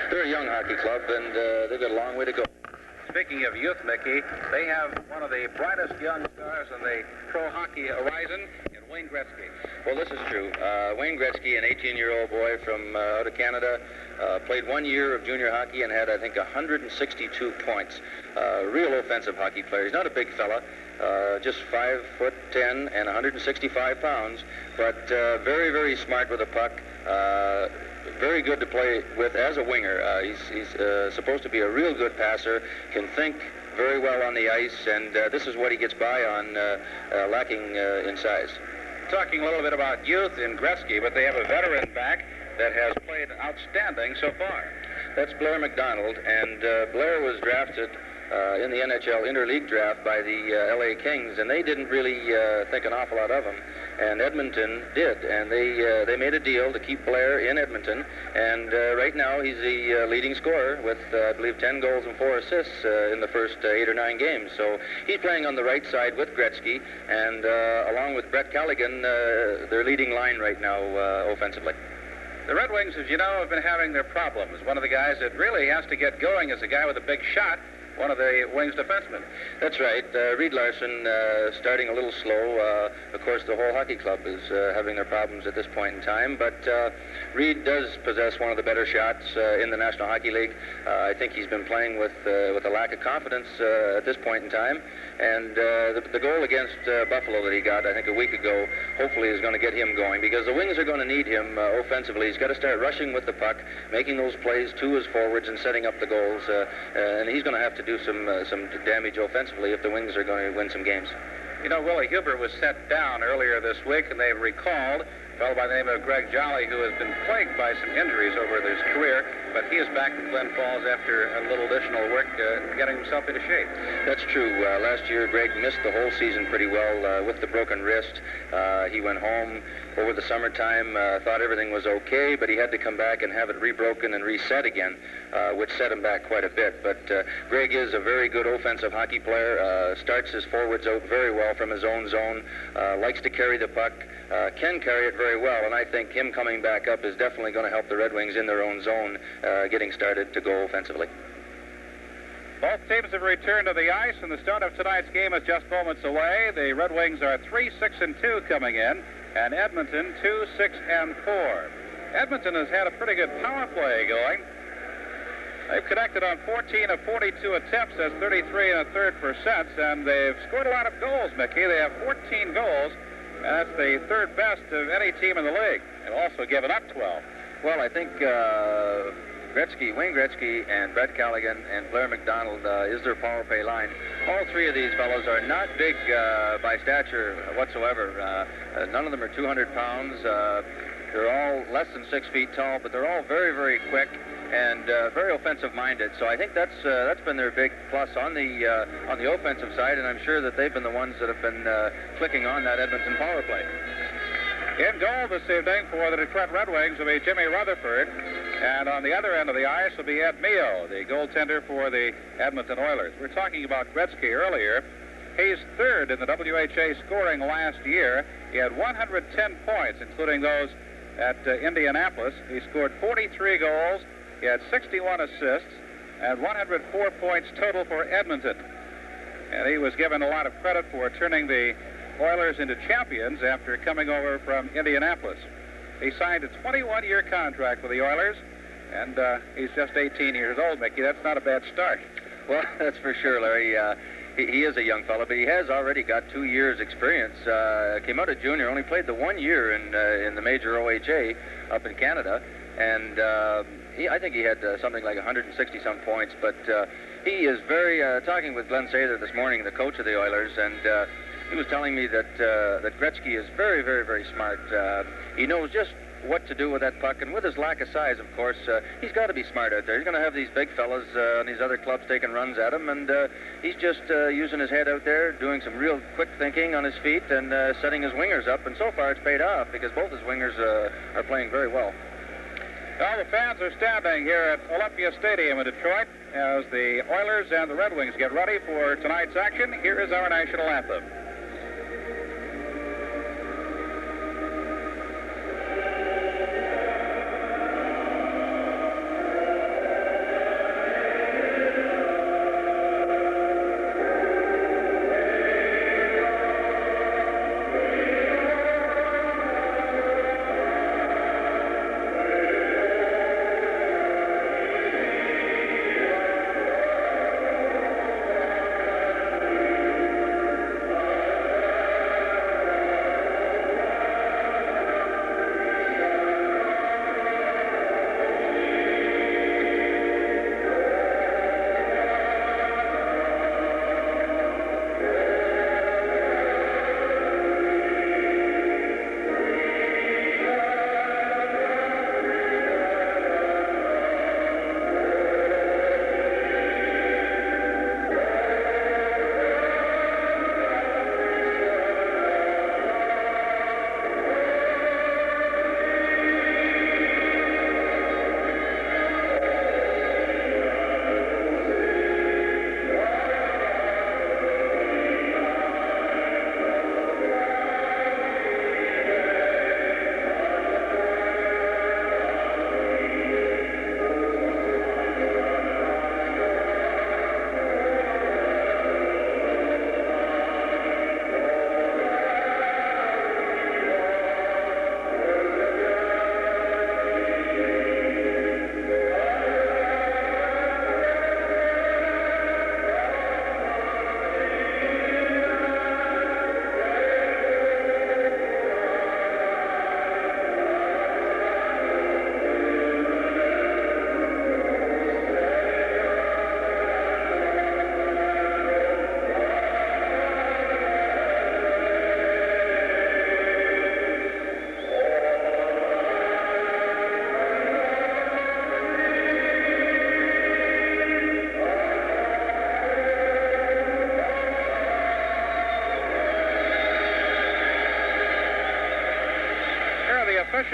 they're a young hockey club, and they've got a long way to go. Speaking of youth, Mickey, they have one of the brightest young stars on the pro hockey horizon in Wayne Gretzky. Well, this is true. Wayne Gretzky, an 18-year-old boy from out of Canada, played 1 year of junior hockey and had, I think, 162 points. Real offensive hockey player. He's not a big fella, just 5'10" and 165 pounds, but very, very smart with a puck. Very good to play with as a winger. He's supposed to be a real good passer, can think very well on the ice, and this is what he gets by on, lacking in size. Talking a little bit about youth in Gretzky, but they have a veteran back that has played outstanding so far. That's Blair McDonald, and Blair was drafted in the NHL Interleague draft by the LA Kings, and they didn't really think an awful lot of him. And Edmonton did, and they made a deal to keep Blair in Edmonton, and right now he's the leading scorer with, I believe, 10 goals and 4 assists in the first 8 or 9 games. So he's playing on the right side with Gretzky, and along with Brett Callaghan, their leading line right now offensively. The Red Wings, as you know, have been having their problems. One of the guys that really has to get going is a guy with a big shot, one of the Wings defensemen. That's right. Reed Larson starting a little slow. Of course, the whole hockey club is having their problems at this point in time, but Reed does possess one of the better shots in the National Hockey League. I think he's been playing with a lack of confidence at this point in time, and the goal against Buffalo that he got, I think, a week ago, hopefully is going to get him going, because the Wings are going to need him offensively. He's got to start rushing with the puck, making those plays to his forwards and setting up the goals, and he's going to have to do some damage offensively if the Wings are going to win some games. You know, Willie Huber was set down earlier this week, and they've recalled a fellow by the name of Greg Jolly, who has been plagued by some injuries over his career, but he is back in Glen Falls after a little additional work getting himself into shape. That's true. Last year, Greg missed the whole season pretty well with the broken wrist. He went home over the summertime, thought everything was okay, but he had to come back and have it rebroken and reset again, which set him back quite a bit. But Greg is a very good offensive hockey player, starts his forwards out very well from his own zone, likes to carry the puck, can carry it very well, and I think him coming back up is definitely going to help the Red Wings in their own zone getting started to go offensively. Both teams have returned to the ice, and the start of tonight's game is just moments away. The Red Wings are 3-6-2 coming in, and Edmonton 2-6-4. Edmonton has had a pretty good power play going. They've connected on 14 of 42 attempts. That's 33 1/3%, and they've scored a lot of goals, Mickey. They have 14 goals, and that's the third best of any team in the league. They've also given up 12. Well, I think Wayne Gretzky and Brett Callaghan and Blair McDonald is their power play line. All three of these fellows are not big by stature whatsoever. None of them are 200 pounds. They're all less than 6 feet tall, but they're all very, very quick and very offensive-minded. So I think that's been their big plus on the offensive side, and I'm sure that they've been the ones that have been clicking on that Edmonton power play. In goal this evening for the Detroit Red Wings will be Jimmy Rutherford, and on the other end of the ice will be Ed Mio, the goaltender for the Edmonton Oilers. We were talking about Gretzky earlier. He's third in the WHA scoring last year. He had 110 points, including those at Indianapolis. He scored 43 goals. He had 61 assists and 104 points total for Edmonton. And he was given a lot of credit for turning the Oilers into champions after coming over from Indianapolis. He signed a 21-year contract with the Oilers, and he's just 18 years old, Mickey. That's not a bad start. Well, that's for sure, Larry. He is a young fellow, but he has already got 2 years' experience. Came out of junior, only played the 1 year in the major OHA up in Canada, and I think he had something like 160-some points, but he is very, talking with Glenn Sather this morning, the coach of the Oilers, and he was telling me that Gretzky is very, very, very smart. He knows just what to do with that puck, and with his lack of size, of course, he's got to be smart out there. He's going to have these big fellas on these other clubs taking runs at him, and he's just using his head out there, doing some real quick thinking on his feet, and setting his wingers up, and so far it's paid off because both his wingers are playing very well. Well, the fans are standing here at Olympia Stadium in Detroit as the Oilers and the Red Wings get ready for tonight's action. Here is our national anthem.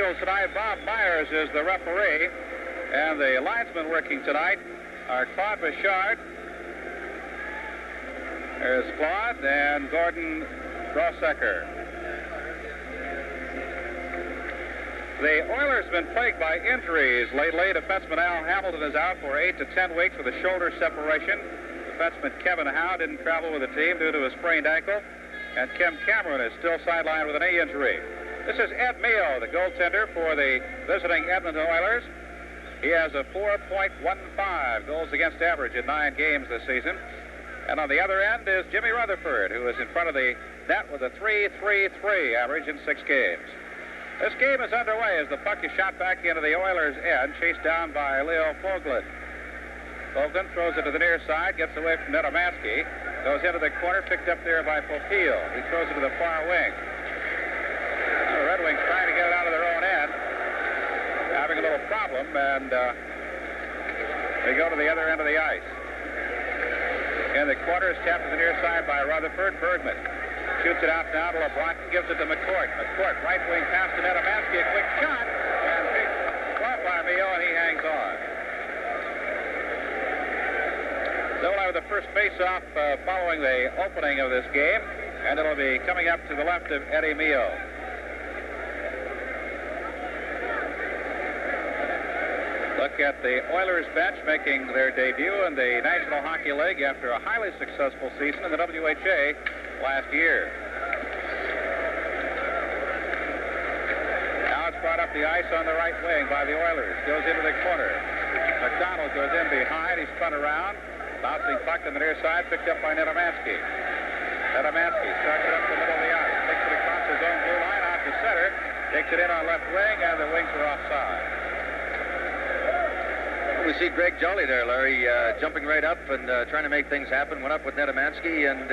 officials tonight. Bob Myers is the referee. And the linesmen working tonight are Claude Bouchard. There's Claude and Gordon Grossecker. The Oilers have been plagued by injuries lately. Defenseman Al Hamilton is out for 8 to 10 weeks with a shoulder separation. Defenseman Kevin Howe didn't travel with the team due to a sprained ankle. And Kim Cameron is still sidelined with a knee injury. This is Ed Mio, the goaltender for the visiting Edmonton Oilers. He has a 4.15 goals against average in 9 games this season. And on the other end is Jimmy Rutherford, who is in front of the net with a 3.33 average in 6 games. This game is underway as the puck is shot back into the Oilers' end, chased down by Leo Fogland. Fogland throws it to the near side, gets away from Nedomansky, goes into the corner, picked up there by Popeil. He throws it to the far wing. The Red Wings trying to get it out of their own end, having a little problem, and they go to the other end of the ice. In the corner is tapped to the near side by Rutherford. Bergman shoots it out now to LeBlanc, gives it to McCourt. McCourt, right wing pass to Nedomansky, a quick shot, and picked off by Mio, and he hangs on. So we'll have the first face-off following the opening of this game, and it'll be coming up to the left of Eddie Mio. Look at the Oilers bench making their debut in the National Hockey League after a highly successful season in the WHA last year. Now it's brought up the ice on the right wing by the Oilers. Goes into the corner. McDonald goes in behind. He's spun around. Bouncing puck on the near side, picked up by Nedomansky. Nedomansky starts it up the middle of the ice. Takes it across his own blue line out to center. Takes it in on left wing, and the wings are offside. We see Greg Jolly there, Larry, jumping right up and trying to make things happen. Went up with Nedomansky, and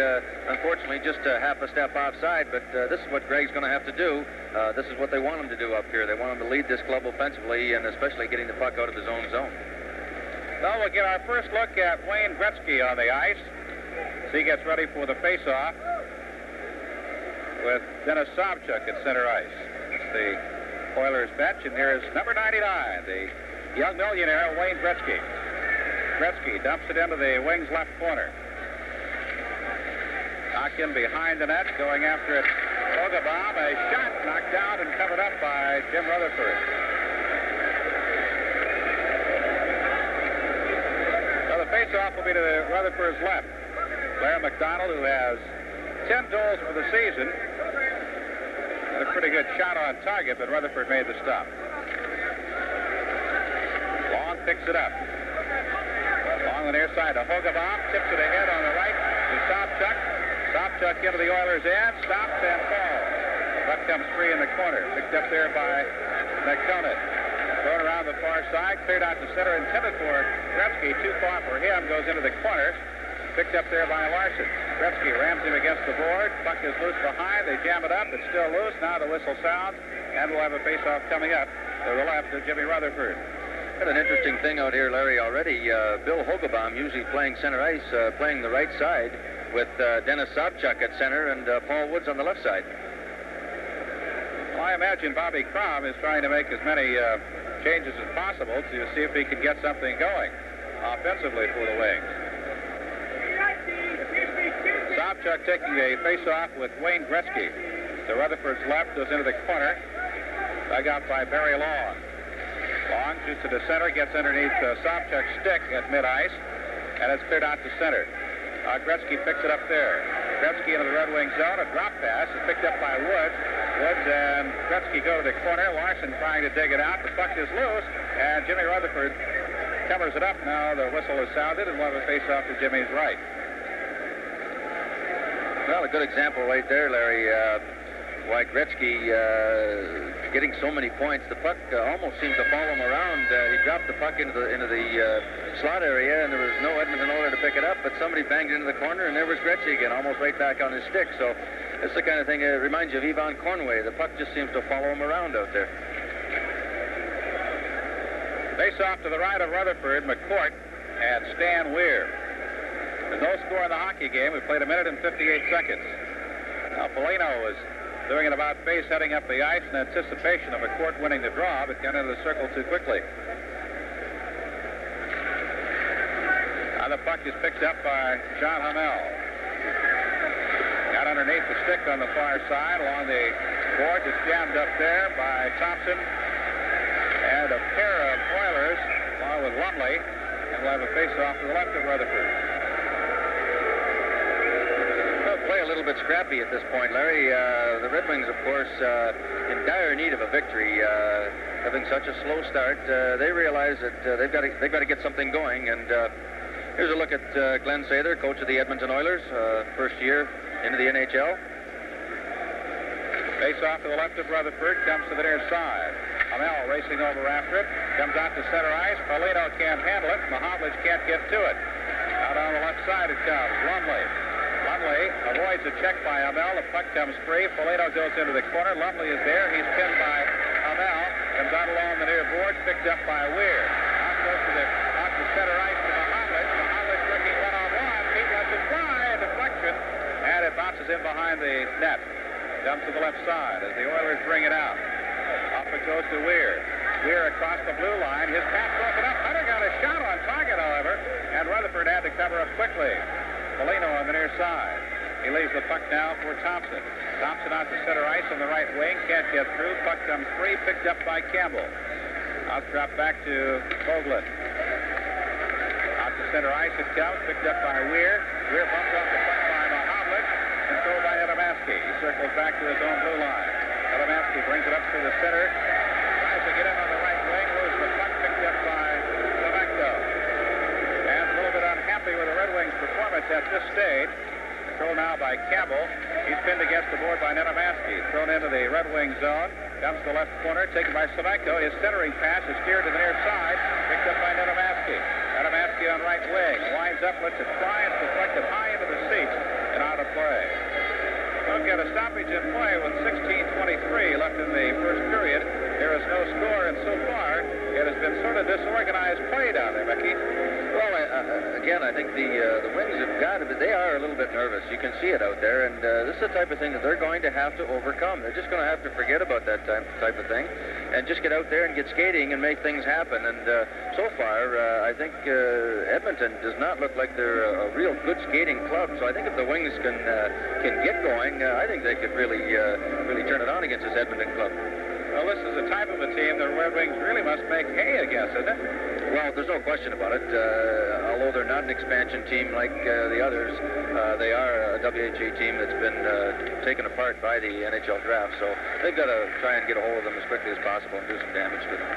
unfortunately just half a step offside. But this is what Greg's going to have to do. This is what they want him to do up here. They want him to lead this club offensively, and especially getting the puck out of his own zone. Well, we'll get our first look at Wayne Gretzky on the ice as he gets ready for the face-off with Dennis Sobchuk at center ice. It's the Oilers bench, and here's number 99, the young millionaire Wayne Gretzky. Gretzky dumps it into the wing's left corner. Knocked in behind the net, going after it. Ogabom, a shot knocked down and covered up by Jim Rutherford. So the face-off will be to Rutherford's left. Blair McDonald, who has 10 goals for the season. Had a pretty good shot on target, but Rutherford made the stop. Picks it up. Along the near side to Hogabom. Tips it ahead on the right to Sobchuk. Sobchuk into the Oilers' end. Stops and falls. Puck comes free in the corner. Picked up there by McDonough. Thrown around the far side. Cleared out to center. Intended for Gretzky. Too far for him. Goes into the corner. Picked up there by Larson. Gretzky rams him against the board. Puck is loose behind. They jam it up. It's still loose. Now the whistle sounds. And we'll have a face-off coming up to the left of Jimmy Rutherford. Got an interesting thing out here, Larry, already. Bill Hogabom usually playing center ice, playing the right side with Dennis Sobchuk at center and Paul Woods on the left side. Well, I imagine Bobby Crom is trying to make as many changes as possible to see if he can get something going offensively for the Wings. Sobchuk taking a face-off with Wayne Gretzky. To Rutherford's left, goes into the corner. Dug out by Barry Long. Long shoots to the center, gets underneath Sobchuk's stick at mid-ice, and it's cleared out to center. Gretzky picks it up there. Gretzky into the Red Wing zone. A drop pass is picked up by Woods. Woods and Gretzky go to the corner. Larson trying to dig it out. The puck is loose, and Jimmy Rutherford covers it up. Now the whistle is sounded, and we'll have a face-off to Jimmy's right. Well, a good example right there, Larry. Why Gretzky getting so many points. The puck almost seemed to follow him around. He dropped the puck into the slot area, and there was no Edmonton Oiler to pick it up, but somebody banged it into the corner, and there was Gretzky again, almost right back on his stick. So it's the kind of thing that reminds you of Yvonne Cornway. The puck just seems to follow him around out there. Face off to the right of Rutherford, McCourt, and Stan Weir. There's no score in the hockey game. We played 1 minute and 58 seconds. Now, Polino was doing it about face, heading up the ice in anticipation of McCourt winning the draw, but got into the circle too quickly. Now the puck is picked up by John Hamel. Got underneath the stick on the far side along the boards. It's jammed up there by Thompson. And a pair of Oilers along with Lumley. And we'll have a face-off to the left of Rutherford. They'll play a little bit scrappy at this point, Larry. The Red Wings, of course, in dire need of a victory. Having such a slow start, they realize that they've got to get something going. And here's a look at Glenn Sather, coach of the Edmonton Oilers, first year into the NHL. Face-off to the left of Rutherford, comes to the near side. Hamel racing over after it, comes out to center ice. Foligno can't handle it. Mahovlich can't get to it. Out on the left side it comes. Lumley avoids a check by Hamel. The puck comes free. Foligno goes into the corner. Lumley is there. He's pinned by Hamel. Comes out along the near boards, picked up by Weir. Out to center ice to Mahovlich. Mahovlich working one-on-one. He lets it fly. A deflection. And it bounces in behind the net. Comes to the left side as the Oilers bring it out. Off it goes to Weir. Weir across the blue line. His pass broken up. Hunter got a shot on target, however, and Rutherford had to cover up quickly. Foligno on the near side. He leaves the puck now for Thompson. Thompson out to center ice on the right wing. Can't get through. Puck comes free. Picked up by Campbell. Out drop back to Hoagland. Out to center ice it comes. Picked up by Weir. Weir bumped off the puck by Mahovlich. Controlled by Adamansky. He circles back to his own blue line. Adamansky brings it up to the center. Tries to get in on the right wing. Loses the puck. Picked up by Savecto. And a little bit unhappy with the Red Wings' performance at this stage. Controlled now by Campbell. He's pinned against the board by Adamansky. Thrown into the Red Wing zone. Comes to the left corner. Taken by Savecto. His centering pass is steered to the near side. Picked up by Adamansky. Adamansky on right wing. Winds up. Lets it fly. It's deflected high into the seats and out of play. We've got a stoppage in play with 16:23 left in the first period. There is no score, and so far, it has been sort of disorganized play down there, Becky. Well, again, I think the Wings have got it. They are a little bit nervous. You can see it out there, and this is the type of thing that they're going to have to overcome. They're just going to have to forget about that type of thing and just get out there and get skating and make things happen. And so far, I think Edmonton does not look like they're a real good skating club. So I think if the Wings can get going, I think they could really turn it on against this Edmonton club. Well, this is the type of a team the Red Wings really must make hay against, isn't it? Well, there's no question about it. Although they're not an expansion team like the others, they are a WHA team that's been taken apart by the NHL draft. So they've got to try and get a hold of them as quickly as possible and do some damage to them.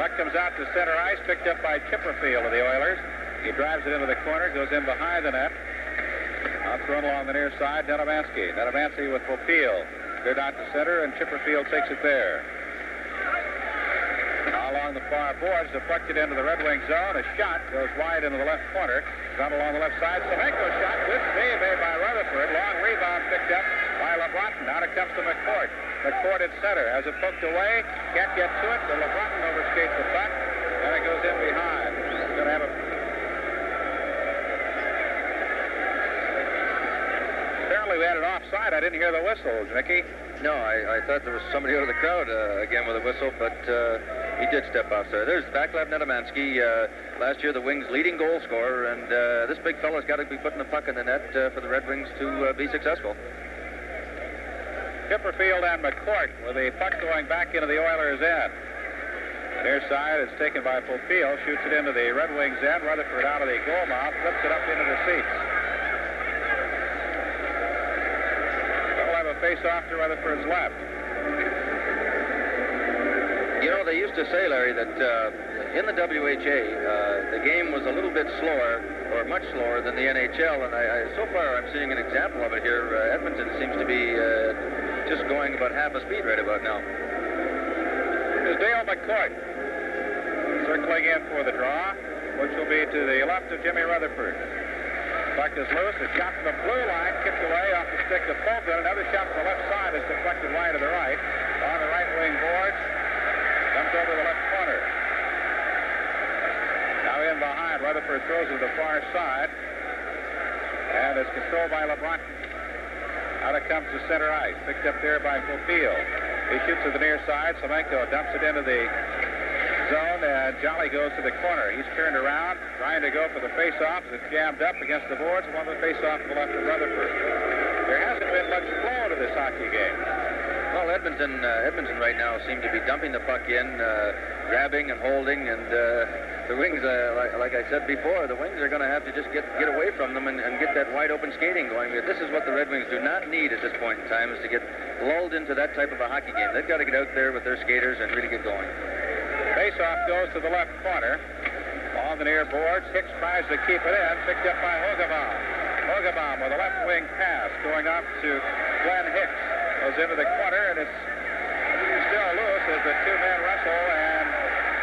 Puck comes out to center ice, picked up by Chipperfield of the Oilers. He drives it into the corner, goes in behind the net. Thrown along the near side, Nedemansky. Nedemansky with Popeil. Cleared out to center, and Chipperfield takes it there. Now along the far boards, deflected into the Red Wing zone. A shot goes wide into the left corner. Down along the left side. Semenko shot. Good save made by Rutherford. Long rebound picked up by LeBronton. Now it comes to McCourt. McCourt at center. Has it poked away. Can't get to it. So LeBronton overskates the puck. And it goes in behind. He's going to have a... Apparently we had it offside. I didn't hear the whistle, Mickey. No, I thought there was somebody out of the crowd again with a whistle, but he did step offside. There's Vaclav Nedemansky, last year the Wings' leading goal scorer, and this big fella's got to be putting the puck in the net for the Red Wings to be successful. Chipperfield and McCourt with the puck going back into the Oilers' end. Near side is taken by Popeil, shoots it into the Red Wings' end. Rutherford out of the goal mouth, flips it up into the seats. Face-off to Rutherford's left. You know, they used to say, Larry, that in the WHA, the game was a little bit slower, or much slower than the NHL, and so far I'm seeing an example of it here. Edmonton seems to be just going about half a speed right about now. There's Dale McCourt circling in for the draw, which will be to the left of Jimmy Rutherford. Puck is loose. A shot from the blue line, kicked away off the stick to Fulton. Another shot from the left side is deflected wide to the right. On the right wing boards. Comes over the left corner. Now in behind. Rutherford throws to the far side. And it's controlled by LeBronton. Out it comes to center ice. Picked up there by Popeil. He shoots to the near side. Semenko dumps it into the zone, and Jolly goes to the corner. He's turned around, trying to go for the face-off. It's jammed up against the boards. One of the face-off to the left of Rutherford. There hasn't been much flow to this hockey game. Well, Edmonton right now seem to be dumping the puck in, grabbing and holding, and the Wings, like I said before, the Wings are going to have to just get away from them and get that wide-open skating going. This is what the Red Wings do not need at this point in time, is to get lulled into that type of a hockey game. They've got to get out there with their skaters and really get going. Face-off goes to the left corner. On the near boards, Hicks tries to keep it in, picked up by Hogebaum. Hogebaum with a left wing pass going off to Glenn Hicks. Goes into the corner, and it's still loose as the two men wrestle, and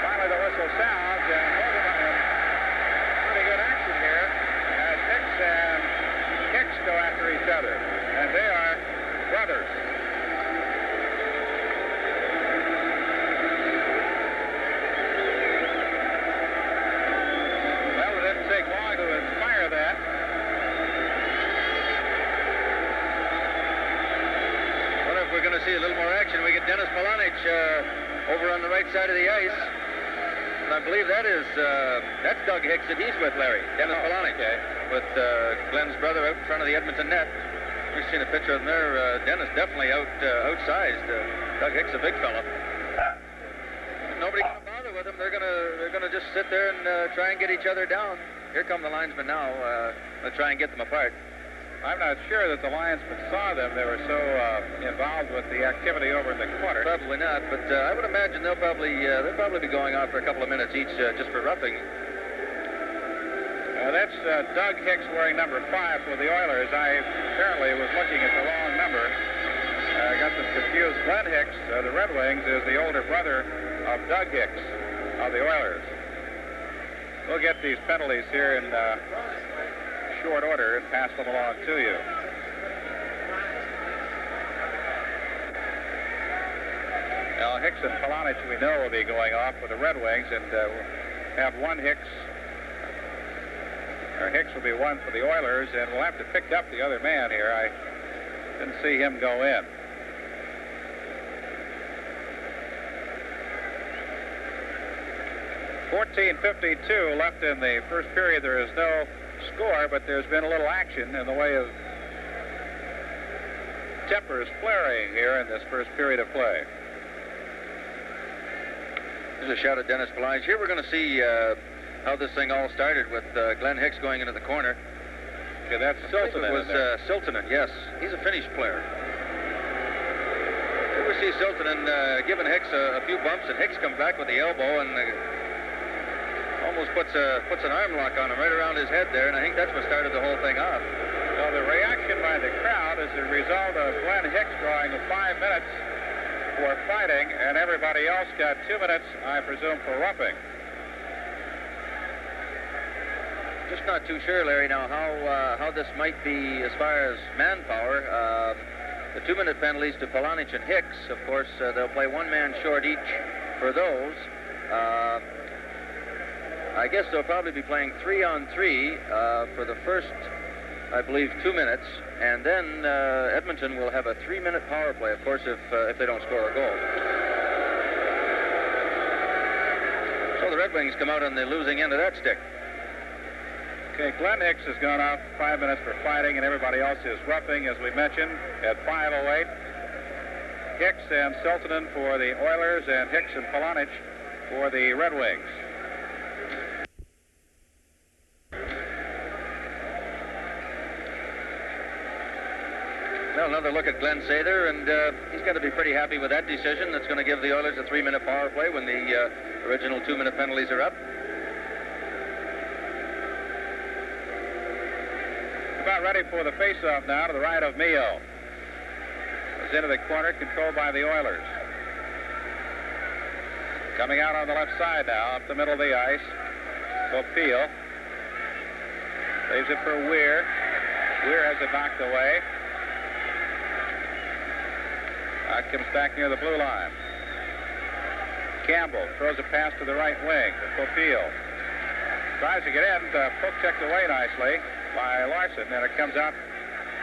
finally the whistle sounds, and Hogebaum in pretty good action here as Hicks and Hicks go after each other, and they are brothers. Well, it didn't take long to inspire that. We're going to see a little more action. We get Dennis Polonich over on the right side of the ice. And I believe that's Doug Hicks that he's with, Larry. Dennis Polonich, with Glenn's brother out in front of the Edmonton net. We've seen a picture of them there. Dennis definitely outsized. Doug Hicks, a big fella. Nobody going to bother with them. They're going to just sit there and try and get each other down. Here come the linesmen now. They'll try and get them apart. I'm not sure that the linesmen saw them. They were so involved with the activity over in the corner. Probably not, but I would imagine they'll probably be going on for a couple of minutes each just for roughing. That's Doug Hicks wearing number 5 for the Oilers. I apparently was looking at the wrong number. I got them confused. Glenn Hicks, the Red Wings, is the older brother of Doug Hicks of the Oilers. We'll get these penalties here in short order and pass them along to you. Now, Hicks and Polonich, we know, will be going off for the Red Wings, and we'll have one Hicks. Or Hicks will be one for the Oilers, and we'll have to pick up the other man here. I didn't see him go in. .14:52 left in the first period. There is no score, but there's been a little action in the way of tempers flaring here in this first period of play. There's a shot at Dennis Polonich. Here we're going to see how this thing all started with Glenn Hicks going into the corner. Okay, that's Siltanen. It was Siltanen, yes. He's a Finnish player. Here we see Siltanen giving Hicks a few bumps, and Hicks comes back with the elbow and almost puts an arm lock on him right around his head there, and I think that's what started the whole thing off. So the reaction by the crowd is a result of Glenn Hicks drawing 5 minutes for fighting, and everybody else got 2 minutes, I presume, for roughing. Just not too sure, Larry, now how this might be as far as manpower. The 2-minute penalties to Polonich and Hicks, of course, they'll play one man short each for those. I guess they'll probably be playing 3-on-3 for the first, I believe, 2 minutes, and then Edmonton will have a 3-minute power play, of course, if they don't score a goal. So the Red Wings come out on the losing end of that stick. Okay, Glenn Hicks has gone off 5 minutes for fighting, and everybody else is roughing, as we mentioned, at 5:08. Hicks and Siltanen for the Oilers, and Hicks and Polonich for the Red Wings. Well, another look at Glenn Sather, and he's got to be pretty happy with that decision. That's going to give the Oilers a 3-minute power play when the original 2-minute penalties are up. About ready for the face-off now to the right of Mio. Goes into the corner, controlled by the Oilers. Coming out on the left side now, up the middle of the ice. Popeil. Leaves it for Weir. Weir has it knocked away. Comes back near the blue line. Campbell throws a pass to the right wing to Popeil. Tries to get in, poke checked away nicely by Larson, and it comes out.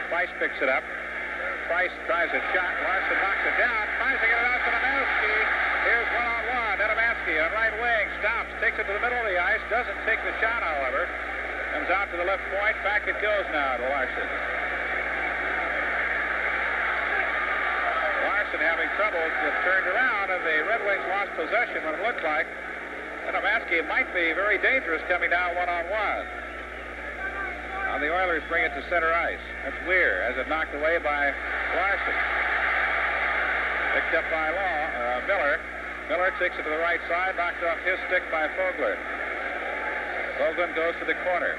Price picks it up. Price tries a shot. Larson knocks it down. Tries to get it out to Netemansky. Here's one-on-one. Netemansky on right wing. Stops. Takes it to the middle of the ice. Doesn't take the shot, however. Comes out to the left point. Back it goes now to Larson. Larson having trouble. Gets turned around, and the Red Wings lost possession when it looked like Netemansky might be very dangerous coming down one-on-one. Now the Oilers bring it to center ice. That's Weir as it knocked away by Larson. Picked up by Miller. Miller takes it to the right side, knocked off his stick by Fogler. Fogler goes to the corner.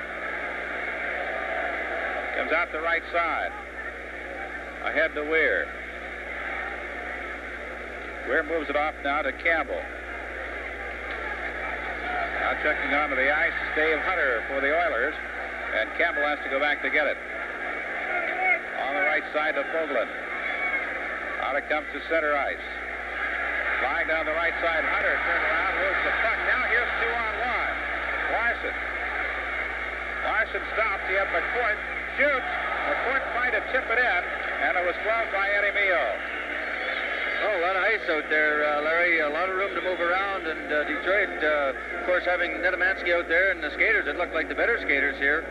Comes out the right side. Ahead to Weir. Weir moves it off now to Campbell. Now checking onto the ice, Dave Hunter for the Oilers. And Campbell has to go back to get it. On the right side to Fogler. Out it comes to center ice. Flying down the right side, Hunter turned around, moves the puck. Now here's 2-on-1. Larson. Larson stops. He had McCourt. Shoots. McCourt tried to tip it in, and it was gloved by Eddie Mio. Oh, a lot of ice out there, Larry. A lot of room to move around. And Detroit, of course, having Netemansky out there and the skaters, it looked like the better skaters here.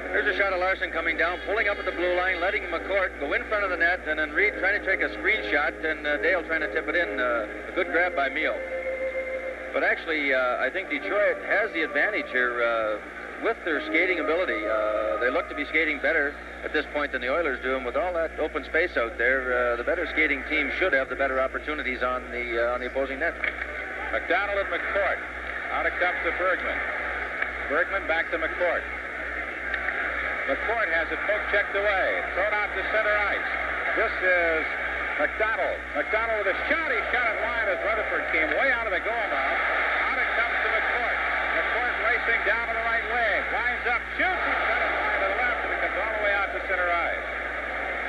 Here's a shot of Larson coming down, pulling up at the blue line, letting McCourt go in front of the net, and then Reed trying to take a screenshot, and Dale trying to tip it in. A good grab by Mio. But actually, I think Detroit has the advantage here with their skating ability. They look to be skating better at this point than the Oilers do, and with all that open space out there, the better skating team should have the better opportunities on the opposing net. McDonald and McCourt. Out it comes to Bergman. Bergman back to McCourt. McCourt has it poke checked away. Thrown out to center ice. This is McDonald. McDonald with a shot. He shot it wide as Rutherford came way out of the goal mouth. Out it comes to McCourt. McCourt racing down to the right wing. Winds up, shoots. He shot it wide to the left, and it comes all the way out to center ice.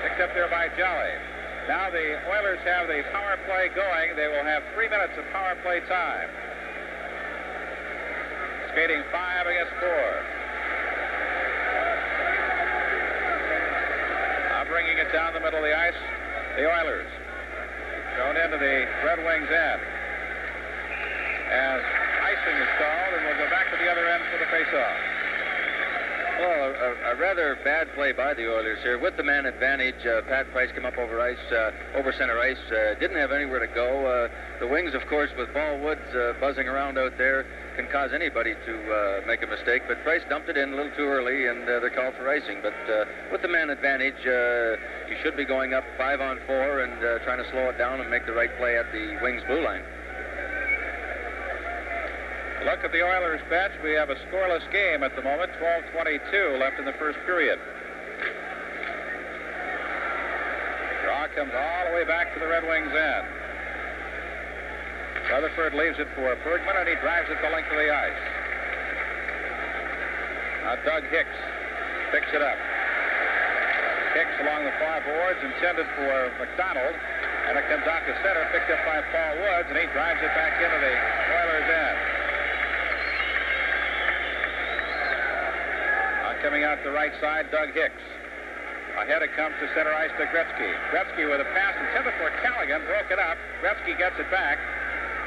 Picked up there by Jolly. Now the Oilers have the power play going. They will have 3 minutes of power play time. Skating 5 against 4. Bringing it down the middle of the ice, the Oilers. Thrown into the Red Wings end. As icing is called, and we'll go back to the other end for the face-off. Well, a rather bad play by the Oilers here. With the man advantage, Pat Price came up over center ice. Didn't have anywhere to go. The Wings, of course, with Paul Woods buzzing around out there, can cause anybody to make a mistake. But Price dumped it in a little too early, and they're called for icing. But with the man advantage, you should be going up 5-on-4 and trying to slow it down and make the right play at the Wings blue line. Look at the Oilers bench. We have a scoreless game at the moment. 12:22 left in the first period. Draw comes all the way back to the Red Wings end. Rutherford leaves it for Bergman, and he drives it the length of the ice. Now Doug Hicks picks it up. Hicks along the far boards, intended for McDonald, and it comes out to center, picked up by Paul Woods, and he drives it back into the Oilers end. Coming out the right side, Doug Hicks. Ahead it comes to center ice to Gretzky. Gretzky with a pass intended for Callaghan, broke it up. Gretzky gets it back.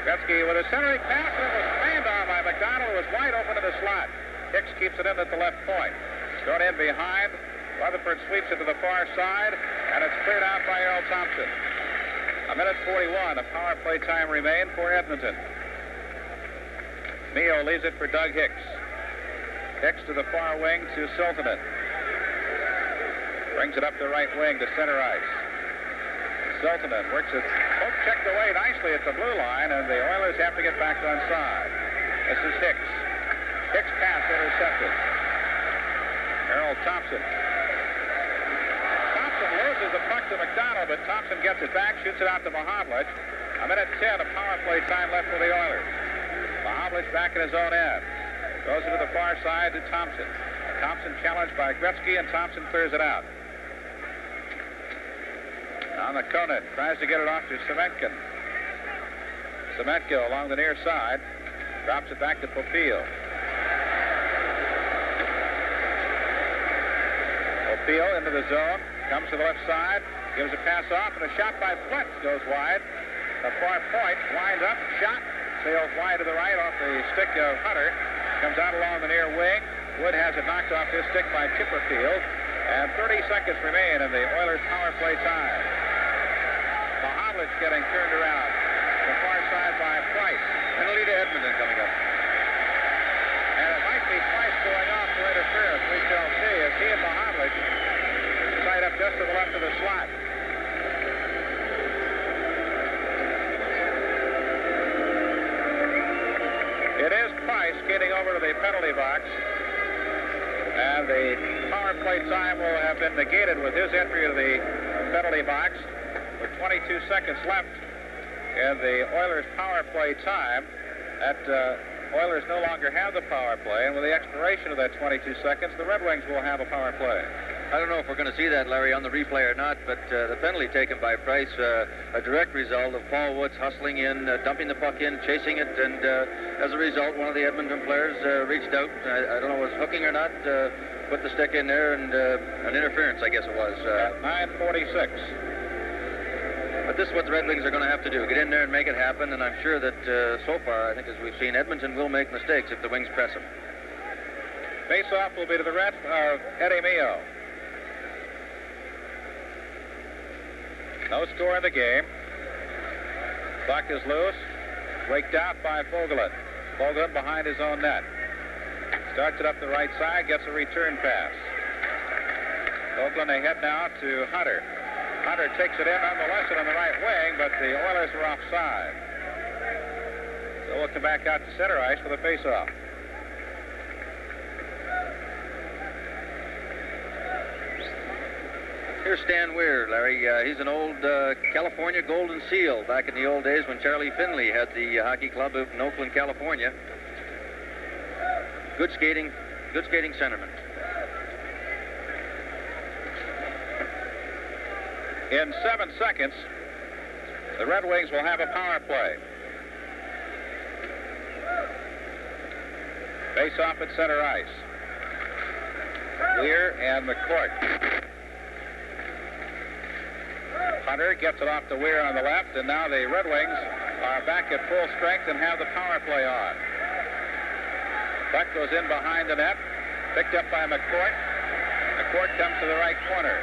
Gretzky with a centering pass, and it was spanned on by McDonald. It was wide open in the slot. Hicks keeps it in at the left point. Thrown in behind. Rutherford sweeps it to the far side, and it's cleared out by Earl Thompson. 1:41 of power play time remained for Edmonton. Mio leaves it for Doug Hicks. Hicks to the far wing to Siltanen. Brings it up the right wing to center ice. Siltanen works it, poke checked away nicely at the blue line, and the Oilers have to get back on side. This is Hicks. Hicks pass intercepted. Earl Thompson. Thompson loses the puck to McDonald, but Thompson gets it back, shoots it out to Mahovlich. 1:10 of power play time left for the Oilers. Mahovlich back in his own end. Goes into the far side to Thompson. Thompson challenged by Gretzky, and Thompson clears it out. On the Koenig, tries to get it off to Semenkin. Semenko along the near side, drops it back to Popiel. Popiel into the zone, comes to the left side, gives a pass off, and a shot by Flint goes wide. The far point winds up, shot, sails wide to the right off the stick of Hunter. Comes out along the near wing. Wood has it knocked off his stick by Chipperfield. And 30 seconds remain in the Oilers power play time. Mahovlich getting turned around. The far side by Price. Penalty to Edmonton coming up. And it might be Price going off for interference. We shall see as he and Mahovlich tied up just to the left of the slot. It is Price skating over to the penalty box. And the power play time will have been negated with his entry to the penalty box. With 22 seconds left in the Oilers power play time, Oilers no longer have the power play, and with the expiration of that 22 seconds, the Red Wings will have a power play. I don't know if we're going to see that, Larry, on the replay or not, but the penalty taken by Price, a direct result of Paul Woods hustling in, dumping the puck in, chasing it, and as a result, one of the Edmonton players reached out. I don't know if it was hooking or not, put the stick in there, and an interference, I guess it was. At 9:46. But this is what the Red Wings are going to have to do, get in there and make it happen, and I'm sure that so far, I think as we've seen, Edmonton will make mistakes if the Wings press them. Face-off will be to the right of Eddie Mio. No score in the game. Puck is loose. Raked out by Fogelin. Fogelin behind his own net. Starts it up the right side, gets a return pass. Fogelin ahead now to Hunter. Hunter takes it in nonetheless on the right wing, but the Oilers are offside. So we'll come back out to center ice for the face-off. Here's Stan Weir, Larry. He's an old California Golden Seal back in the old days when Charlie Finley had the hockey club out in Oakland, California. Good skating centerman. In 7 seconds, the Red Wings will have a power play. Face off at center ice. Weir and McCourt. Hunter gets it off to Weir on the left, and now the Red Wings are back at full strength and have the power play on. Puck goes in behind the net, picked up by McCourt. McCourt comes to the right corner.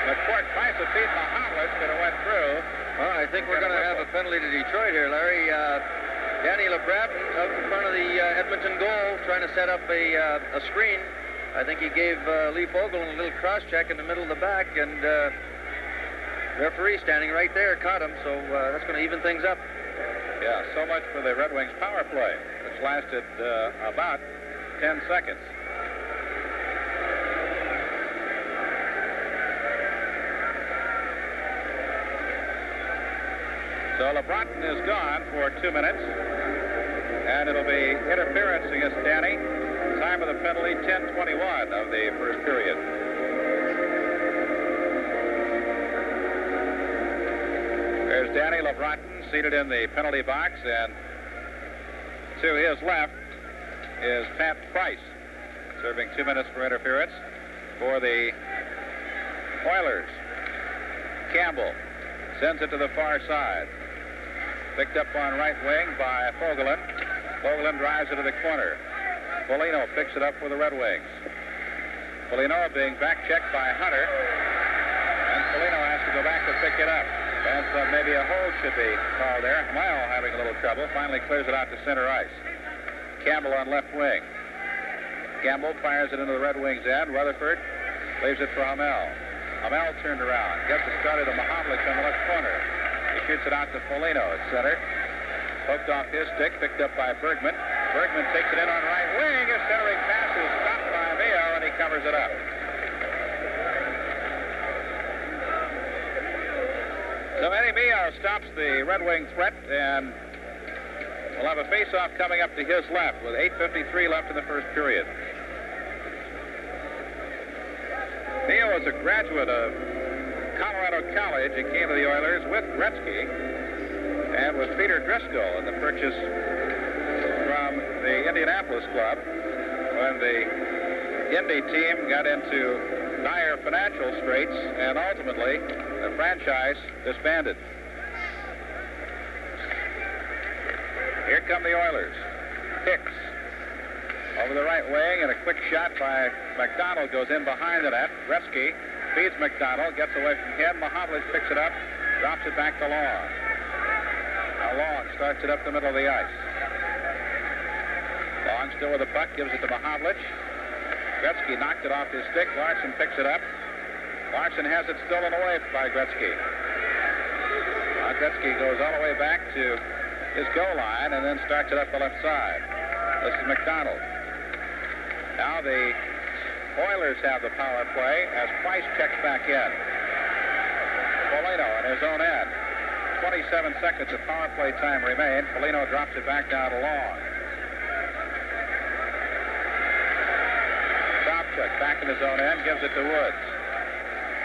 McCourt tries to feed Mahovlich, but it went through. Well, I think we're going to have a penalty to Detroit here, Larry. Danny LeBratton out in front of the Edmonton goal, trying to set up a screen. I think he gave Lee Fogelin a little cross-check in the middle of the back, and referee standing right there caught him, so that's going to even things up. Yeah, so much for the Red Wings power play, which lasted about 10 seconds. So LeBratton is gone for 2 minutes, and it'll be interference against Danny. Time of the penalty, 10:21 of the first period. There's Danny LeBratton seated in the penalty box, and to his left is Pat Price, serving 2 minutes for interference for the Oilers. Campbell sends it to the far side. Picked up on right wing by Fogelin. Fogelin drives it to the corner. Foligno picks it up for the Red Wings. Foligno being back-checked by Hunter. And Foligno has to go back to pick it up. And so maybe a hold should be called there. Mile having a little trouble. Finally clears it out to center ice. Campbell on left wing. Campbell fires it into the Red Wings' end. Rutherford leaves it for Hamel. Hamel turned around. Gets it started to Mahovlich on the left corner. He shoots it out to Foligno at center. Poked off his stick, picked up by Bergman. Bergman takes it in on right wing. His centering pass is stopped by Mio, and he covers it up. So Eddie Mio stops the Red Wing threat, and we'll have a face-off coming up to his left with 8:53 left in the first period. Mio is a graduate of Colorado College. He came to the Oilers with Gretzky and with Peter Driscoll in the purchase from the Indianapolis club when the Indy team got into dire financial straits, and ultimately the franchise disbanded. Here come the Oilers. Hicks over the right wing, and a quick shot by McDonald goes in behind the net. Gretzky feeds McDonald, gets away from him. Mahovlich picks it up, drops it back to Long. Now Long starts it up the middle of the ice. Long still with the puck, gives it to Mahovlich. Gretzky knocked it off his stick. Larson picks it up. Larson has it stolen away by Gretzky. Now Gretzky goes all the way back to his goal line and then starts it up the left side. This is McDonald. Now the Oilers have the power play as Price checks back in. Foligno in his own end. 27 seconds of power play time remain. Foligno drops it back down to Long. Sobchak back in his own end, gives it to Woods.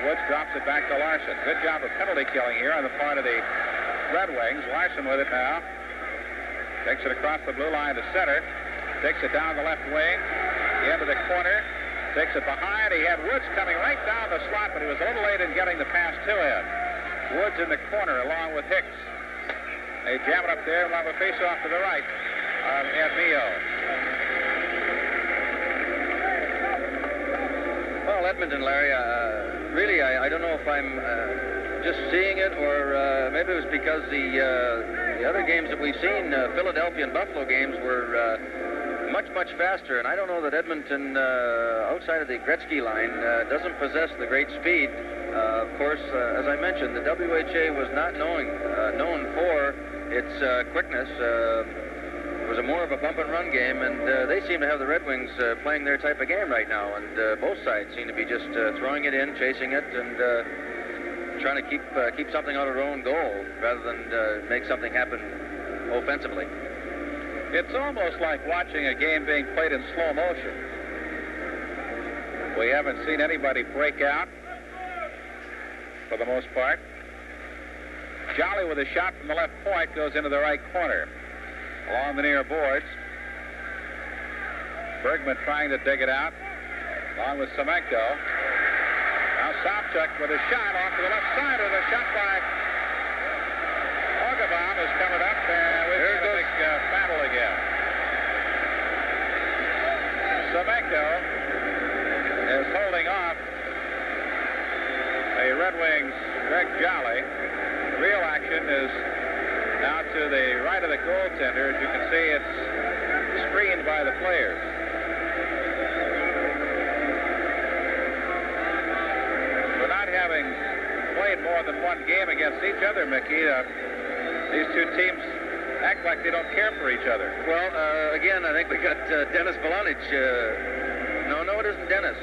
Woods drops it back to Larson. Good job of penalty killing here on the part of the Red Wings. Larson with it now. Takes it across the blue line to center. Takes it down the left wing. The end of the corner. Takes it behind. He had Woods coming right down the slot, but he was a little late in getting the pass to him. Woods in the corner along with Hicks. They jam it up there and have a face-off to the right of Ed Mio. Well, Edmonton, Larry, really, I don't know if I'm just seeing it, or maybe it was because the other games that we've seen, Philadelphia and Buffalo games, were much faster, and I don't know that Edmonton, outside of the Gretzky line, doesn't possess the great speed. Of course, as I mentioned, the WHA was not known for its quickness. It was more of a bump-and-run game, and they seem to have the Red Wings playing their type of game right now, and both sides seem to be just throwing it in, chasing it, and trying to keep something out of their own goal rather than make something happen offensively. It's almost like watching a game being played in slow motion. We haven't seen anybody break out for the most part. Jolly with a shot from the left point goes into the right corner along the near boards. Bergman trying to dig it out along with Semenko. Now Sobchak with a shot off to the left side, with a shot by Ogabon is covered up, and we've got a big battle again. Semenko is holding off the Red Wings' Greg Jolly. The real action is now to the right of the goaltender. As you can see, it's screened by the players. For not having played more than one game against each other, Mickey, these two teams act like they don't care for each other. Well, again, I think we got Dennis Polonich. No, it isn't Dennis.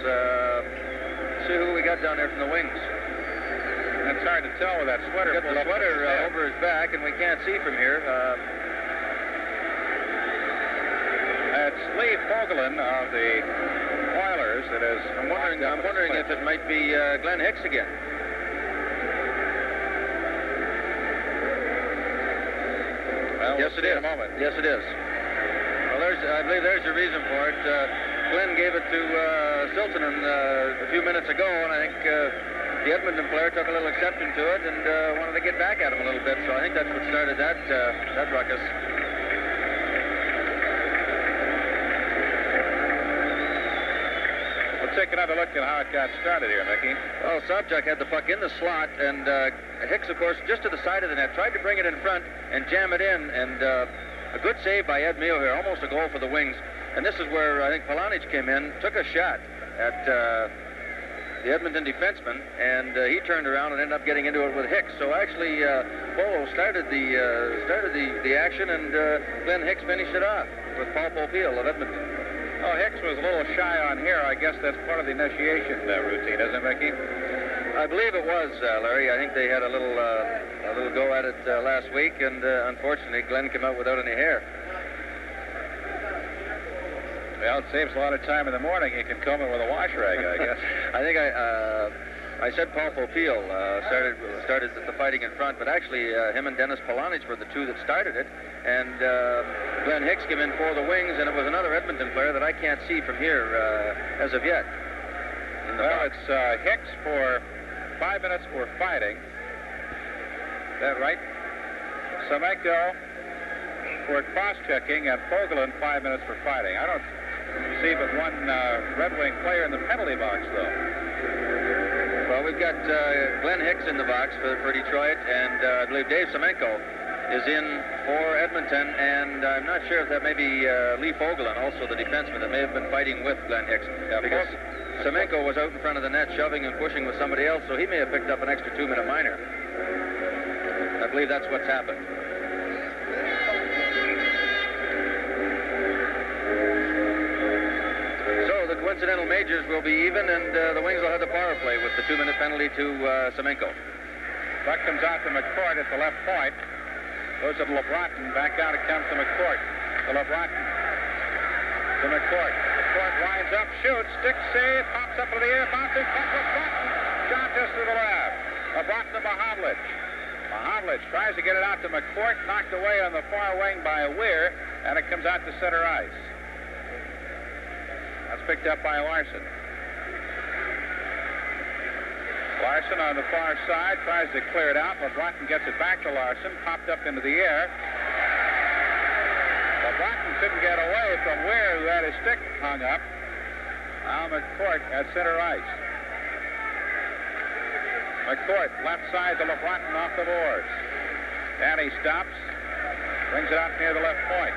See who we got down there from the Wings. It's hard to tell with that sweater. Got the sweater over his back, and we can't see from here. It's Lee Fogelin of the Oilers that is. I'm wondering if it might be Glenn Hicks again. Well, yes, it is. In a moment. Yes, it is. Well, I believe there's your reason for it. Glenn gave it to Siltanen a few minutes ago, and I think the Edmonton player took a little exception to it and wanted to get back at him a little bit. So I think that's what started that ruckus. We'll take another look at how it got started here, Mickey. Well, Sobchak had the puck in the slot, and Hicks, of course, just to the side of the net, tried to bring it in front and jam it in, and a good save by Ed Mio here, almost a goal for the Wings. And this is where I think Polonich came in, took a shot at the Edmonton defenseman, and he turned around and ended up getting into it with Hicks. So actually, Polo started the action, and Glenn Hicks finished it off with Paul Popiel of Edmonton. Oh, Hicks was a little shy on here. I guess that's part of the initiation routine, isn't it, Mickey? I believe it was, Larry. I think they had a little go at it last week, and unfortunately, Glenn came out without any hair. Well, it saves a lot of time in the morning. You can comb it with a wash rag, I guess. I think I said Paul Popiel started the fighting in front, but actually him and Dennis Polonich were the two that started it, and Glenn Hicks came in for the Wings, and it was another Edmonton player that I can't see from here as of yet. in the Well, box. it's Hicks for 5 minutes for fighting. Is that right? Semenko for cross-checking, and Fogelin 5 minutes for fighting. I don't see but one Red Wing player in the penalty box, though. Well, we've got Glenn Hicks in the box for Detroit, and I believe Dave Semenko is in for Edmonton, and I'm not sure if that may be Lee Fogelin, also the defenseman that may have been fighting with Glenn Hicks, because Semenko was out in front of the net shoving and pushing with somebody else, so he may have picked up an extra 2-minute minor. I believe that's what's happened. So the coincidental majors will be even, and the Wings will have the power play with the 2-minute penalty to Semenko. Puck comes out to McCourt at the left point. Goes to LeBronton. Back out it comes to McCourt. To LeBronton. To McCourt. McCourt winds up, shoots, stick save, pops up into the air, bounces, comes LeBronton. Shot just to the left. LeBronton to Mahavlich. Mahavlich tries to get it out to McCourt, knocked away on the far wing by Weir, and it comes out to center ice. That's picked up by Larson. Larson on the far side tries to clear it out. LeBronton gets it back to Larson, popped up into the air. LeBronton couldn't get away from Weir, who had his stick hung up. Now McCourt at center ice. McCourt left side to LeBronton off the boards. Danny stops, brings it out near the left point.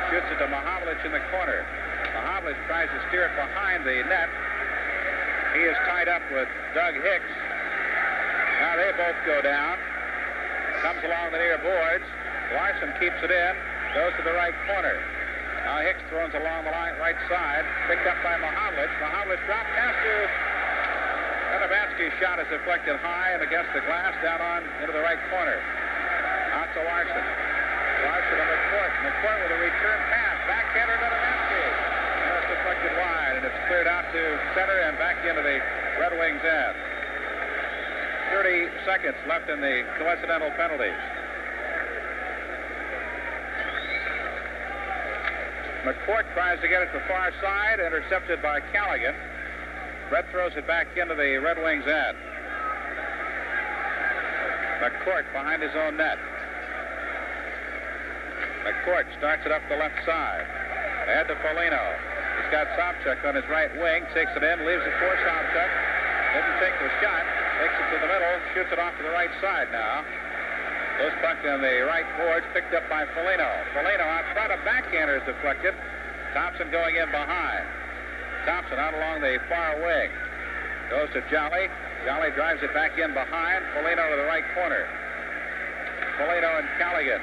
Shoots it to Mahavlich in the corner. Mahavlich tries to steer it behind the net. He is tied up with Doug Hicks. Now they both go down. Comes along the near boards. Larson keeps it in. Goes to the right corner. Now Hicks throws along the right side. Picked up by Mahavlich. Mahavlich dropped pass to Kanabansky's shot is deflected high and against the glass down on into the right corner. Out to Larson. Larson to McCourt. McCourt with a return pass. Backhander to Kanabansky. Deflected wide, and it's cleared out to center and back into the Red Wings' end. 30 seconds left in the coincidental penalties. McCourt tries to get it to the far side, intercepted by Callaghan. Brett throws it back into the Red Wings' end. McCourt behind his own net. McCourt starts it up the left side. Ahead to Foligno. He's got Sobchak on his right wing, takes it in, leaves it for Sobchak. Didn't take the shot, takes it to the middle, shoots it off to the right side now. Goes puck on the right boards, picked up by Foligno. Foligno out front, a backhander is deflected. Thompson going in behind. Thompson out along the far wing. Goes to Jolly. Jolly drives it back in behind. Foligno to the right corner. Foligno and Callaghan.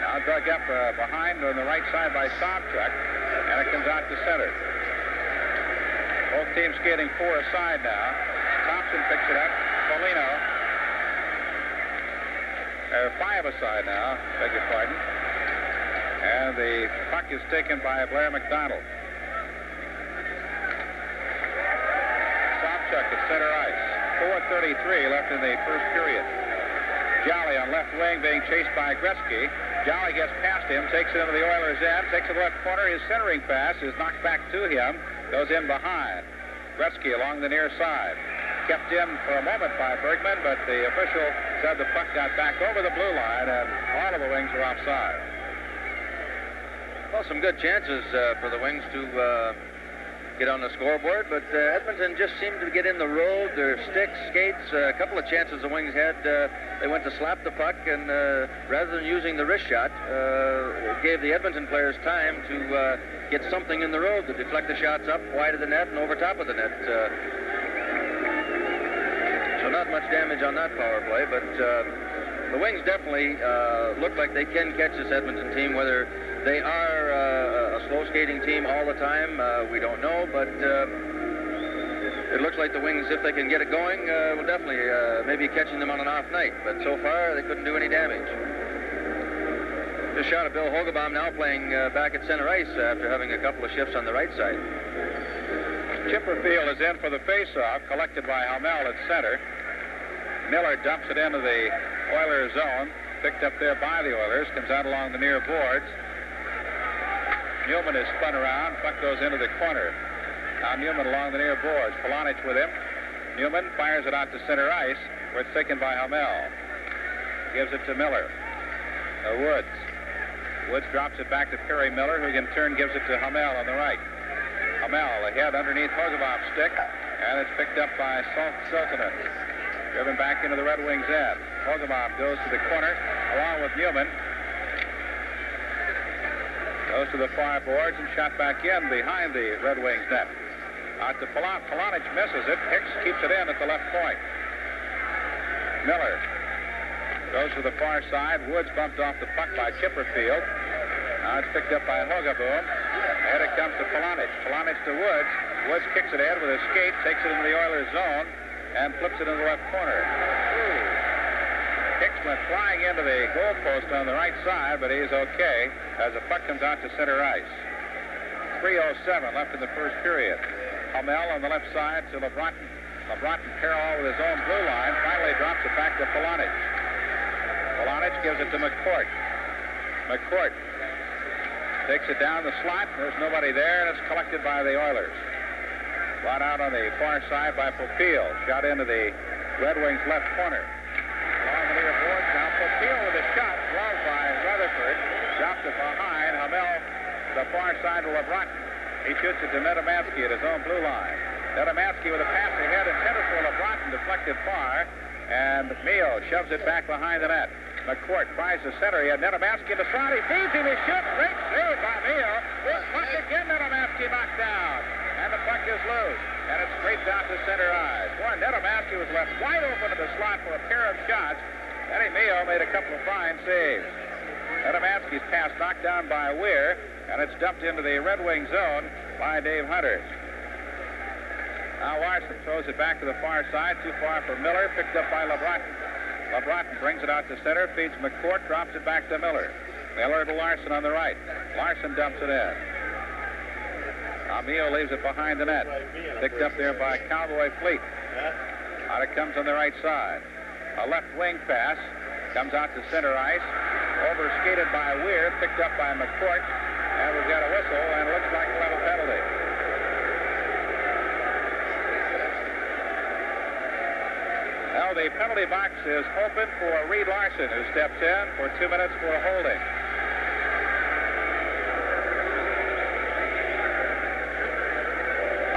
Now dug up behind on the right side by Sobchak. And it comes out to center. Both teams skating 4 aside now. Thompson picks it up. Foligno. 5 aside now. Beg your pardon. And the puck is taken by Blair McDonald. Sobchak at center ice. 4:33 left in the first period. Jolly on left wing being chased by Gretzky. Jolly gets past him, takes it into the Oilers' end, takes it to the left corner. His centering pass is knocked back to him, goes in behind. Gretzky along the near side. Kept in for a moment by Bergman, but the official said the puck got back over the blue line, and all of the Wings are offside. Well, some good chances for the Wings to get on the scoreboard, but Edmonton just seemed to get in the road. Their sticks, skates, a couple of chances the Wings had. They went to slap the puck, and rather than using the wrist shot, it gave the Edmonton players time to get something in the road to deflect the shots up wide of the net and over top of the net. So not much damage on that power play, but the Wings definitely look like they can catch this Edmonton team. Whether they are a slow skating team all the time, we don't know, but it looks like the Wings, if they can get it going, will definitely maybe catching them on an off night. But so far, they couldn't do any damage. Just shot of Bill Hogebaum now playing back at center ice after having a couple of shifts on the right side. Chipperfield is in for the faceoff, collected by Hamel at center. Miller dumps it into the Oilers zone, picked up there by the Oilers, comes out along the near boards. Newman is spun around, puck goes into the corner. Now Newman along the near boards. Polonich with him. Newman fires it out to center ice, where it's taken by Hamel. Gives it to Miller. Woods. Woods drops it back to Perry Miller, who in turn gives it to Hamel on the right. Hamel ahead underneath Hogevop's stick, and it's picked up by Siltanen. Driven back into the Red Wings' end. Hogevop goes to the corner along with Newman. Goes to the far boards and shot back in behind the Red Wings' net. Out to Polonich misses it. Hicks keeps it in at the left point. Miller goes to the far side. Woods bumped off the puck by Chipperfield. Now it's picked up by Hogeboom. Ahead it comes to Polonich. Polonich to Woods. Woods kicks it ahead with a skate, takes it into the Oilers' zone, and flips it into the left corner. Hicks went flying into the goalpost on the right side, but he's okay as the puck comes out to center ice. 3:07 left in the first period. Hamel on the left side to LeBronton. LeBronton parallel with his own blue line. Finally drops it back to Polonich. Polonich gives it to McCourt. McCourt takes it down the slot. There's nobody there, and it's collected by the Oilers. Brought out on the far side by Popeil. Shot into the Red Wings' left corner. Along the near boards now. Popeil with a shot. Gloved by Rutherford. Drops it behind. Hamel the far side to LeBronton. He shoots it to Nedomansky at his own blue line. Nedomansky with a pass ahead intended for LeBronton. Deflected far. And Mio shoves it back behind the net. McCourt tries to center. He had Nedomansky in the slot. He feeds him. He shoots. Great save by Mio. This puck again. Nedomansky knocked down. And the puck is loose. And it's straight down to center ice. Boy, Nedomansky was left wide open in the slot for a pair of shots. Eddie Mio made a couple of fine saves. Nedomansky's pass knocked down by Weir. And it's dumped into the Red Wing zone by Dave Hunter. Now Larson throws it back to the far side. Too far for Miller. Picked up by LeBronton. LeBronton brings it out to center. Feeds McCourt. Drops it back to Miller. Miller to Larson on the right. Larson dumps it in. Mio leaves it behind the net. Picked up there by Cowboy Fleet. Out it comes on the right side. A left wing pass. Comes out to center ice. Overskated by Weir. Picked up by McCourt. And we've got a whistle, and it looks like we'll have a penalty. Now the penalty box is open for Reed Larson, who steps in for 2 minutes for a holding.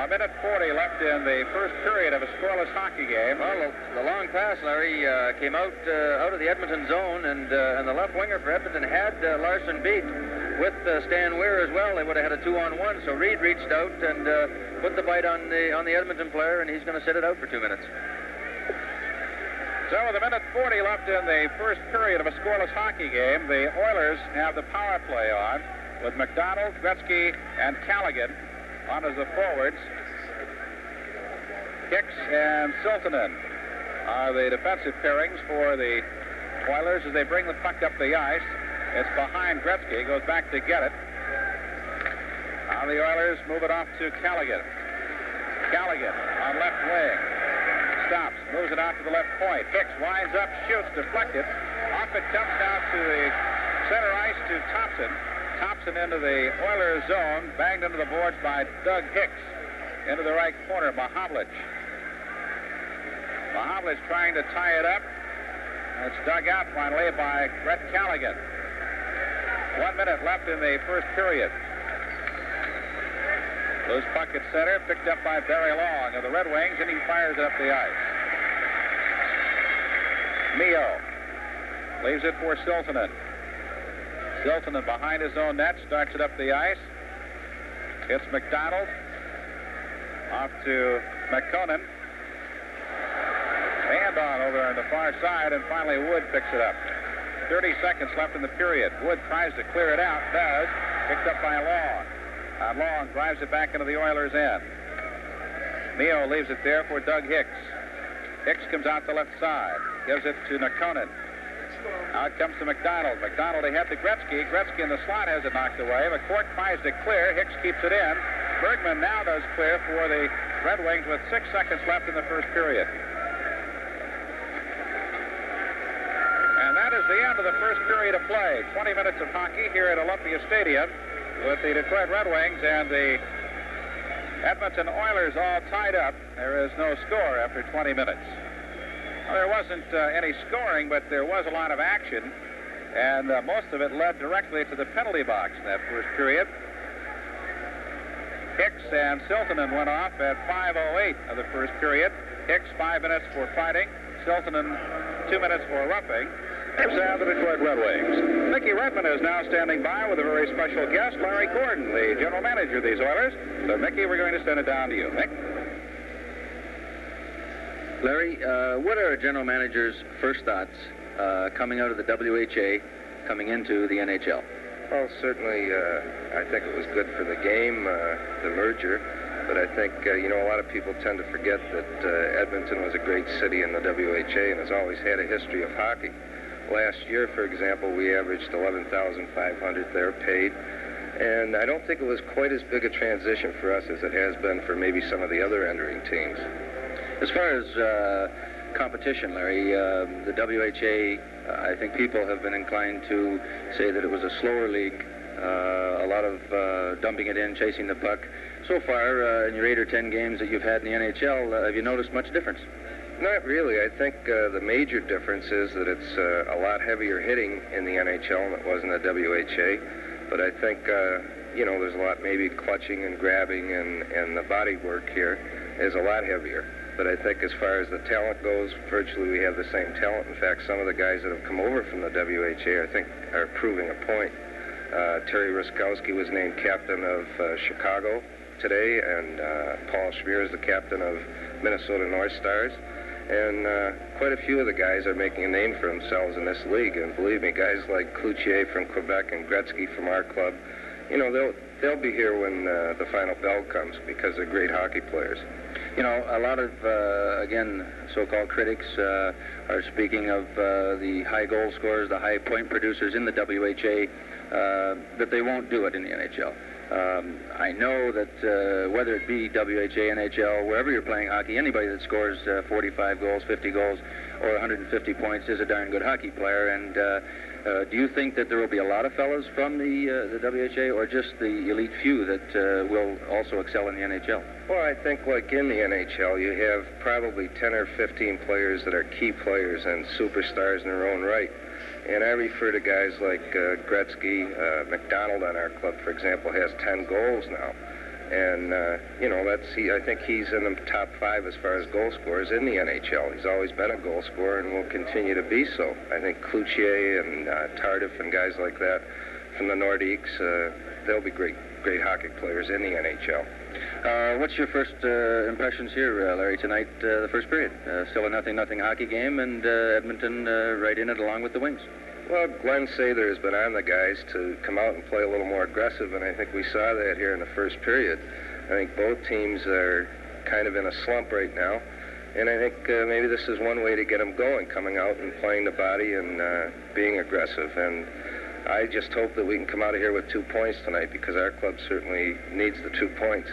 A minute 40 left in the first period of a scoreless hockey game. Well, the long pass, Larry, came out of the Edmonton zone, and the left winger for Edmonton had Larson beat. With Stan Weir as well, they would have had a 2-on-1. So Reed reached out and put the bite on the Edmonton player, and he's going to sit it out for 2 minutes. So with a minute 40 left in the first period of a scoreless hockey game, the Oilers have the power play on with McDonald, Gretzky, and Callaghan on as the forwards. Hicks and Siltanen are the defensive pairings for the Oilers as they bring the puck up the ice. It's behind Gretzky. Goes back to get it. Now the Oilers move it off to Callaghan. Callaghan on left wing. Stops. Moves it out to the left point. Hicks winds up, shoots, deflected. Off it comes down to the center ice to Thompson. Thompson into the Oilers zone. Banged into the boards by Doug Hicks. Into the right corner, Mahovlich. Mahovlich trying to tie it up. It's dug out finally by Brett Callaghan. 1 minute left in the first period. Loose puck at center, picked up by Barry Long of the Red Wings, and he fires it up the ice. Mio leaves it for Siltanen. Siltanen behind his own net, starts it up the ice. It's McDonald. Off to McConan. Band on over on the far side, and finally Wood picks it up. 30 seconds left in the period. Wood tries to clear it out, does. Picked up by Long. Long drives it back into the Oilers' end. Mio leaves it there for Doug Hicks. Hicks comes out the left side. Gives it to McConan. Now it comes to McDonald. McDonald ahead to Gretzky. Gretzky in the slot has it knocked away. McCourt tries to clear. Hicks keeps it in. Bergman now does clear for the Red Wings with 6 seconds left in the first period. And that is the end of the first period of play. 20 minutes of hockey here at Olympia Stadium with the Detroit Red Wings and the Edmonton Oilers all tied up. There is no score after 20 minutes. Well, there wasn't any scoring, but there was a lot of action, and most of it led directly to the penalty box in that first period. Hicks and Siltanen went off at 5:08 of the first period. Hicks 5 minutes for fighting, Siltanen 2 minutes for roughing. There's the Detroit Red Wings. Mickey Redmond is now standing by with a very special guest, Larry Gordon, the general manager of these Oilers. So, Mickey, we're going to send it down to you. Mick? Larry, what are a general manager's first thoughts coming out of the WHA, coming into the NHL? Well, certainly, I think it was good for the game, the merger. But I think, a lot of people tend to forget that Edmonton was a great city in the WHA and has always had a history of hockey. Last year, for example, we averaged 11,500 there paid. And I don't think it was quite as big a transition for us as it has been for maybe some of the other entering teams. As far as competition, Larry, the WHA, I think people have been inclined to say that it was a slower league, a lot of dumping it in, chasing the puck. So far, in your 8 or 10 games that you've had in the NHL, have you noticed much difference? Not really. I think the major difference is that it's a lot heavier hitting in the NHL than it was in the WHA. But I think, there's a lot maybe clutching and grabbing, and the body work here is a lot heavier. But I think as far as the talent goes, virtually we have the same talent. In fact, some of the guys that have come over from the WHA, I think, are proving a point. Terry Ruskowski was named captain of Chicago today, and Paul Schmier is the captain of Minnesota North Stars. And quite a few of the guys are making a name for themselves in this league. And believe me, guys like Cloutier from Quebec and Gretzky from our club, they'll be here when the final bell comes because they're great hockey players. A lot of, again, so-called critics are speaking of the high goal scorers, the high point producers in the WHA, that they won't do it in the NHL. I know that whether it be WHA, NHL, wherever you're playing hockey, anybody that scores 45 goals, 50 goals, or 150 points is a darn good hockey player. And do you think that there will be a lot of fellas from the WHA, or just the elite few that will also excel in the NHL? Well, I think like in the NHL, you have probably 10 or 15 players that are key players and superstars in their own right. And I refer to guys like Gretzky. McDonald on our club, for example, has 10 goals now. And, I think he's in the top 5 as far as goal scorers in the NHL. He's always been a goal scorer and will continue to be so. I think Cloutier and Tardif and guys like that from the Nordiques, they'll be great hockey players in the NHL. What's your first impressions here, Larry, tonight, the first period? Still a 0-0 hockey game, and Edmonton right in it along with the Wings. Well, Glenn Sather has been on the guys to come out and play a little more aggressive, and I think we saw that here in the first period. I think both teams are kind of in a slump right now, and I think maybe this is one way to get them going, coming out and playing the body and being aggressive. And I just hope that we can come out of here with 2 points tonight, because our club certainly needs the 2 points.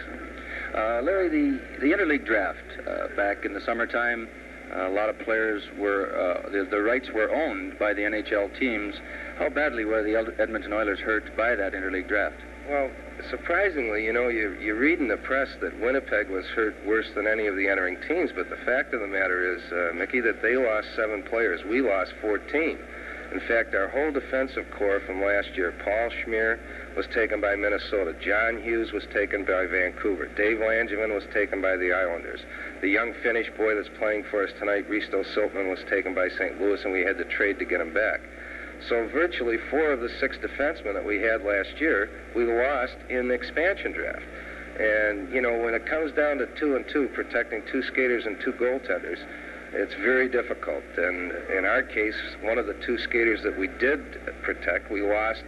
Larry, the interleague draft back in the summertime, a lot of players were, the rights were owned by the NHL teams. How badly were the Edmonton Oilers hurt by that interleague draft? Well, surprisingly, you read in the press that Winnipeg was hurt worse than any of the entering teams, but the fact of the matter is, Mickey, that they lost 7 players. We lost 14. In fact, our whole defensive core from last year, Paul Schmier was taken by Minnesota. John Hughes was taken by Vancouver. Dave Langevin was taken by the Islanders. The young Finnish boy that's playing for us tonight, Risto Siltman, was taken by St. Louis, and we had to trade to get him back. So virtually 4 of the 6 defensemen that we had last year, we lost in the expansion draft. And, when it comes down to 2 and 2, protecting 2 skaters and 2 goaltenders, it's very difficult. And in our case, one of the 2 skaters that we did protect, we lost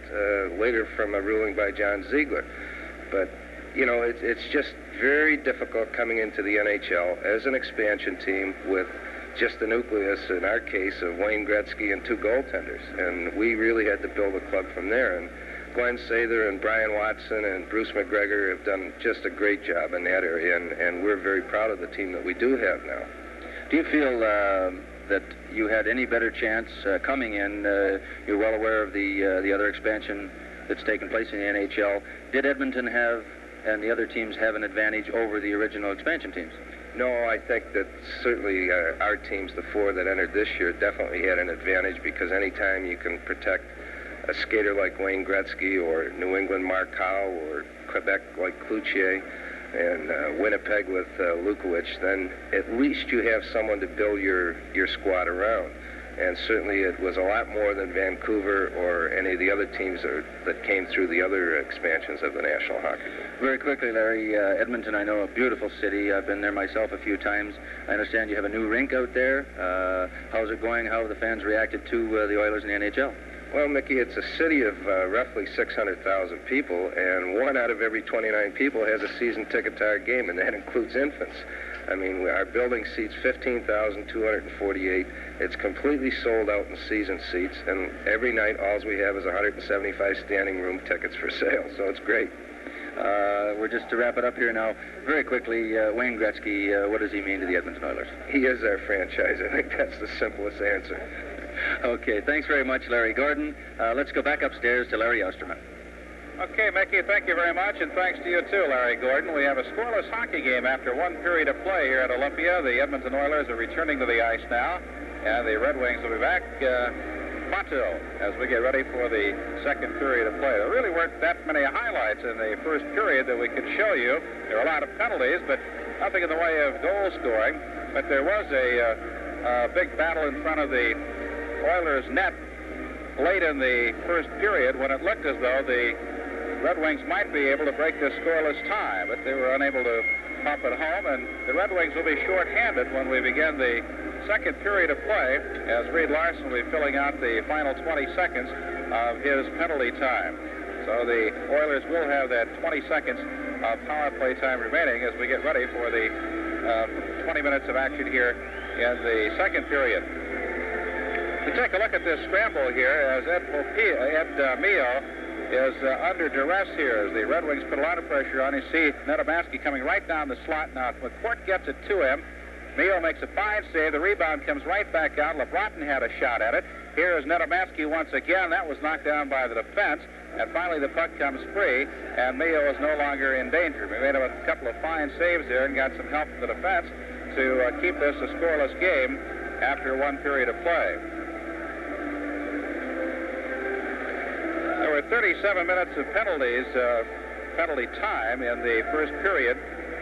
later from a ruling by John Ziegler. But, it's just very difficult coming into the NHL as an expansion team with just the nucleus, in our case, of Wayne Gretzky and 2 goaltenders. And we really had to build a club from there. And Glenn Sather and Brian Watson and Bruce McGregor have done just a great job in that area, and we're very proud of the team that we do have now. Do you feel that you had any better chance coming in? You're well aware of the other expansion that's taken place in the NHL. Did Edmonton have and the other teams have an advantage over the original expansion teams? No, I think that certainly our teams, the 4 that entered this year, definitely had an advantage because anytime you can protect a skater like Wayne Gretzky or New England Mark Howe or Quebec like Cloutier and Winnipeg with Lukowicz, then at least you have someone to build your squad around. And certainly it was a lot more than Vancouver or any of the other teams that came through the other expansions of the National Hockey League. Very quickly, Larry, Edmonton, I know, a beautiful city. I've been there myself a few times. I understand you have a new rink out there. How's it going? How have the fans reacted to the Oilers in the NHL? Well, Mickey, it's a city of roughly 600,000 people, and 1 out of every 29 people has a season ticket to our game, and that includes infants. I mean, our building seats 15,248. It's completely sold out in season seats, and every night all we have is 175 standing room tickets for sale, so it's great. We're just to wrap it up here now. Very quickly, Wayne Gretzky, what does he mean to the Edmonton Oilers? He is our franchise. I think that's the simplest answer. Okay, thanks very much, Larry Gordon. Let's go back upstairs to Larry Osterman. Okay, Mickey, thank you very much, and thanks to you too, Larry Gordon. We have a scoreless hockey game after 1 period of play here at Olympia. The Edmonton Oilers are returning to the ice now, and the Red Wings will be back pronto as we get ready for the second period of play. There really weren't that many highlights in the first period that we could show you. There were a lot of penalties, but nothing in the way of goal scoring. But there was a big battle in front of the Oilers' net late in the first period when it looked as though the Red Wings might be able to break this scoreless tie, but they were unable to pump it home, and the Red Wings will be short-handed when we begin the second period of play, as Reed Larson will be filling out the final 20 seconds of his penalty time. So the Oilers will have that 20 seconds of power play time remaining as we get ready for the 20 minutes of action here in the second period. To take a look at this scramble here, as Ed Mio is under duress here as the Red Wings put a lot of pressure on. You see Nedomansky coming right down the slot now. McCourt gets it to him. Mio makes a fine save. The rebound comes right back out. LeBrotten had a shot at it. Here is Nedomansky once again. That was knocked down by the defense. And finally the puck comes free, and Mio is no longer in danger. We made a couple of fine saves there and got some help from the defense to keep this a scoreless game after 1 period of play. There were 37 minutes of penalty time in the first period,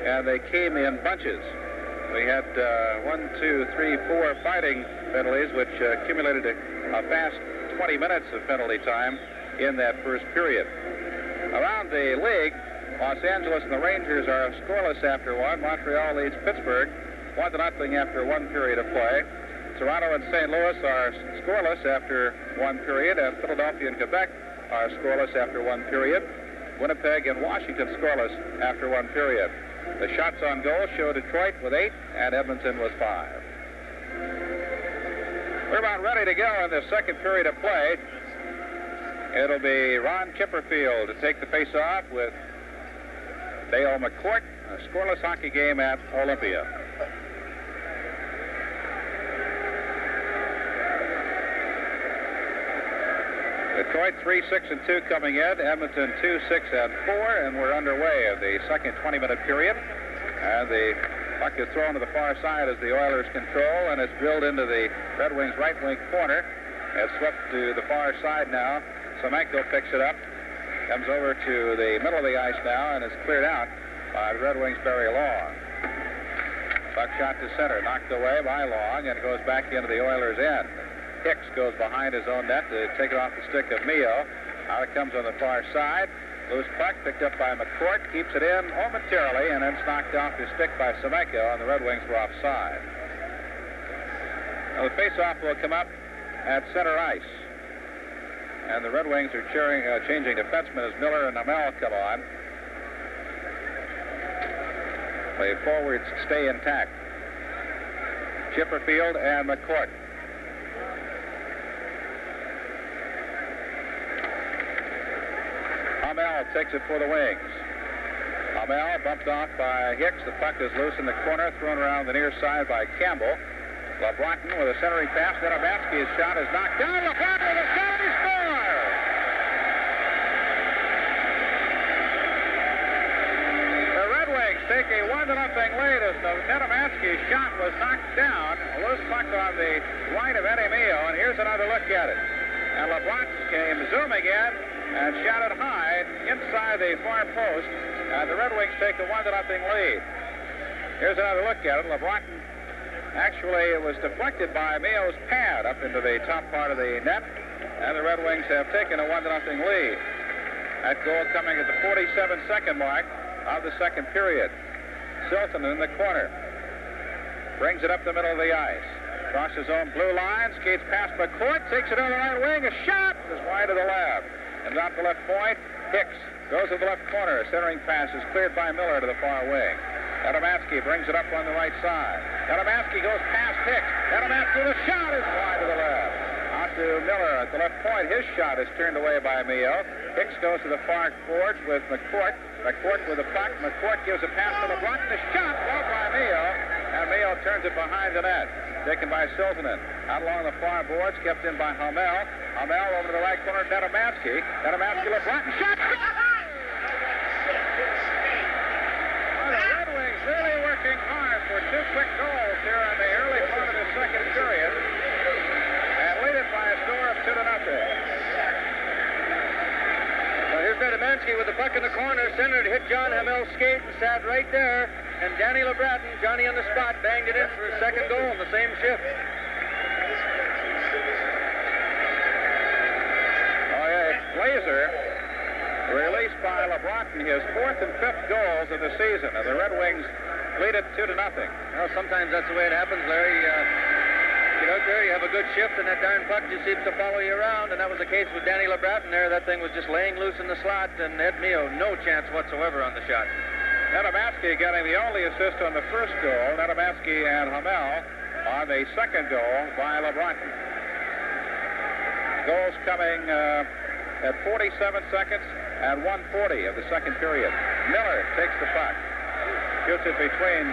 and they came in bunches. We had 1, 2, 3, 4 fighting penalties, which accumulated a fast 20 minutes of penalty time in that first period. Around the league, Los Angeles and the Rangers are scoreless after 1. Montreal leads Pittsburgh 1-0 after 1 period of play. Toronto and St. Louis are scoreless after 1 period, and Philadelphia and Quebec are scoreless after 1 period. Winnipeg and Washington scoreless after 1 period. The shots on goal show Detroit with 8 and Edmonton with 5. We're about ready to go in the second period of play. It'll be Ron Chipperfield to take the face-off with Dale McCourt. A scoreless hockey game at Olympia. Detroit 3-6-2 coming in. Edmonton 2-6-4, and we're underway in the second 20-minute period. And the puck is thrown to the far side as the Oilers control, and it's drilled into the Red Wings right wing corner. It's swept to the far side now. Semenko picks it up, comes over to the middle of the ice now, and is cleared out by the Red Wings' Barry Long. Puck shot to center, knocked away by Long, and it goes back into the Oilers' end. Hicks goes behind his own net to take it off the stick of Mio. Out it comes on the far side. Loose puck picked up by McCourt, keeps it in momentarily, and then it's knocked off his stick by Semenko, and the Red Wings were offside. Now the faceoff will come up at center ice. And the Red Wings are changing defensemen as Miller and Hamel come on. The forwards stay intact. Chipperfield and McCourt. Hamel takes it for the Wings. Hamel bumped off by Hicks. The puck is loose in the corner, thrown around the near side by Campbell. LeBrotten with a centering pass. Nedomansky's shot is knocked down. LeBrotten with a shot, he scores! take a 1-0 lead as the Nedomansky shot was knocked down. A loose puck on the right of Eddie Mio, and here's another look at it. And LeBron came zooming in and shot it high inside the far post, and the Red Wings take a 1-0 lead. Here's another look at it. LeBron actually it was deflected by Mio's pad up into the top part of the net, and the Red Wings have taken a 1-0 lead. That goal coming at the 47-second mark of the second period. Silton in the corner. Brings it up the middle of the ice. Across his own blue line, skates past McCourt, takes it on the right wing, a shot is wide to the left. And out the left point, Hicks goes to the left corner. A centering pass is cleared by Miller to the far wing. Nedomansky brings it up on the right side. Nedomansky goes past Hicks. Nedomansky, the shot is wide to the left. Out to Miller at the left point. His shot is turned away by Mio. Hicks goes to the far boards with McCourt. McCourt with the puck. McCourt gives a pass to LeBron. The shot blocked by Mio. And Mio turns it behind the net. Taken by Siltanen. Out along the far boards, kept in by Hamel. Hamel over to the right corner, Nedomansky. Nedomansky, LeBron, shot! Well, the Red Wings really working hard for two quick goals here in the early part of the second period. And lead it by a score of 2-0. Well, here's Nedomansky with the puck in the corner. Centered, hit John Hamel's skate and sat right there. And Danny LeBratton, Johnny on the spot, banged it in for his second goal in the same shift. Oh, yeah, Glazer released by LeBratton his fourth and fifth goals of the season. And the Red Wings lead it 2-0. Well, sometimes that's the way it happens, Larry. Get out there, you have a good shift, and that darn puck just seems to follow you around. And that was the case with Danny LeBratton there. That thing was just laying loose in the slot, and Ed Mio, no chance whatsoever on the shot. Nedomansky getting the only assist on the first goal. Nedomansky and Hamel on the second goal by LeBratton. Goals coming at 47 seconds and 1:40 of the second period. Miller takes the puck. Shoots it between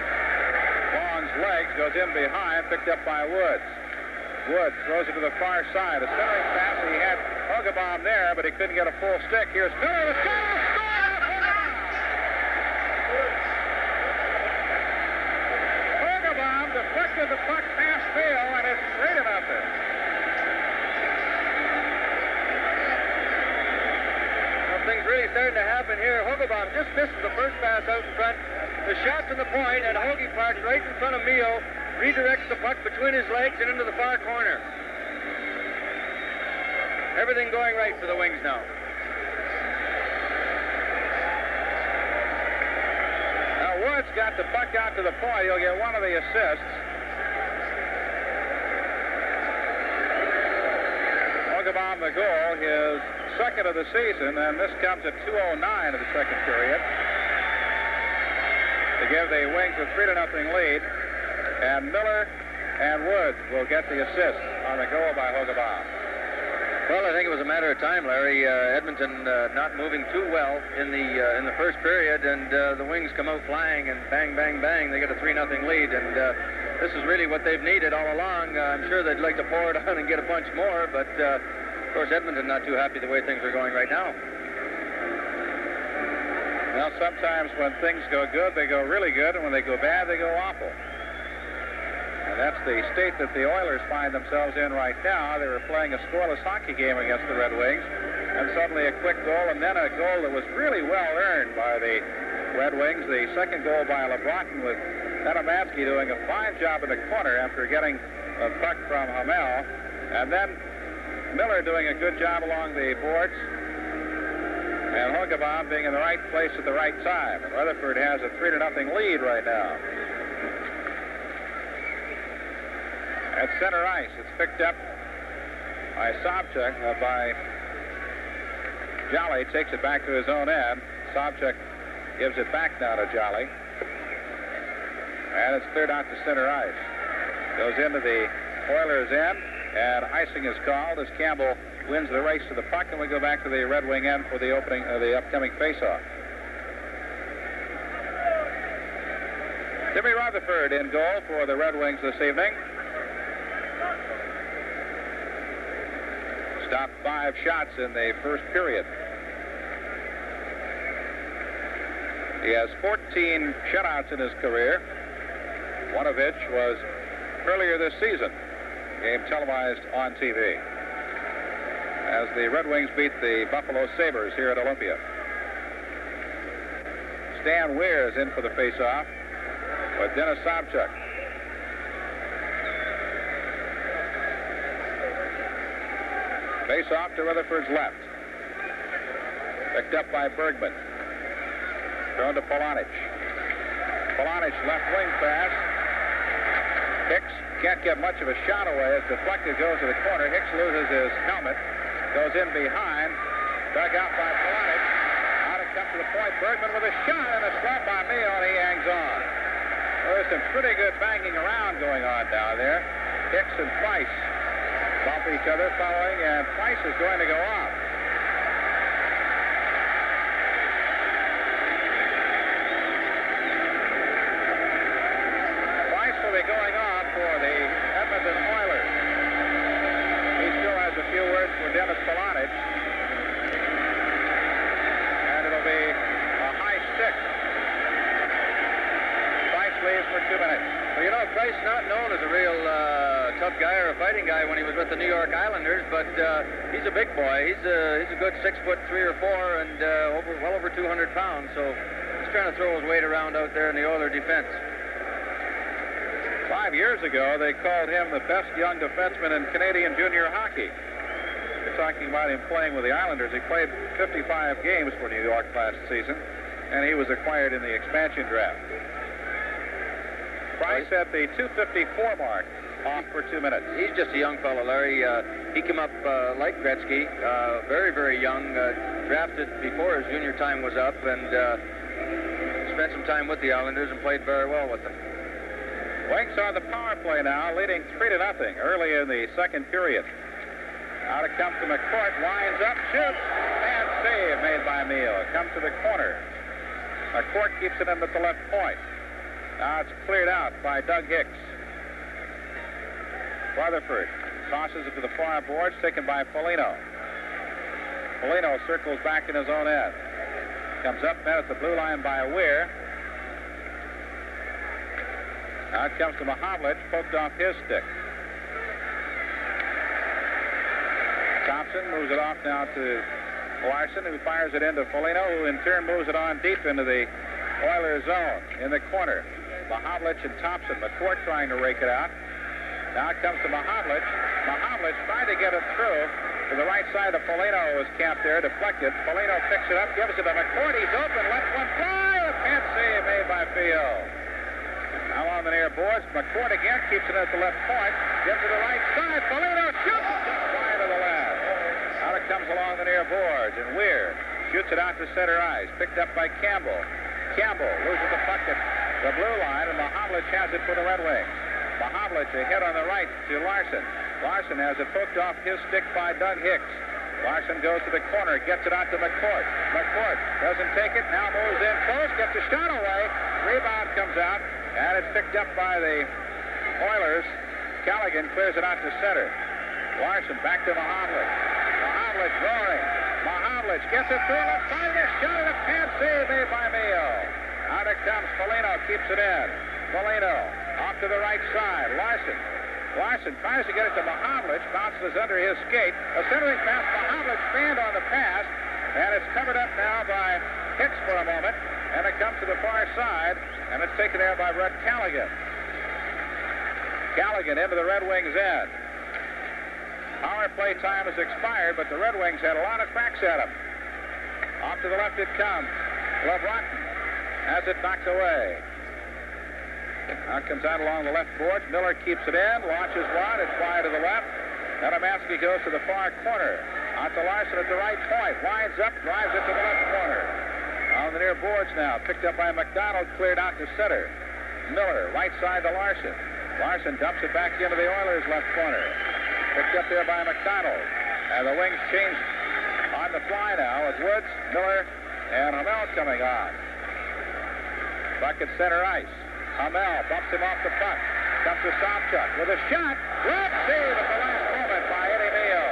Vaughn's legs, goes in behind, picked up by Woods. Woods throws it to the far side. A centering pass. He had Hogebaum there, but he couldn't get a full stick. Here's Miller. The shot! Hogebaum deflected the puck past Vail, and it's 3-0. Things really starting to happen here. Hogebaum just misses the first pass out in front. The shot from the point, and Hoagie parked right in front of Mio, redirects the puck between his legs and into the far corner. Everything going right for the Wings now. Now Woods got the puck out to the point. He'll get one of the assists. Hogebaum the goal, his second of the season, and this comes at 2:09 of the second period to give the Wings a 3-0 lead. And Miller and Woods will get the assist on the goal by Hogebaum. Well, I think it was a matter of time, Larry. Edmonton not moving too well in the first period, and the Wings come out flying, and bang, bang, bang, they get a 3-0 lead. And this is really what they've needed all along. I'm sure they'd like to pour it on and get a bunch more, but of course, Edmonton not too happy the way things are going right now. Well, sometimes when things go good, they go really good, and when they go bad, they go awful. And that's the state that the Oilers find themselves in right now. They were playing a scoreless hockey game against the Red Wings, and suddenly a quick goal, and then a goal that was really well earned by the Red Wings. The second goal by LeBratton, with Nedomansky doing a fine job in the corner after getting a puck from Hamel, and then Miller doing a good job along the boards, and Hogebaum being in the right place at the right time. And Rutherford has a 3-0 lead right now. At center ice, it's picked up by Sobchak, by Jolly, takes it back to his own end. Sobchak gives it back now to Jolly. And it's cleared out to center ice. Goes into the Oilers' end, and icing is called as Campbell wins the race to the puck, and we go back to the Red Wing end for the opening of the upcoming faceoff. Timmy Rutherford in goal for the Red Wings this evening. Stopped 5 shots in the first period. He has 14 shutouts in his career, one of which was earlier this season, game televised on TV, as the Red Wings beat the Buffalo Sabres here at Olympia. Stan Weir is in for the faceoff with Dennis Sobchuk. Face-off to Rutherford's left. Picked up by Bergman. Thrown to Polonich. Polonich left wing pass. Hicks can't get much of a shot away. It's deflected, goes to the corner. Hicks loses his helmet. Goes in behind. Dug out by Polonich. Out it comes to the point. Bergman with a shot and a slap by Mio, and he hangs on. Well, there's some pretty good banging around going on down there. Hicks and Price bump each other following, and Price is going to go off. Price will be going off for the Edmonton Oilers. He still has a few words for Dennis Polonich. And it'll be a high stick. Price leaves for 2 minutes. Well, you know, Price not known as a real tough guy or a fighting guy when he was with the New York Islanders, but he's a big boy. He's a good 6'3" or 4" and well over 200 pounds. So he's trying to throw his weight around out there in the Oiler defense. 5 years ago, they called him the best young defenseman in Canadian junior hockey. We're talking about him playing with the Islanders. He played 55 games for New York last season, and he was acquired in the expansion draft. Price at the 2:54 mark, off for 2 minutes. He's just a young fellow, Larry. He came up like Gretzky, very, very young, drafted before his junior time was up, and spent some time with the Islanders and played very well with them. Wings on the power play now, leading 3-0 early in the second period. Out it comes to McCourt, winds up, shoots, and save made by Mio. It comes to the corner. McCourt keeps it in at the left point. Now it's cleared out by Doug Hicks. Rutherford tosses it to the far boards, taken by Foligno. Foligno circles back in his own end. Comes up met at the blue line by Weir. Now it comes to Mahovlich, poked off his stick. Thompson moves it off now to Larson, who fires it into Foligno, who in turn moves it on deep into the Oilers zone in the corner. Mahovlich and Thompson. McCourt trying to rake it out. Now it comes to Mahovlich. Mahovlich tried to get it through to the right side of Foligno, who was camped there, deflected. Foligno picks it up, gives it to McCourt. He's open, lets one fly. A pant save made by Fio. Now on the near boards, McCourt again keeps it at the left point. Gives it to the right side. Foligno shoots. Just wide of the left. Out it comes along the near boards, and Weir shoots it out to center ice. Picked up by Campbell. Campbell loses the puck at the blue line, and Mahovlich has it for the Red Wings. Mahovlich ahead on the right to Larson. Larson has it poked off his stick by Doug Hicks. Larson goes to the corner, gets it out to McCourt. McCourt doesn't take it, now moves in close, gets a shot away. Rebound comes out, and it's picked up by the Oilers. Callaghan clears it out to center. Larson back to Mahovlich. Mahovlich roaring. Mahovlich gets it through left side, a shot at a pant save made by Mio. Out it comes. Foligno keeps it in. Foligno off to the right side. Larson tries to get it to Mahovlich. Bounces under his skate. A centering pass. Mahovlich fanned on the pass. And it's covered up now by Hicks for a moment. And it comes to the far side. And it's taken there by Brett Callaghan. Callaghan into the Red Wings' end. Power play time has expired, but the Red Wings had a lot of cracks at him. Off to the left it comes. LeBronton has it knocked away. Now it comes out along the left boards. Miller keeps it in, launches one. It's wide to the left. Adamansky goes to the far corner. Out to Larson at the right point. Winds up, drives it to the left corner. On the near boards now. Picked up by McDonald, cleared out to center. Miller, right side to Larson. Larson dumps it back into the Oilers' left corner. Picked up there by McDonald. And the Wings change on the fly now with Woods, Miller, and Hamel coming on. Buck at center ice. Hamel bumps him off the puck. Comes to Sobchuk with a shot. Glove save at the last moment by Eddie Mio.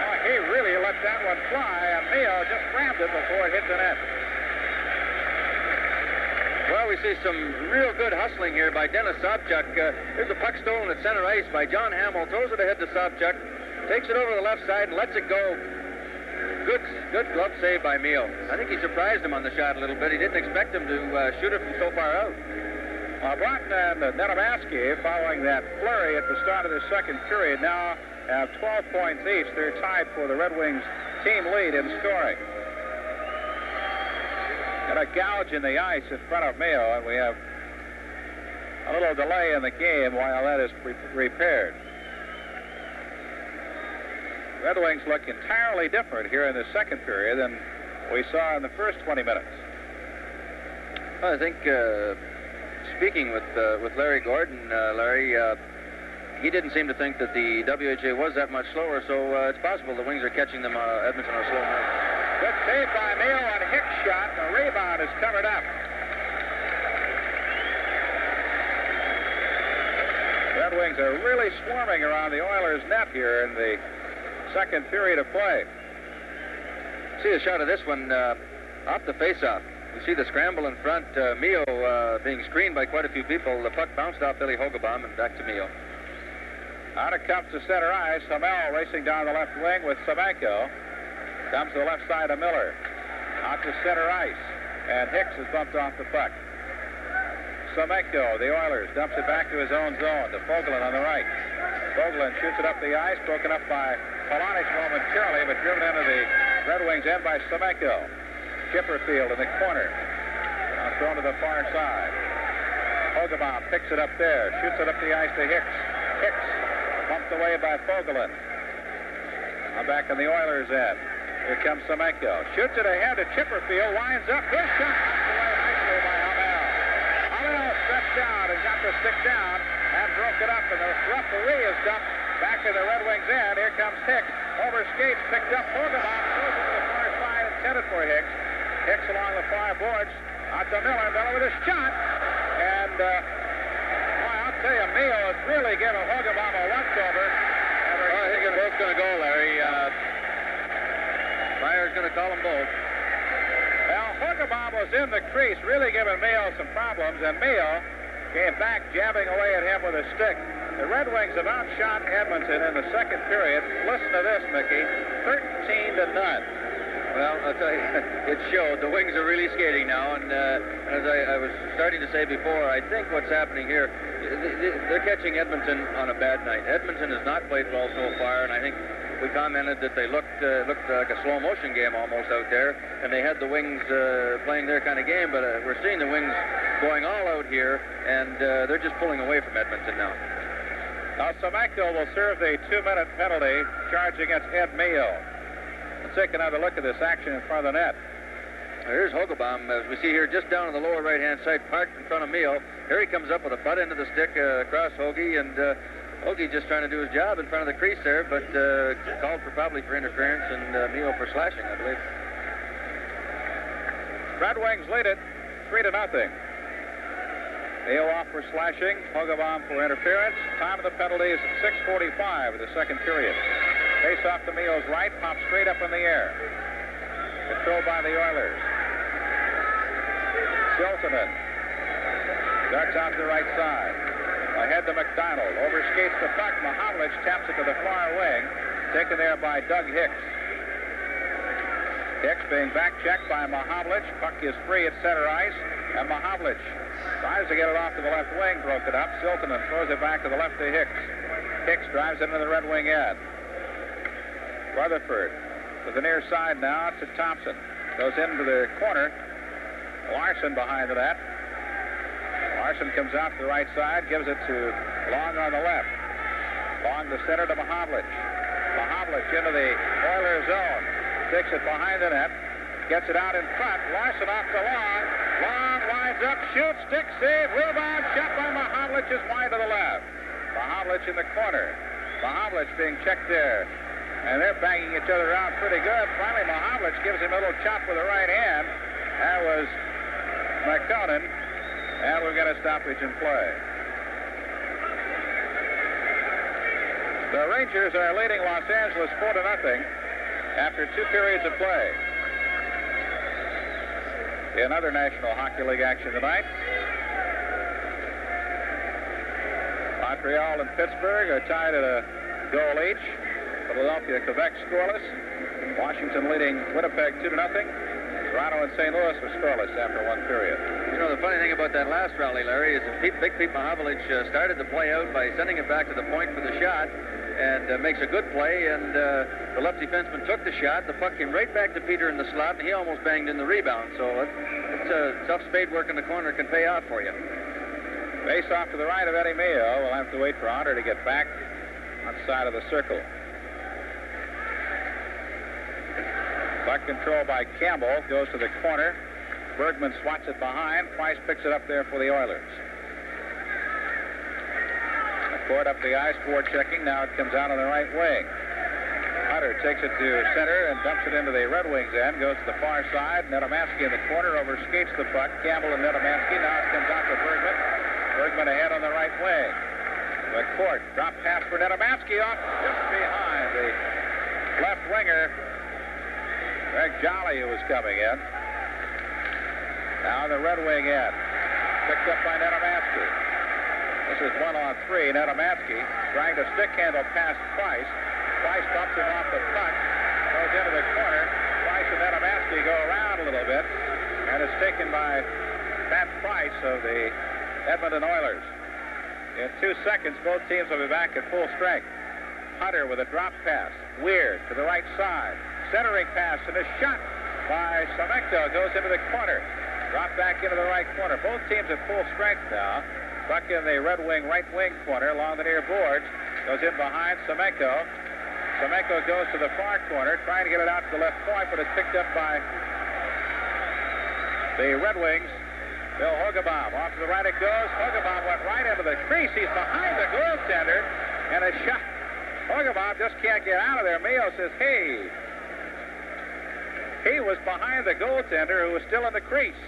Oh, he really let that one fly, and Mio just rammed it before it hit the net. Now we see some real good hustling here by Dennis Sobchuk. Here's the puck stolen at center ice by John Hamill. Throws it ahead to Sobchuk. Takes it over the left side and lets it go. Good glove save by Mio. I think he surprised him on the shot a little bit. He didn't expect him to shoot it from so far out. Broughton and Nenomansky, following that flurry at the start of the second period, now have 12 points each. They're tied for the Red Wings team lead in scoring. Got a gouge in the ice in front of Mayo, and we have a little delay in the game while that is repaired. Red Wings look entirely different here in the second period than we saw in the first 20 minutes. Well, I think speaking with Larry Gordon, Larry, he didn't seem to think that the WHA was that much slower, so it's possible the Wings are catching them, Edmonton on a slow night. Good save by Mayo on Hicks' shot. The rebound is covered up. Red Wings are really swarming around the Oilers' net here in the second period of play. See a shot of this one off the faceoff. You see the scramble in front. Mio being screened by quite a few people. The puck bounced off Billy Hogabaum and back to Mio. Out of comes to center ice. Hamel racing down the left wing with Semenko. Comes to the left side of Miller. Out to center ice. And Hicks is bumped off the puck. Semenko, the Oilers, dumps it back to his own zone to Fogelin on the right. Fogelin shoots it up the ice, broken up by Polonic momentarily, but driven into the Red Wings end by Semenko. Chipperfield in the corner. Now thrown to the far side. Hogabaum picks it up there, shoots it up the ice to Hicks. Hicks bumped away by Fogelin. Now back on the Oilers' end. Here comes Semenko. Shoots it ahead to Chipperfield. Winds up. His shot knocked away nicely by Hamel. Hamel stretched out and got the stick down and broke it up. And the referee is dumped back to the Red Wings' end. Here comes Hicks. Over skates, picked up Hogabaum. Throws it to the far side, intended for Hicks. Hicks along the far boards. Out to Miller. Miller with a shot. And, boy, I'll tell you, Mayo has really given Hogabaum a once-over. I think they're both going to go, Larry. Meyer's going to call them both. Well, Hogabaum was in the crease, really giving Mayo some problems, and Mayo came back jabbing away at him with a stick. The Red Wings have outshot Edmonton in the second period. Listen to this, Mickey. 13-0. Well, I'll tell you, it showed. The Wings are really skating now, and as I was starting to say before, I think what's happening here, they're catching Edmonton on a bad night. Edmonton has not played well so far, and I think we commented that they looked like a slow-motion game almost out there, and they had the Wings playing their kind of game, but we're seeing the Wings going all out here, and they're just pulling away from Edmonton now. Now, Semenko will serve the 2-minute penalty charged against Ed Mayo. Let's take another look at this action in front of the net. Here's Hogabaum, as we see here, just down on the lower right-hand side, parked in front of Mio. Here he comes up with a butt into the stick across Hoagie, and Hoagie just trying to do his job in front of the crease there, but called probably for interference, and Mio for slashing, I believe. Red Wings lead it 3-0. Mio off for slashing, Hogabaum for interference. Time of the penalty is at 6:45 of the second period. Face off to Mio's right, pops straight up in the air. Controlled by the Oilers. Siltanen darts out to the right side. Ahead to McDonald. Overskates the puck. Mahavlich taps it to the far wing. Taken there by Doug Hicks. Hicks being back-checked by Mahavlich. Puck is free at center ice. And Mahavlich tries to get it off to the left wing. Broke it up. Siltanen throws it back to the left to Hicks. Hicks drives into the Red Wing end. Rutherford to the near side now to Thompson. Goes into the corner. Larson behind the net. Larson comes out to the right side, gives it to Long on the left. Long to center to Mahavlich. Mahavlich into the Oilers zone. Sticks it behind the net. Gets it out in front. Larson off to Long. Long winds up, shoots, stick save, rebound, shot by Mahavlich is wide to the left. Mahavlich in the corner. Mahavlich being checked there. And they're banging each other around pretty good. Finally, Mahavlich gives him a little chop with the right hand. That was McConan. And we've got a stoppage in play. The Rangers are leading Los Angeles 4-0 after 2 periods of play. In other National Hockey League action tonight, Montreal and Pittsburgh are tied at a goal each. Philadelphia, Quebec scoreless. Washington leading Winnipeg 2-0. Toronto and St. Louis were scoreless after one period. You know, the funny thing about that last rally, Larry, is that Big Pete Mahavlich started the play out by sending it back to the point for the shot, and makes a good play, and the lefty fenceman took the shot. The puck came right back to Peter in the slot, and he almost banged in the rebound. So it's a tough spade work in the corner can pay off for you. Base off to the right of Eddie Mayo. We'll have to wait for Hunter to get back outside of the circle. Puck control by Campbell goes to the corner. Bergman swats it behind. Price picks it up there for the Oilers. McCord up the ice, forechecking. Now it comes out on the right wing. Hunter takes it to center and dumps it into the Red Wings end. Goes to the far side. Nedomansky in the corner, overskates the puck. Campbell and Nedomansky. Now it comes out to Bergman. Bergman ahead on the right wing. McCord, drop pass for Nedomansky off just behind the left winger, Greg Jolly, who was coming in. Now the Red Wing end. Picked up by Nedomansky. This is 1-on-3. Nedomansky trying to stick handle past Price. Price bumps him off the puck. Goes into the corner. Price and Nedomansky go around a little bit. And it's taken by Pat Price of the Edmonton Oilers. In 2 seconds, both teams will be back at full strength. Hunter with a drop pass. Weird to the right side. Centering pass and a shot by Semenko goes into the corner. Drop back into the right corner. Both teams at full strength now. Puck in the Red Wing right wing corner along the near boards. Goes in behind Semenko. Semenko goes to the far corner, trying to get it out to the left point, but it's picked up by the Red Wings. Bill Hogebaum. Off to the right it goes. Hogebaum went right into the crease. He's behind the goaltender. And a shot. Hogebaum just can't get out of there. Mayo says, hey. He was behind the goaltender who was still in the crease.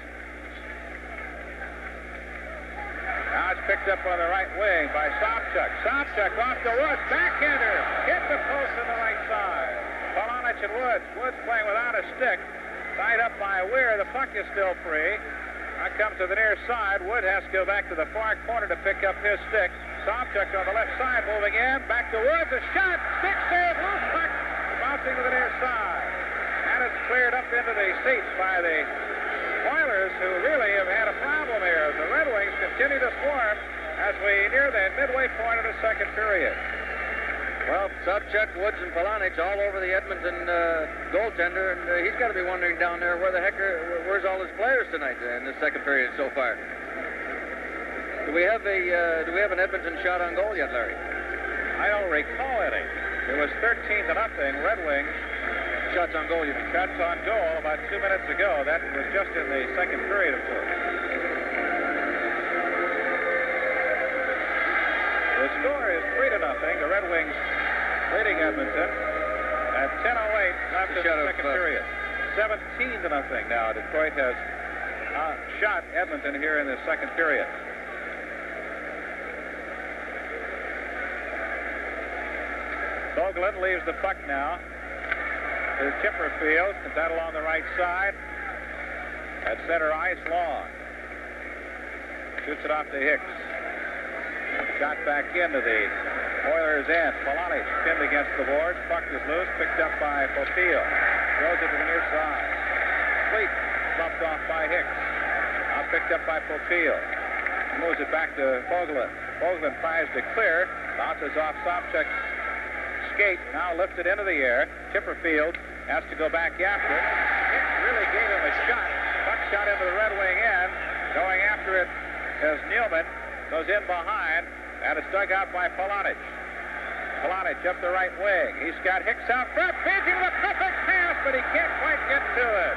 Now it's picked up on the right wing by Sobchuk. Sobchuk off to Woods. Backhander. Hit the post on the right side. Polonich and Woods. Woods playing without a stick. Tied up by Weir. The puck is still free. Now comes to the near side. Wood has to go back to the far corner to pick up his stick. Sobchuk on the left side moving in. Back to Woods. A shot. Stick save. Loose puck. Bouncing to the near side. And it's cleared up into the seats by the Oilers, who really have had a problem here. The Red Wings continue to swarm as we near the midway point of the second period. Well, Sobchuk, Woods, and Polonich all over the Edmonton goaltender, and he's got to be wondering down there where the heck where's all his players tonight in the second period so far. Do we have an Edmonton shot on goal yet, Larry? I don't recall any. It was 13-0 Red Wings. Shots on goal, you mean? Shots on goal about 2 minutes ago. That was just in the second period, of course. The score is 3-0. The Red Wings leading Edmonton at 10:08 left in the second period. 17-0 now. Detroit has shot Edmonton here in the second period. Boglin leaves the puck now to Chipperfield. It's out along the right side. At center ice, Long. Shoots it off to Hicks. Shot back into the Oilers' end. Polonich pinned against the boards. Puck is loose. Picked up by Popeil. Throws it to the near side. Fleet bumped off by Hicks. Now picked up by Popeil. Moves it back to Boglin. Boglin tries to clear. Bounces off Sobchuk's skate. Now lifted into the air. Chipperfield has to go back after it. Hicks really gave him a shot. Puck shot into the Red Wing end. Going after it is Nealman. Goes in behind, and it's dug out by Polonich. Polonich up the right wing. He's got Hicks out front. Feeding with a perfect pass, but he can't quite get to it.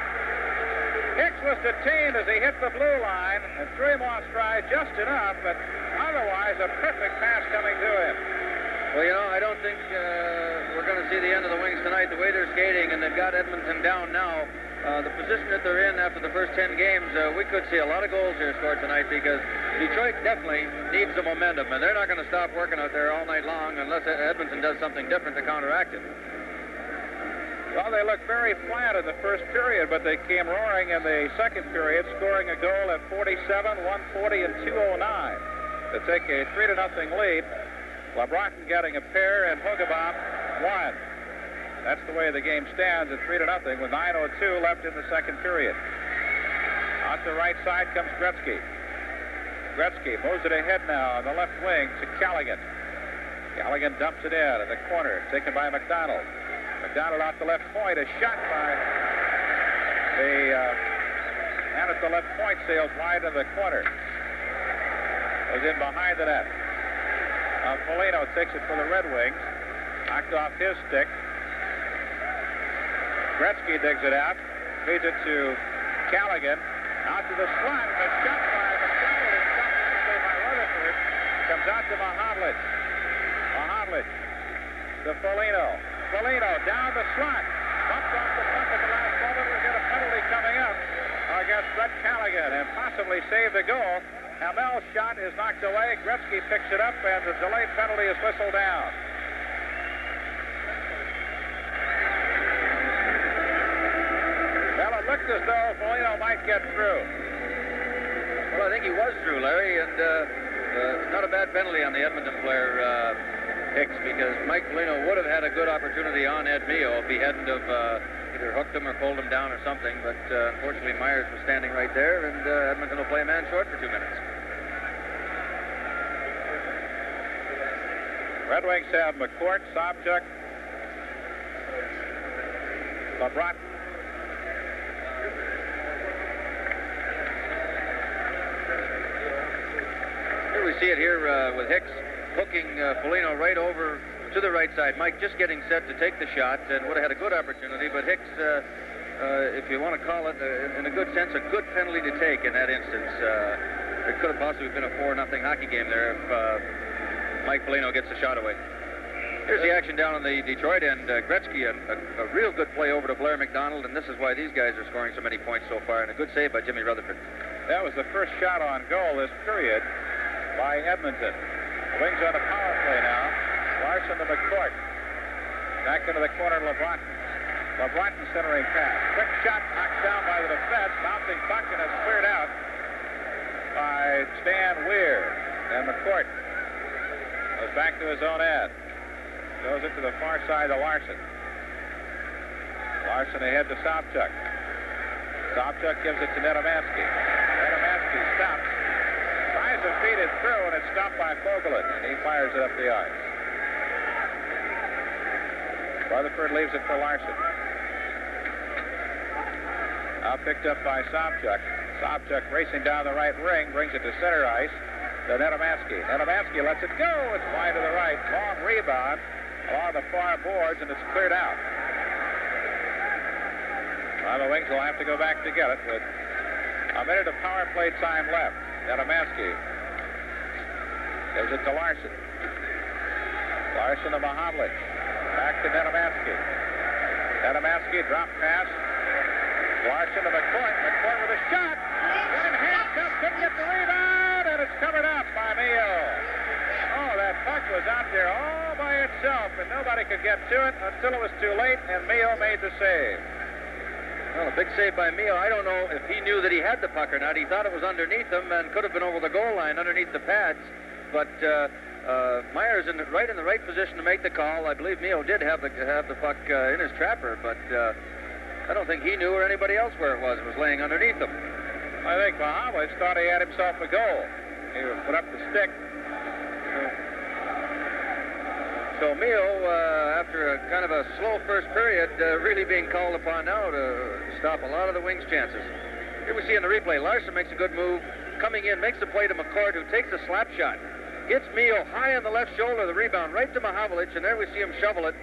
Hicks was detained as he hit the blue line and threw him off stride just enough, but otherwise a perfect pass coming to him. Well, you know, I don't think we're going to see the end of the Wings tonight. The way they're skating, and they've got Edmonton down now. The position that they're in after the first 10 games, we could see a lot of goals here scored tonight because Detroit definitely needs the momentum, and they're not going to stop working out there all night long unless Edmonton does something different to counteract it. Well, they looked very flat in the first period, but they came roaring in the second period, scoring a goal at 47, 140, and 209. to take a 3-0 lead. LeBronton getting a pair and Hoogabaum one. That's the way the game stands at 3-0 with 9:02 left in the second period. On the right side comes Gretzky. Gretzky moves it ahead now on the left wing to Callaghan. Callaghan dumps it in the corner, taken by McDonald. McDonald off the left point, a shot by the man at the left point, sails wide in the corner. Goes in behind the net. Foligno takes it for the Red Wings. Knocked off his stick. Gretzky digs it out. Feeds it to Callaghan. Out to the slot. And a shot by McDonald is stopped nicely by Rutherford. Comes out to Mahavlich. Mahavlich to Foligno. Foligno down the slot. Bumped off the puck at the last moment. We'll get a penalty coming up against Brett Callaghan and possibly save the goal. Hamel's shot is knocked away. Gretzky picks it up, and the delayed penalty is whistled down. Well, it looked as though Foligno might get through. Well, I think he was through, Larry, and not a bad penalty on the Edmonton player, Hicks, because Mike Foligno would have had a good opportunity on Ed Mio if he hadn't have either hooked him or pulled him down or something, but unfortunately Myers was standing right there, and Edmonton will play a man short for 2 minutes. Red Wings have McCourt, Sobchuk, LeBronton. Here we see it here with Hicks hooking Foligno right over to the right side. Mike just getting set to take the shot and would have had a good opportunity, but Hicks, if you want to call it, in a good sense, a good penalty to take in that instance. It could have possibly been a 4-0 hockey game there if Mike Foligno gets the shot away. Here's the action down on the Detroit end. Gretzky, a real good play over to Blair McDonald, and this is why these guys are scoring so many points so far, and a good save by Jimmy Rutherford. That was the first shot on goal this period by Edmonton. The Wings on a power play now. Larson to McCourt. Back into the corner to LeBronton. LeBronton centering pass. Quick shot knocked down by the defense. Bouncing puck and it's cleared out by Stan Weir. And McCourt goes back to his own end. Goes it to the far side to Larson. Larson ahead to Sobchuk. Sobchuk gives it to Nedomansky. Nedomansky stops. Tries to feed it through, and it's stopped by Fogelin, and he fires it up the ice. Rutherford leaves it for Larson. Now picked up by Sobchuk. Sobchuk racing down the right ring, brings it to center ice to Nedomansky. Nedomansky lets it go. It's wide to the right. Long rebound along the far boards, and it's cleared out. Well, the Wings will have to go back to get it with a minute of power play time left. Nedomansky gives it to Larson. Larson to Mahavlich. Back to Nedomansky. Nedomansky drop pass. Larson to McCourt. McCourt with a shot. Got him handcuffed. Couldn't get the rebound, and it's covered up by Mio. Oh, that puck was out there all by itself, and nobody could get to it until it was too late, and Mio made the save. Well, a big save by Mio. I don't know if he knew that he had the puck or not. He thought it was underneath him and could have been over the goal line underneath the pads. But Myers right in the right position to make the call. I believe Mio did have the puck in his trapper, but I don't think he knew or anybody else where it was. It was laying underneath him. I think Mahavlich thought he had himself a goal. He put up the stick. So Mio, after a kind of a slow first period, really being called upon now to stop a lot of the Wings' chances. Here we see in the replay, Larson makes a good move, coming in, makes a play to McCourt, who takes a slap shot. Hits Mio high on the left shoulder, the rebound right to Mahavlich, and there we see him shovel it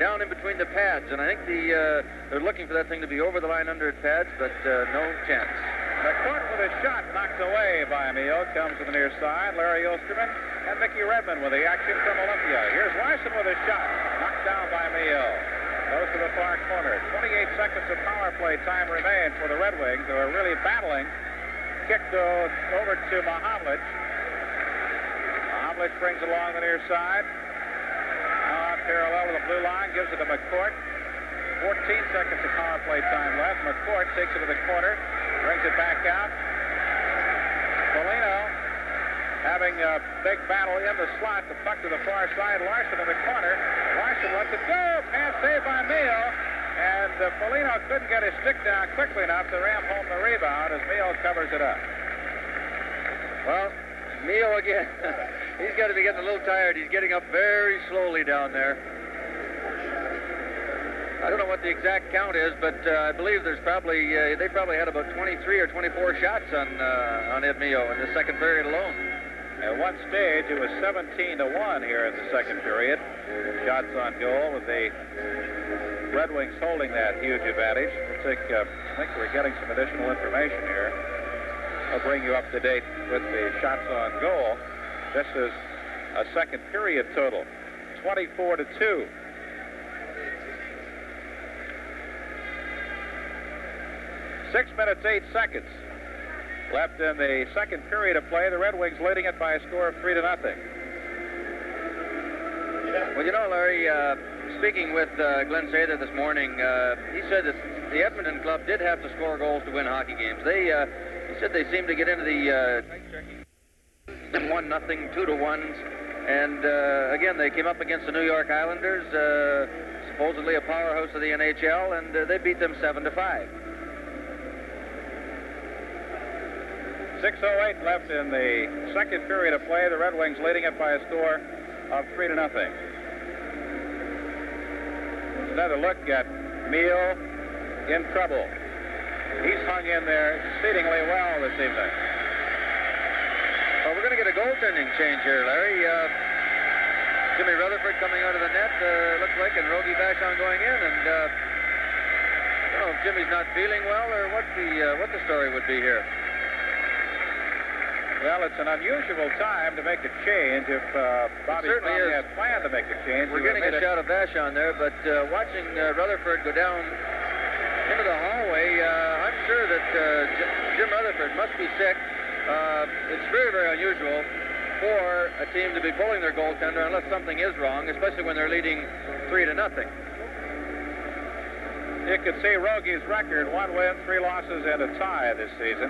down in between the pads. And I think they're looking for that thing to be over the line under its pads, but no chance. McCourt with a shot knocked away by Mio comes to the near side. Larry Osterman and Mickey Redmond with the action from Olympia. Here's Larson with a shot knocked down by Mio. Goes to the far corner. 28 seconds of power play time remains for the Red Wings, who are really battling. Kicked over to Mahavlich. Mahavlich brings it along the near side. Now on parallel with the blue line, gives it to McCourt. 14 seconds of power play time left. McCourt takes it to the corner. Brings it back out. Foligno had having a big battle in the slot. The puck to the far side. Larson in the corner. Larson lets it go. Pass saved by Meehl. And Foligno couldn't get his stick down quickly enough to ram home the rebound as Meehl covers it up. Well, Meehl again. He's got to be getting a little tired. He's getting up very slowly down there. I don't know what the exact count is, but I believe there's probably they probably had about 23 or 24 shots on Ed Meehl in the second period alone. At one stage, it was 17-1 here in the second period. Shots on goal with the Red Wings holding that huge advantage. We'll take, I think we're getting some additional information here. I'll bring you up to date with the shots on goal. This is a second period total, 24-2. 6 minutes, 8 seconds left in the second period of play. The Red Wings leading it by a score of 3-0. Well, you know, Larry, speaking with Glenn Sather this morning, he said that the Edmonton club did have to score goals to win hockey games. He said they seemed to get into the 1-0, 2-1s, and again, they came up against the New York Islanders, supposedly a powerhouse of the NHL, and they beat them 7-5. 6:08 left in the second period of play. The Red Wings leading it by a score of 3-0. Another look at Meehl in trouble. He's hung in there exceedingly well this evening. Well, we're going to get a goaltending change here, Larry. Jimmy Rutherford coming out of the net, looks like, and Rogie Vachon going in. And I don't know if Jimmy's not feeling well or what the story would be here. Well, it's an unusual time to make a change. If Bobby Crowley had planned to make a change, we're getting a shot of Vachon there, but watching Rutherford go down into the hallway, I'm sure that Jim Rutherford must be sick. It's very, very unusual for a team to be pulling their goaltender unless something is wrong, especially when they're leading 3-0. You could see Rogie's record: 1 win, 3 losses, and a tie this season.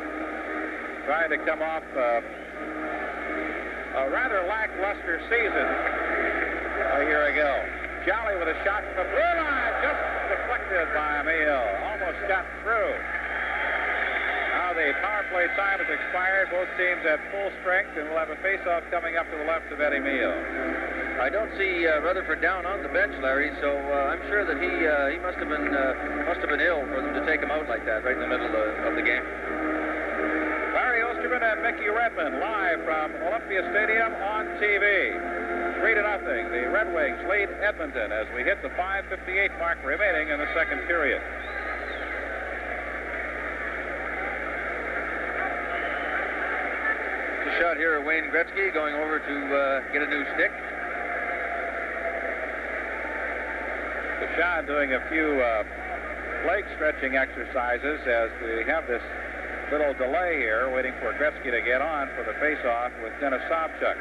Trying to come off a rather lackluster season a year ago. Jolly with a shot from the blue line, just deflected by Meehl. Almost got through. Now the power play time has expired. Both teams at full strength, and we'll have a face-off coming up to the left of Eddie Meehl. I don't see Rutherford down on the bench, Larry, so I'm sure that he must have been ill for them to take him out like that right in the middle of the game. Larry Osterman and Mickey Redmond live from Olympia Stadium on TV. 3-0. The Red Wings lead Edmonton as we hit the 5:58 mark remaining in the second period. The shot here of Wayne Gretzky going over to get a new stick. Bouchard doing a few leg stretching exercises as we have this little delay here, waiting for Gretzky to get on for the face-off with Dennis Sobchuk.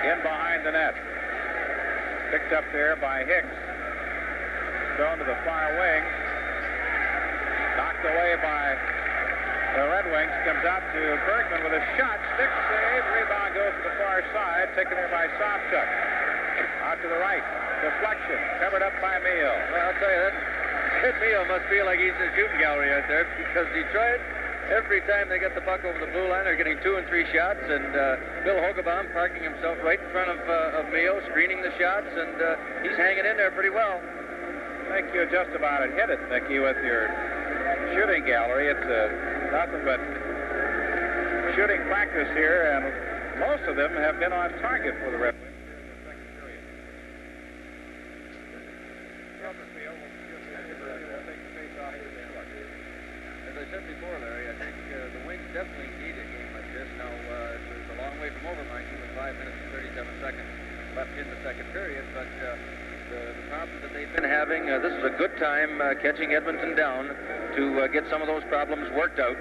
In behind the net. Picked up there by Hicks. Thrown to the far wing. Knocked away by the Red Wings. Comes out to Bergman with a shot. Stick save. Rebound goes to the far side. Taken there by Sobchuk. Out to the right. Deflection. Covered up by Meehl. Well, I'll tell you that. Ed Meehl must feel like he's in a shooting gallery out there, because Detroit, every time they get the puck over the blue line, they're getting 2 and 3 shots, and Bill Hogebaum parking himself right in front of Meehl, screening the shots, and he's hanging in there pretty well. I think you just about hit it, Mickey, with your shooting gallery. It's nothing but shooting practice here, and most of them have been on target for the Red Wings. As I said before, Larry, I think the Wings definitely need a game like this. Now, it's a long way from over, mind you, with 5 minutes and 37 seconds left in the second period, but the problems that they've been having, this is a good time catching Edmonton down to get some of those problems worked out.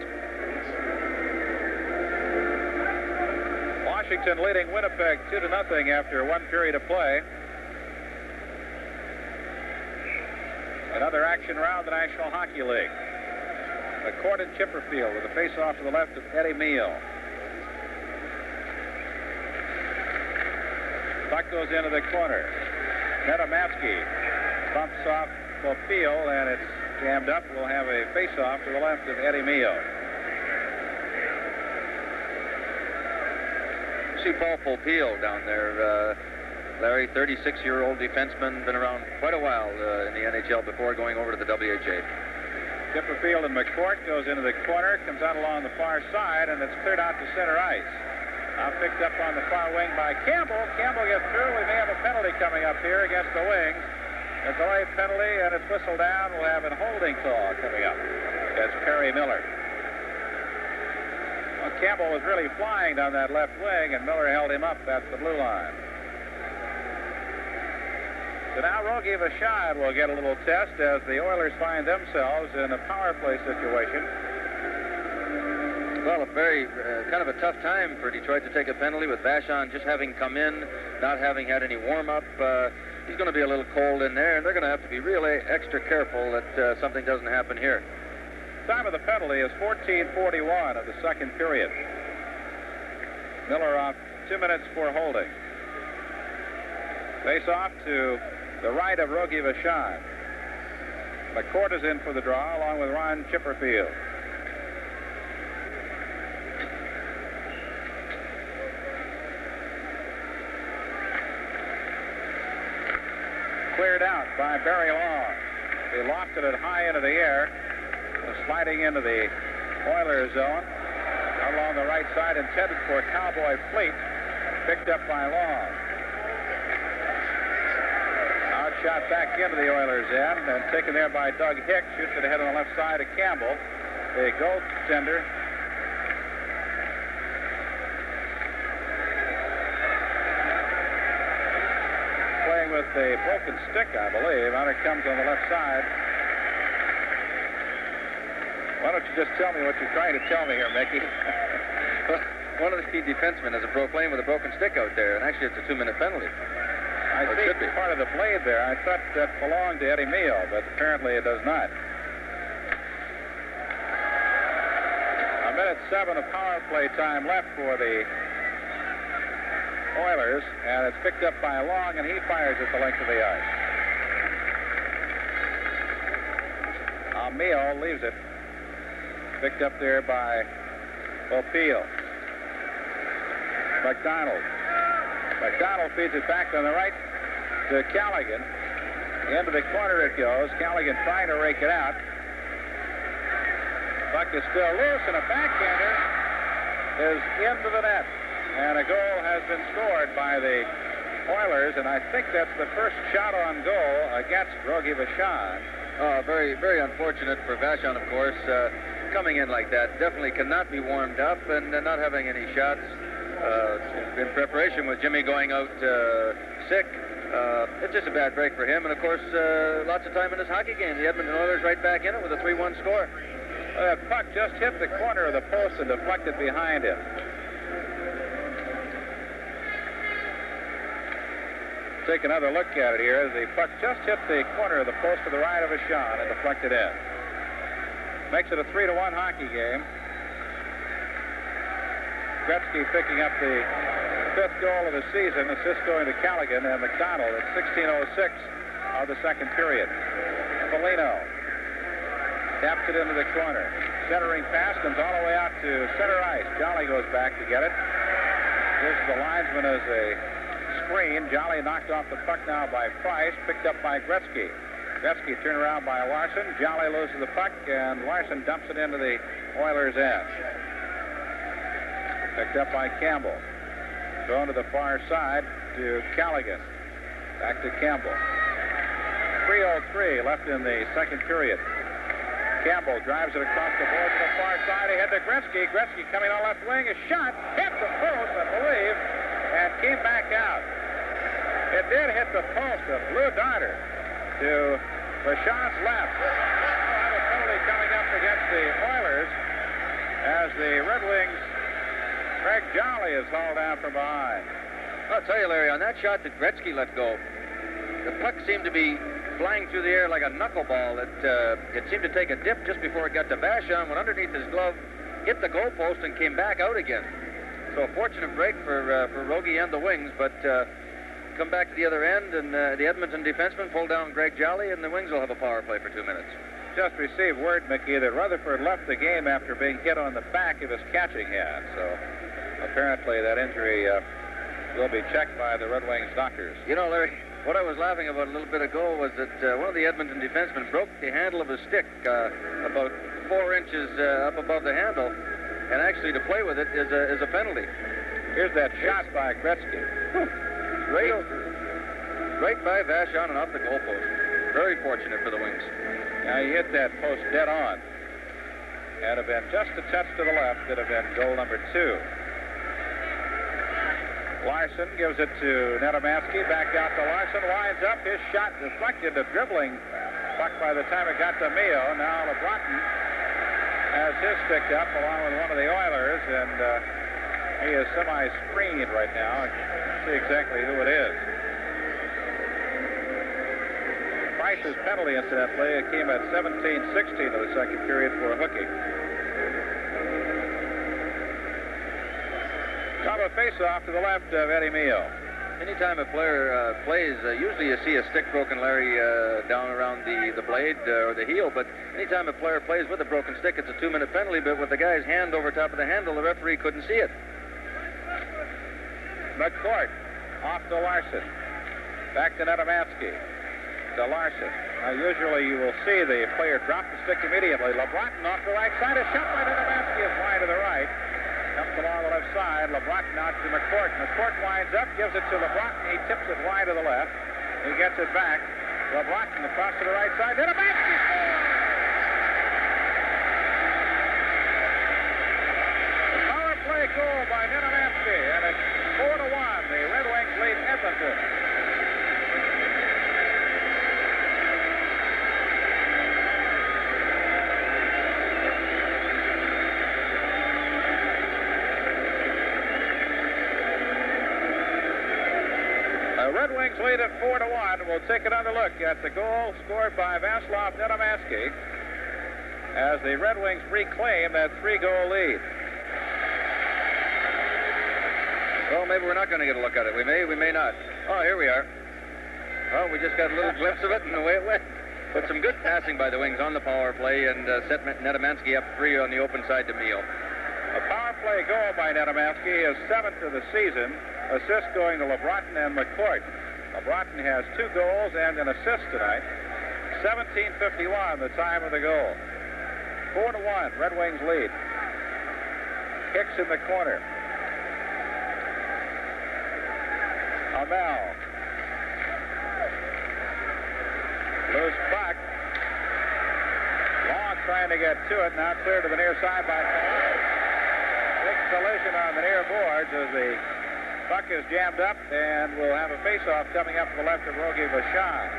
Washington leading Winnipeg 2-0 after 1 period of play. Another action round the National Hockey League. McCourt and Chipperfield with a face-off to the left of Eddie Meal. Puck goes into the corner. Nedomatsky bumps off Popeil, and it's jammed up. We'll have a face-off to the left of Eddie Meal. See Paul Popeil down there. Larry, 36-year-old defenseman, been around quite a while in the NHL before going over to the WHA. Chipperfield and McCourt goes into the corner, comes out along the far side, and it's cleared out to center ice. Now picked up on the far wing by Campbell. Campbell gets through. We may have a penalty coming up here against the Wings. A delay penalty, and it's whistled down. We'll have a holding call coming up against Perry Miller. Well, Campbell was really flying down that left wing, and Miller held him up at the blue line. So now Rogie Vachon will get a little test as the Oilers find themselves in a power play situation. Well, a very kind of a tough time for Detroit to take a penalty with Vachon just having come in, not having had any warm-up. He's going to be a little cold in there, and they're going to have to be really extra careful that something doesn't happen here. Time of the penalty is 14:41 of the second period. Miller off 2 minutes for holding. Face off to the right of Rogie Vachon. McCourt is in for the draw along with Ron Chipperfield. Cleared out by Barry Long. He lofted it high into the air, sliding into the Oilers zone. Along the right side, intended for Cowboy Fleet. Picked up by Long. Shot back into the Oilers' end and taken there by Doug Hicks. Shoots it ahead on the left side of Campbell. The goaltender. Playing with a broken stick, I believe. Out it comes on the left side. Why don't you just tell me what you're trying to tell me here, Mickey? One of the key defensemen is playing with a broken stick out there, and actually it's a 2-minute penalty. I see part of the blade there. I thought that belonged to Eddie Meal, but apparently it does not. 1:07 of power play time left for the Oilers, and it's picked up by Long, and he fires at the length of the ice. Meal leaves it. Picked up there by Popeil. McDonald. McDonald feeds it back on the right to Callaghan. Into the corner it goes. Callaghan trying to rake it out. Puck is still loose, and a backhander is into the net. And a goal has been scored by the Oilers, and I think that's the first shot on goal against Rogie Vachon. Very, very unfortunate for Vachon, of course. Coming in like that, definitely cannot be warmed up, and not having any shots. In preparation with Jimmy going out sick. It's just a bad break for him. And, of course, lots of time in his hockey game. The Edmonton Oilers right back in it with a 3-1 score. That puck just hit the corner of the post and deflected behind him. Take another look at it here. The puck just hit the corner of the post to the right of Vachon and deflected in. Makes it a 3-1 hockey game. Gretzky picking up the fifth goal of the season, assist going to Callaghan and McDonald at 16:06 of the second period. Foligno taps it into the corner. Centering pass comes all the way out to center ice. Jolly goes back to get it. Gives the linesman as a screen. Jolly knocked off the puck now by Price, picked up by Gretzky. Gretzky turned around by Larson. Jolly loses the puck, and Larson dumps it into the Oilers' end. Picked up by Campbell. Thrown to the far side to Callaghan. Back to Campbell. 3:03 left in the second period. Campbell drives it across the board to the far side. Ahead to Gretzky. Gretzky coming on left wing. A shot hit the post, I believe, and came back out. It did hit the post. A blue darter to Vachon's left. We'll have a penalty coming up against the Oilers as the Red Wings. Craig Jolly is hauled down from behind. I'll tell you, Larry, on that shot that Gretzky let go, the puck seemed to be flying through the air like a knuckleball. It seemed to take a dip just before it got to Vachon, went underneath his glove, hit the goalpost, and came back out again. So a fortunate break for Rogie and the Wings, but come back to the other end, and the Edmonton defenseman pulled down Greg Jolly, and the Wings will have a power play for 2 minutes. Just received word, Mickey, that Rutherford left the game after being hit on the back of his catching hand. So apparently that injury will be checked by the Red Wings doctors. You know, Larry, what I was laughing about a little bit ago was that one of the Edmonton defensemen broke the handle of his stick about 4 inches up above the handle, and actually to play with it is a penalty. Here's that shot by Gretzky. Right by Vachon and off the goalpost. Very fortunate for the Wings. Now he hit that post dead on. Had it been just a touch to the left, it'd have been goal number 2. Larson gives it to Nedomansky. Back out to Larson. Winds up. His shot deflected. The dribbling puck by the time it got to Mio. Now LeBrotten has his stick up along with one of the Oilers, and he is semi-screened right now. I can't see exactly who it is. Price's penalty, incidentally, it came at 17-16 of the second period for hooking. Now a face-off to the left of Eddie Mio. Anytime a player plays, usually you see a stick broken, Larry, down around the blade or the heel, but anytime a player plays with a broken stick, it's a 2-minute penalty, but with the guy's hand over top of the handle, the referee couldn't see it. McCourt off to Larson. Back to Nedomansky. To Larson. Now, usually you will see the player drop the stick immediately. LeBrotten off the right side. A shot by Nedomansky is wide to the right. Comes along the left side. LeBrotten out to McCourt. McCourt winds up, gives it to LeBrotten. He tips it wide to the left. He gets it back. LeBrotten across to the right side. Nedomansky scores! The power play goal by Nedomansky, and it's 4-1. The Red Wings lead Edmonton. Red Wings lead at 4-1. We'll take another look at the goal scored by Václav Nedomansky as the Red Wings reclaim that 3-goal lead. Well, maybe we're not going to get a look at it. We may not. Oh, here we are. Well, we just got a little glimpse of it, and away it went. But some good passing by the Wings on the power play, and set Nedomansky up 3 on the open side to Mio. A power play goal by Nedomansky is 7th of the season. Assist going to LeBrotten and McCourt. LeBrotten has 2 goals and an assist tonight. 17:51, the time of the goal. 4-1, Red Wings lead. Hicks in the corner. Hamel. Loose puck. Long trying to get to it. Now clear to the near side by Collins. Big collision on the near boards as the puck is jammed up, and we'll have a face-off coming up to the left of Rogie Vachon.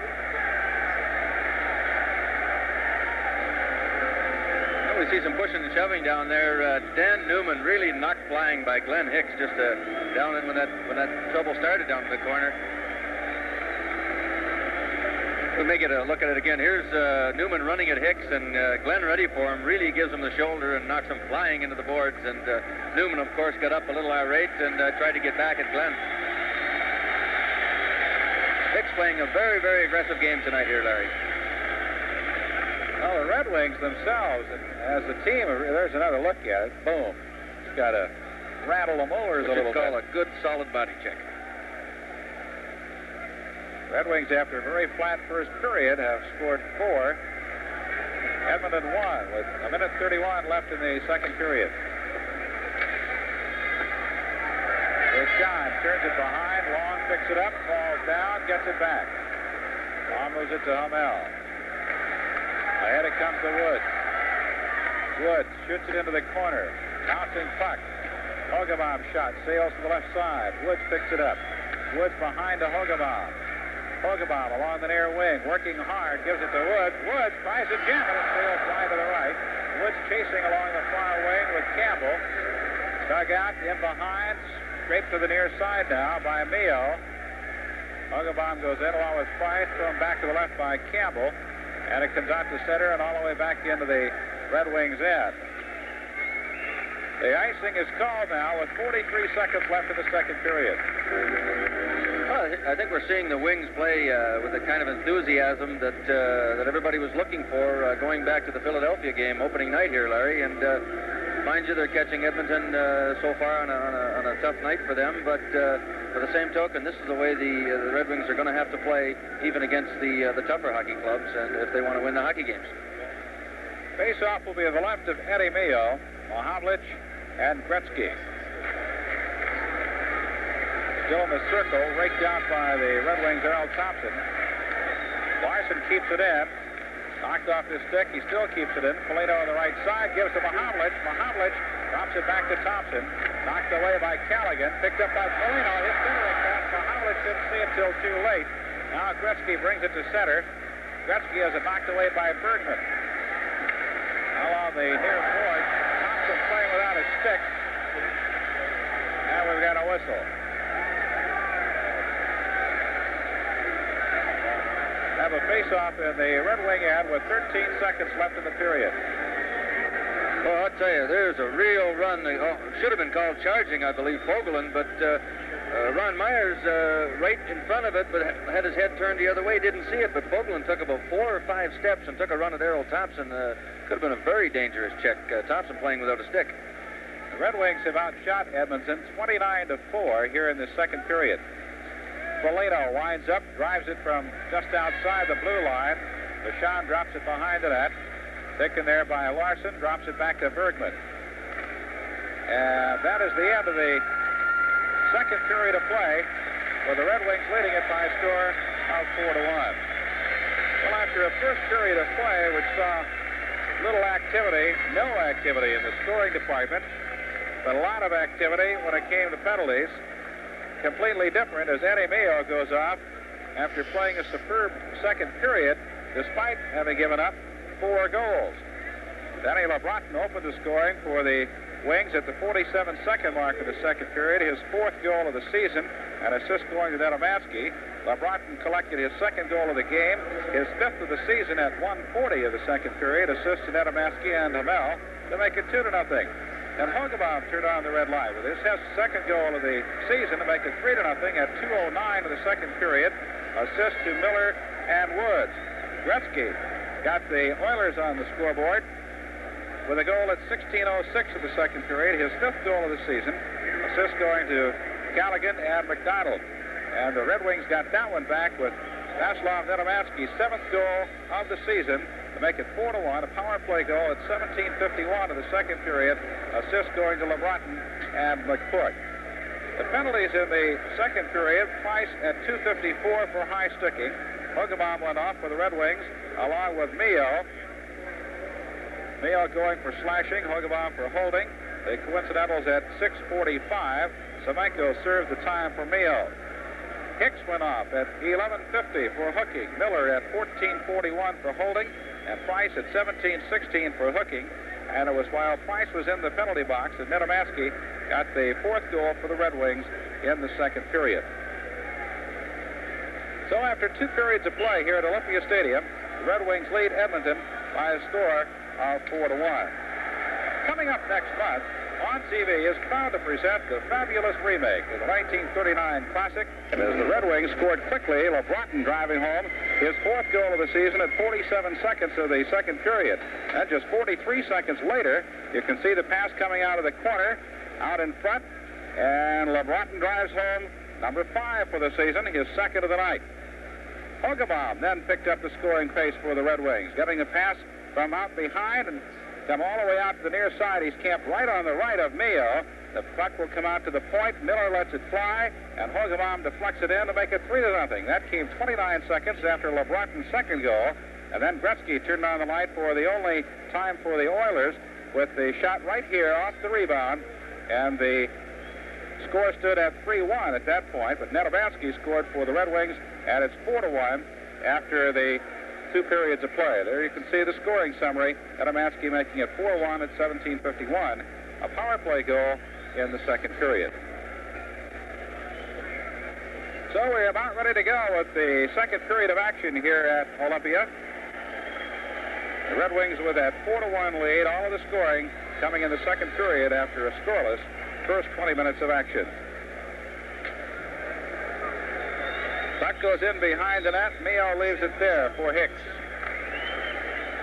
Well, we see some pushing and shoving down there. Dan Newman really knocked flying by Glenn Hicks just down in when that trouble started down in the corner. We may get a look at it again. Here's Newman running at Hicks, and Glenn ready for him, really gives him the shoulder and knocks him flying into the boards. And Newman, of course, got up a little irate and tried to get back at Glenn. Hicks playing a very, very aggressive game tonight here, Larry. Well, the Red Wings themselves, as a team, there's another look at it. Boom. It's got to rattle the molars a little bit. Call a good, solid body check. Red Wings, after a very flat first period, have scored 4. Edmonton 1 with 1:31 left in the second period. Vachon turns it behind. Long picks it up, falls down, gets it back. Long moves it to Hamel. Ahead it comes to Woods. Woods shoots it into the corner. Bouncing puck. Hogebaum shot sails to the left side. Woods picks it up. Woods behind to Hogebaum. Hogebaum along the near wing, working hard, gives it to Woods. Woods tries to jam it and sails wide to the right. Woods chasing along the far wing with Campbell. Dug out in behind, straight to the near side now by Mio. Hogebaum goes in along with Price, thrown back to the left by Campbell, and it comes out to center and all the way back into the Red Wings' end. The icing is called now with 43 seconds left in the second period. Well, I think we're seeing the Wings play with the kind of enthusiasm that everybody was looking for going back to the Philadelphia game opening night here, Larry. And mind you, they're catching Edmonton so far on a tough night for them. But for the same token, this is the way the Red Wings are going to have to play even against the tougher hockey clubs, and if they want to win the hockey games. Face-off will be to the left of Eddie Mayo, Mahavlich, and Gretzky. Still in the circle, raked out by the Red Wings' Earl Thompson. Larson keeps it in. Knocked off his stick. He still keeps it in. Foligno on the right side gives to Mahavlich. Mahavlich drops it back to Thompson. Knocked away by Callaghan. Picked up by Foligno. His centering pass. Mahavlich didn't see it till too late. Now Gretzky brings it to center. Gretzky has it knocked away by Bergman. Along the near board. Thompson playing without his stick. And we've got a whistle. Have a face-off in the Red Wing end with 13 seconds left in the period. Well, I'll tell you, there's a real run. Should have been called charging, I believe, Fogelin, but Ron Myers right in front of it, but had his head turned the other way, didn't see it, but Fogelin took about 4 or 5 steps and took a run at Errol Thompson. Could have been a very dangerous check. Thompson playing without a stick. The Red Wings have outshot Edmonton 29-4 here in the second period. Foligno winds up, drives it from just outside the blue line. Vachon drops it behind the net. Taken there by Larson, drops it back to Bergman. And that is the end of the second period of play, with the Red Wings leading it by a score of 4-1. Well, after a first period of play, which saw little activity, no activity in the scoring department, but a lot of activity when it came to penalties, completely different as Eddie Mayo goes off after playing a superb second period despite having given up 4 goals. Danny LeBreton opened the scoring for the Wings at the 47-second mark of the second period, his 4th goal of the season, an assist going to Nedomansky. LeBreton collected his 2nd goal of the game, his 5th of the season at 1:40 of the second period, assist to Nedomansky and Hamel to make it 2-0. And Hogebaum turned on the red light with his 2nd goal of the season to make it 3-0 at 2:09 of the second period. Assist to Miller and Woods. Gretzky got the Oilers on the scoreboard with a goal at 16:06 of the second period, his 5th goal of the season. Assist going to Callaghan and McDonald. And the Red Wings got that one back with Vaslav Nedomansky's 7th goal of the season to make it 4-1. A power play goal at 17:51 of the second period. Assist going to LeBreton and McCourt. The penalties in the second period, Price at 2:54 for high sticking. Hogebaum went off for the Red Wings along with Mayo. Mayo going for slashing, Hogebaum for holding. The coincidentals at 6:45. Semenko served the time for Mayo. Hicks went off at 11:50 for hooking. Miller at 14:41 for holding. And Price at 17:16 for hooking. And it was while Price was in the penalty box that Nedomansky got the 4th goal for the Red Wings in the second period. So after 2 periods of play here at Olympia Stadium, the Red Wings lead Edmonton by a score of 4-1. Coming up next month, On TV is proud to present the fabulous remake of the 1939 classic. And as the Red Wings scored quickly, LeBreton driving home his 4th goal of the season at 47 seconds of the second period. And just 43 seconds later, you can see the pass coming out of the corner, out in front. And LeBreton drives home number 5 for the season, his 2nd of the night. Hogebaum then picked up the scoring pace for the Red Wings, getting a pass from out behind and come all the way out to the near side. He's camped right on the right of Mayo. The puck will come out to the point. Miller lets it fly, and Hogebaum deflects it in to make it 3-0. That came 29 seconds after LeBreton's 2nd goal. And then Gretzky turned on the light for the only time for the Oilers with the shot right here off the rebound. And the score stood at 3-1 at that point, but Nedomansky scored for the Red Wings, and it's 4-1 after the 2 periods of play. There you can see the scoring summary. Nedomansky making it 4-1 at 17:51. A power play goal in the second period. So we're about ready to go with the second period of action here at Olympia. The Red Wings with that 4-1 lead. All of the scoring coming in the second period after a scoreless first 20 minutes of action. Puck goes in behind the net. Mio leaves it there for Hicks.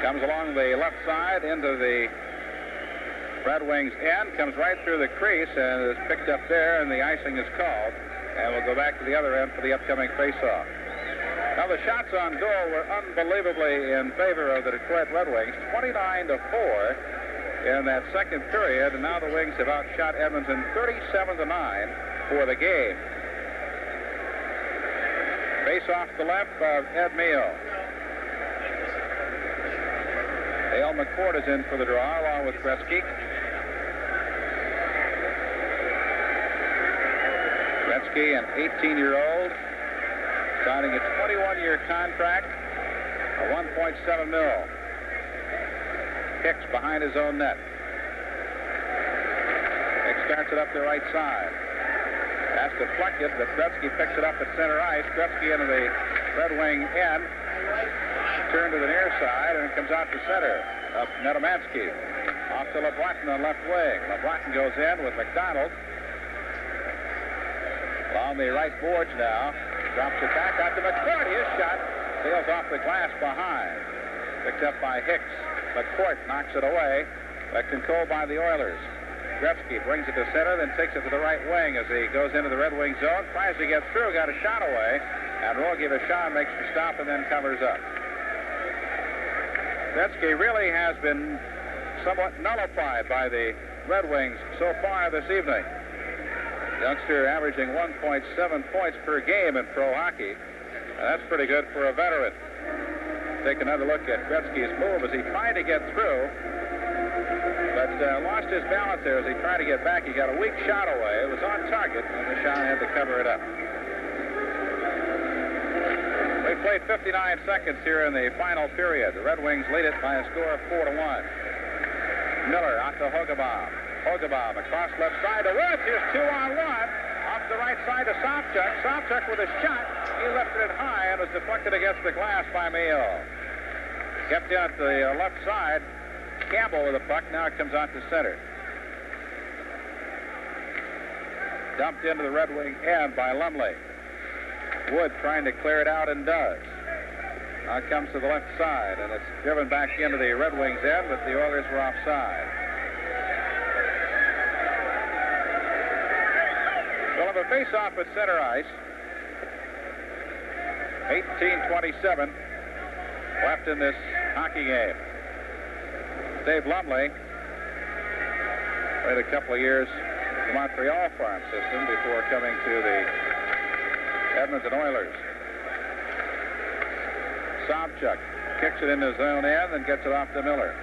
Comes along the left side into the Red Wings end. Comes right through the crease and is picked up there, and the icing is called. And we'll go back to the other end for the upcoming faceoff. Now the shots on goal were unbelievably in favor of the Detroit Red Wings, 29-4 in that second period, and now the Wings have outshot Edmonton 37-9 for the game. Face off the left of Ed Mio. Dale McCord is in for the draw along with Gretzky. Gretzky, an 18-year-old, signing a 21-year contract, a $1.7 million. Hicks behind his own net. Hicks starts it up the right side. Has to deflect it, but Gretzky picks it up at center ice. Gretzky into the Red Wing end. Turn to the near side, and it comes out to center of Nedomansky. Off to LeBlanc on left wing. LeBlanc goes in with McDonald. Along the right boards now. Drops it back out to McCourt. His shot sails off the glass behind. Picked up by Hicks. McCourt knocks it away, but controlled by the Oilers. Gretzky brings it to center, then takes it to the right wing as he goes into the Red Wing zone. Tries to get through, got a shot away, and Rogie Vachon makes the stop and then covers up. Gretzky really has been somewhat nullified by the Red Wings so far this evening. Youngster averaging 1.7 points per game in pro hockey. That's pretty good for a veteran. Take another look at Gretzky's move as he tried to get through, but lost his balance there as he tried to get back. He got a weak shot away. It was on target, and the shot had to cover it up. We played 59 seconds here in the final period. The Red Wings lead it by a score of 4-1. Miller out to Hogebaum. Hogebaum across left side to Woods. Here's 2-on-1. Off the right side to Sopchak. Sopchak with a shot. He lifted it high and was deflected against the glass by Mio. Kept in at the left side. Campbell with the puck. Now it comes out to center. Dumped into the Red Wing end by Lumley. Wood trying to clear it out and does. Now it comes to the left side, and it's driven back into the Red Wings end, but the Oilers were offside. We'll have a face-off at center ice. 18:27 left in this hockey game. Dave Lumley played a couple of years in the Montreal farm system before coming to the Edmonton Oilers. Sobchuk kicks it into his own end and gets it off to Miller.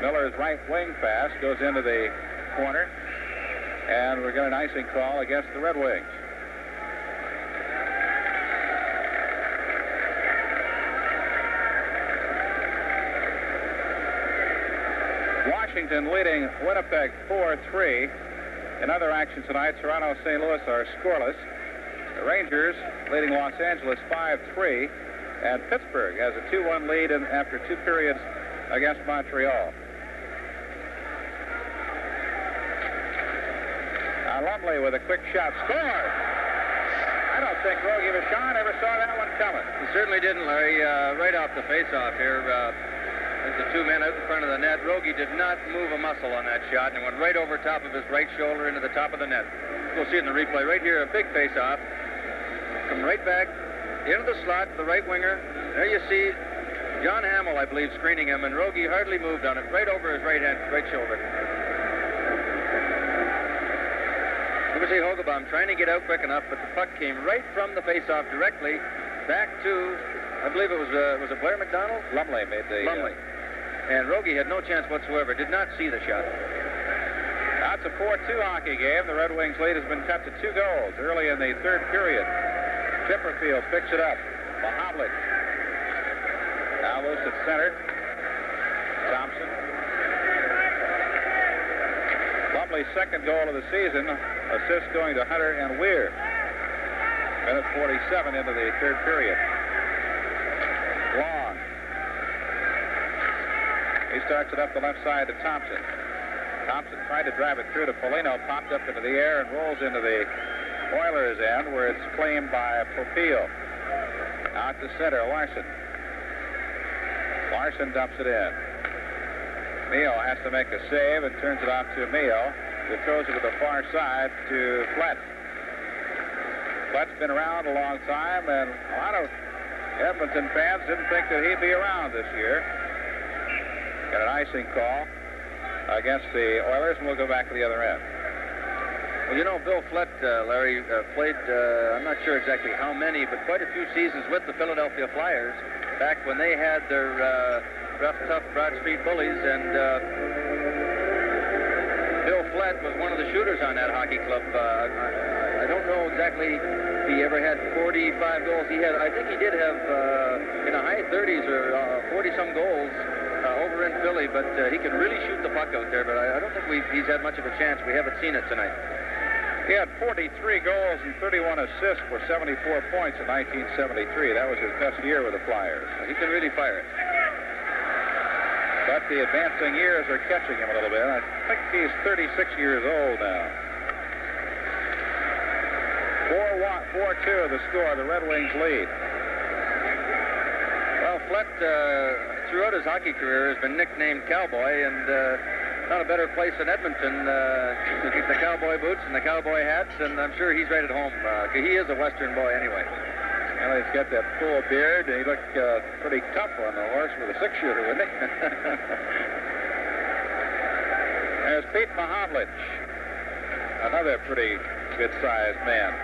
Miller's right wing pass goes into the corner, and we're getting an icing call against the Red Wings. Washington leading Winnipeg 4-3. In other action tonight, Toronto and St. Louis are scoreless. The Rangers leading Los Angeles 5-3. And Pittsburgh has a 2-1 lead after two periods against Montreal. Now Lumley with a quick shot. Scores! I don't think Rogie Vachon ever saw that one coming. He certainly didn't, Larry. Right off the face-off here, there's the two men out in front of the net. Rogie did not move a muscle on that shot, and it went right over top of his right shoulder into the top of the net. We'll see it in the replay. Right here, a big face-off. Come right back into the slot, the right winger. There you see John Hamill, I believe, screening him, and Rogie hardly moved on it, right over his right shoulder. You can see Hogebaum trying to get out quick enough, but the puck came right from the face-off directly back to, I believe it was it Blair McDonald? Lumley made the... Lumley. And Rogie had no chance whatsoever, did not see the shot. That's a 4-2 hockey game. The Red Wings lead has been cut to 2 goals early in the third period. Chipperfield picks it up. Mahovlich. Now loose at center. Thompson. Lumley's second goal of the season. Assist going to Hunter and Weir. Minute 47 into the third period. Long. He starts it up the left side to Thompson. Thompson tried to drive it through to Polino, popped up into the air and rolls into the Oilers' end, where it's claimed by Popeil. Out to center, Larson. Larson dumps it in. Mio has to make a save and turns it off to Mio, who throws it to the far side to Flett. Flett's been around a long time, and a lot of Edmonton fans didn't think that he'd be around this year. Got an icing call against the Oilers, and we'll go back to the other end. Well, you know, Bill Flett, Larry, played, I'm not sure exactly how many, but quite a few seasons with the Philadelphia Flyers back when they had their rough, tough Broad Street Bullies, and Bill Flett was one of the shooters on that hockey club. I don't know exactly if he ever had 45 goals. I think he did have in the high 30s or 40-some goals over in Philly, but he can really shoot the puck out there, but I don't think he's had much of a chance. We haven't seen it tonight. He had 43 goals and 31 assists for 74 points in 1973. That was his best year with the Flyers. He can really fire it. But the advancing years are catching him a little bit. I think he's 36 years old now. 4-2 the score. The Red Wings lead. Well, Flett, throughout his hockey career, has been nicknamed Cowboy, and not a better place in Edmonton to keep the cowboy boots and the cowboy hats, and I'm sure he's right at home. He is a Western boy anyway. Well, he's got that full beard. He looked pretty tough on the horse with a six-shooter, wouldn't he? There's Pete Mahovlich, another pretty good-sized man.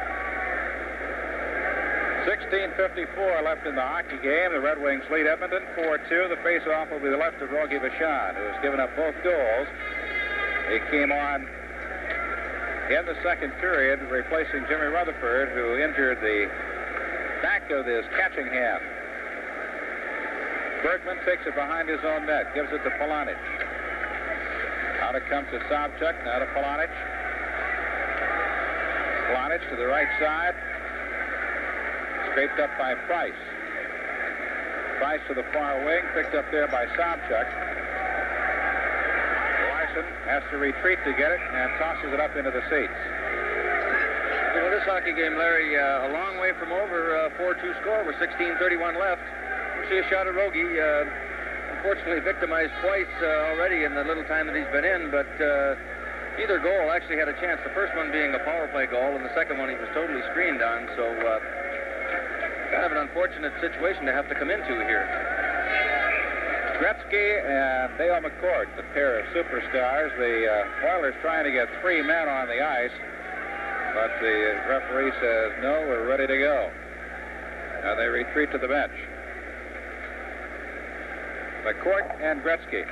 16:54 left in the hockey game. The Red Wings lead Edmonton 4-2. The face-off will be the left of Rogie Vachon, who has given up both goals. He came on in the second period, replacing Jimmy Rutherford, who injured the back of his catching hand. Bergman takes it behind his own net, gives it to Polanic. Out it comes to Sobchuk, now to Polanic. Polanic to the right side. Scraped up by Price. Price to the far wing, picked up there by Sobchuk. Larson has to retreat to get it and tosses it up into the seats. You know, this hockey game, Larry, a long way from over, 4-2 score with 16:31 left. We see a shot at Rogie. Unfortunately victimized twice already in the little time that he's been in, but either goal actually had a chance. The first one being a power play goal, and the second one he was totally screened on, so kind of an unfortunate situation to have to come into here. Gretzky and Dale McCord, the pair of superstars. The Oilers trying to get three men on the ice, but the referee says, no, we're ready to go. And they retreat to the bench. McCourt and Gretzky.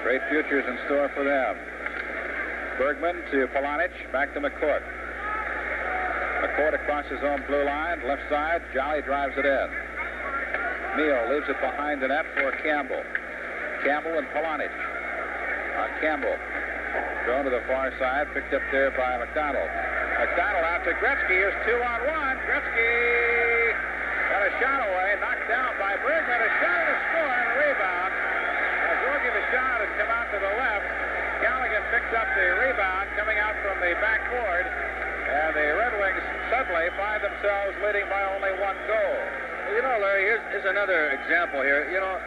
Great futures in store for them. Bergman to Polanic, back to McCourt. McCourt across his own blue line, left side. Jolly drives it in. Mio leaves it behind the net for Campbell. Campbell and Polanic. On Campbell. Thrown to the far side, picked up there by McDonald. McDonald out to Gretzky. Here's 2-on-1. Gretzky got a shot away, knocked down by Bergman. A shot and a score and a rebound. As Rogie Vachon had come out to the left, Callaghan picked up the rebound coming out from the backboard. And the Red Wings suddenly find themselves leading by only one goal. Well, you know, Larry, here's another example here. You know,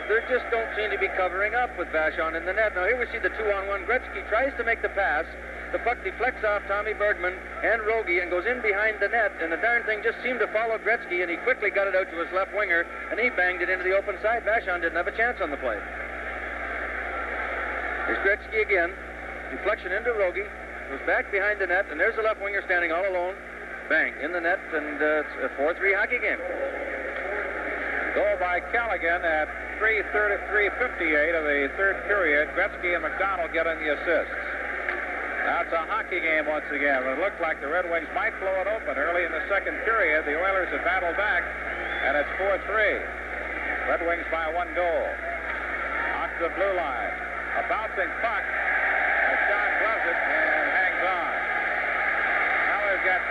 they just don't seem to be covering up with Vachon in the net. Now, here we see the 2-on-1. Gretzky tries to make the pass. The puck deflects off Tommy Bergman and Rogie and goes in behind the net, and the darn thing just seemed to follow Gretzky, and he quickly got it out to his left winger, and he banged it into the open side. Vachon didn't have a chance on the play. Here's Gretzky again. Deflection into Rogie. Goes back behind the net, and there's the left winger standing all alone. Bang, in the net, and it's a 4-3 hockey game. Goal by Callaghan at 3:58 of the third period. Gretzky and McDonald getting the assists. Now it's a hockey game once again. It looked like the Red Wings might blow it open early in the second period. The Oilers have battled back, and it's 4-3. Red Wings by one goal. Off the blue line. A bouncing puck. Sean gloves it and hangs on. Now they've got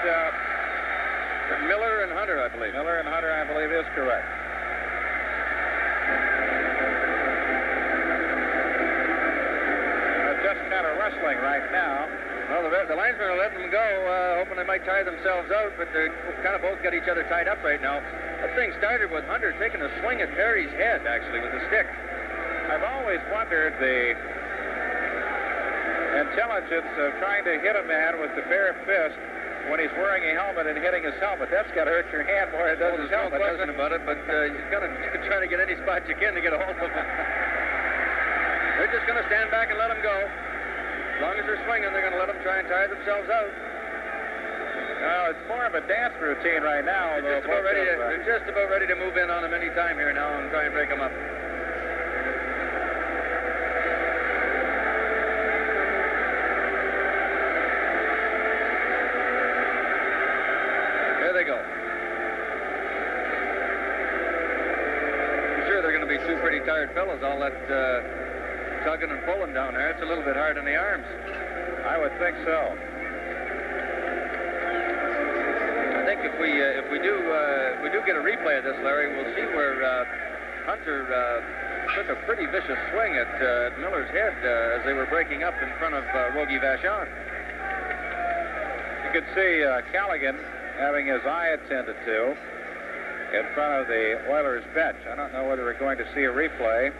Hunter, I believe. Miller and Hunter, I believe, is correct. They're just kind of wrestling right now. Well, the linesmen are letting them go, hoping they might tire themselves out, but they're kind of both got each other tied up right now. That thing started with Hunter taking a swing at Perry's head, actually, with the stick. I've always wondered the intelligence of trying to hit a man with the bare fist when he's wearing a helmet and hitting his helmet. That's got to hurt your hand more than it does his helmet. There's no question about it, but you're going to try to get any spot you can to get a hold of him. They're just going to stand back and let him go. As long as they're swinging, they're going to let them try and tire themselves out. Well, it's more of a dance routine right now. They're just about ready to move in on him any time here now and try and break him up. There they go. I'm sure they're going to be two pretty tired fellows, all that tugging and pulling down there. It's a little bit hard on the arms. I would think so. I think if we do get a replay of this, Larry, we'll see where Hunter took a pretty vicious swing at Miller's head as they were breaking up in front of Rogie Vachon. You could see Callaghan having his eye attended to in front of the Oilers bench. I don't know whether we're going to see a replay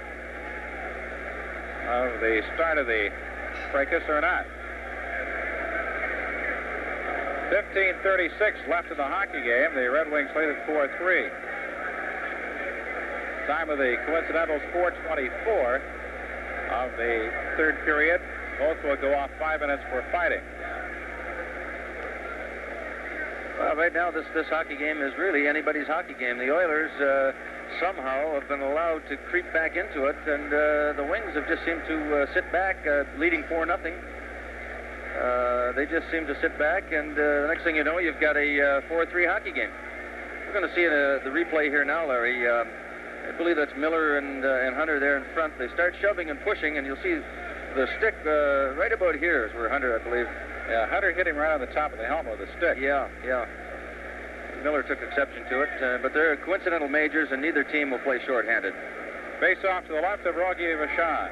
of the start of the fracas or not. 15:36 left in the hockey game. The Red Wings lead at 4-3. Time of the coincidentals 4:24 of the third period. Both will go off 5 minutes for fighting. Well, right now this hockey game is really anybody's hockey game. The Oilers somehow have been allowed to creep back into it, and the Wings have just seemed to sit back, leading 4-0. They just seem to sit back, and the next thing you know, you've got a 4-3 hockey game. We're going to see the replay here now, Larry. I believe that's Miller and Hunter there in front. They start shoving and pushing, and you'll see the stick right about here is where Hunter, I believe. Yeah, Hunter hit him right on the top of the helmet with a stick. Yeah. Miller took exception to it, but they're coincidental majors, and neither team will play shorthanded. Face off to the left of Rogie Vachon.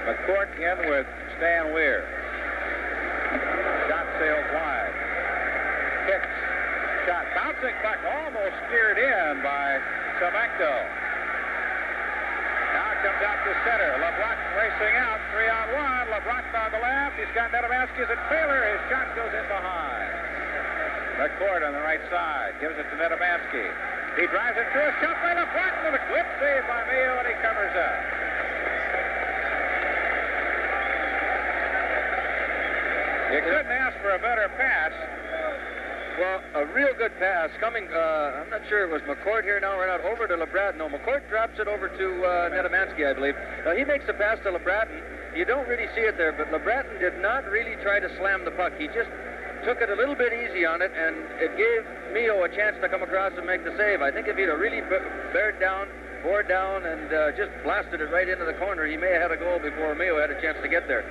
McCourt in with Stan Weir. Shot sails wide. Kicks. Shot. Bouncing puck almost steered in by Semenko. Now it comes out to center. LeBlanc racing out. 3-on-1. LeBlanc on the left. He's got Nedomansky at Taylor. His shot goes in behind. McCourt on the right side. Gives it to Nedomansky. He drives it through a shot by LeBlanc with a quick save by Mayo, and he covers up. You couldn't ask for a better pass. Well, a real good pass coming, I'm not sure it was McCourt here now or not, over to LeBratton. No, McCourt drops it over to Nedomansky, I believe. Now, he makes the pass to LeBratton. You don't really see it there, but LeBratton did not really try to slam the puck. He just took it a little bit easy on it, and it gave Mio a chance to come across and make the save. I think if he'd have really bore down, and just blasted it right into the corner, he may have had a goal before Mio had a chance to get there.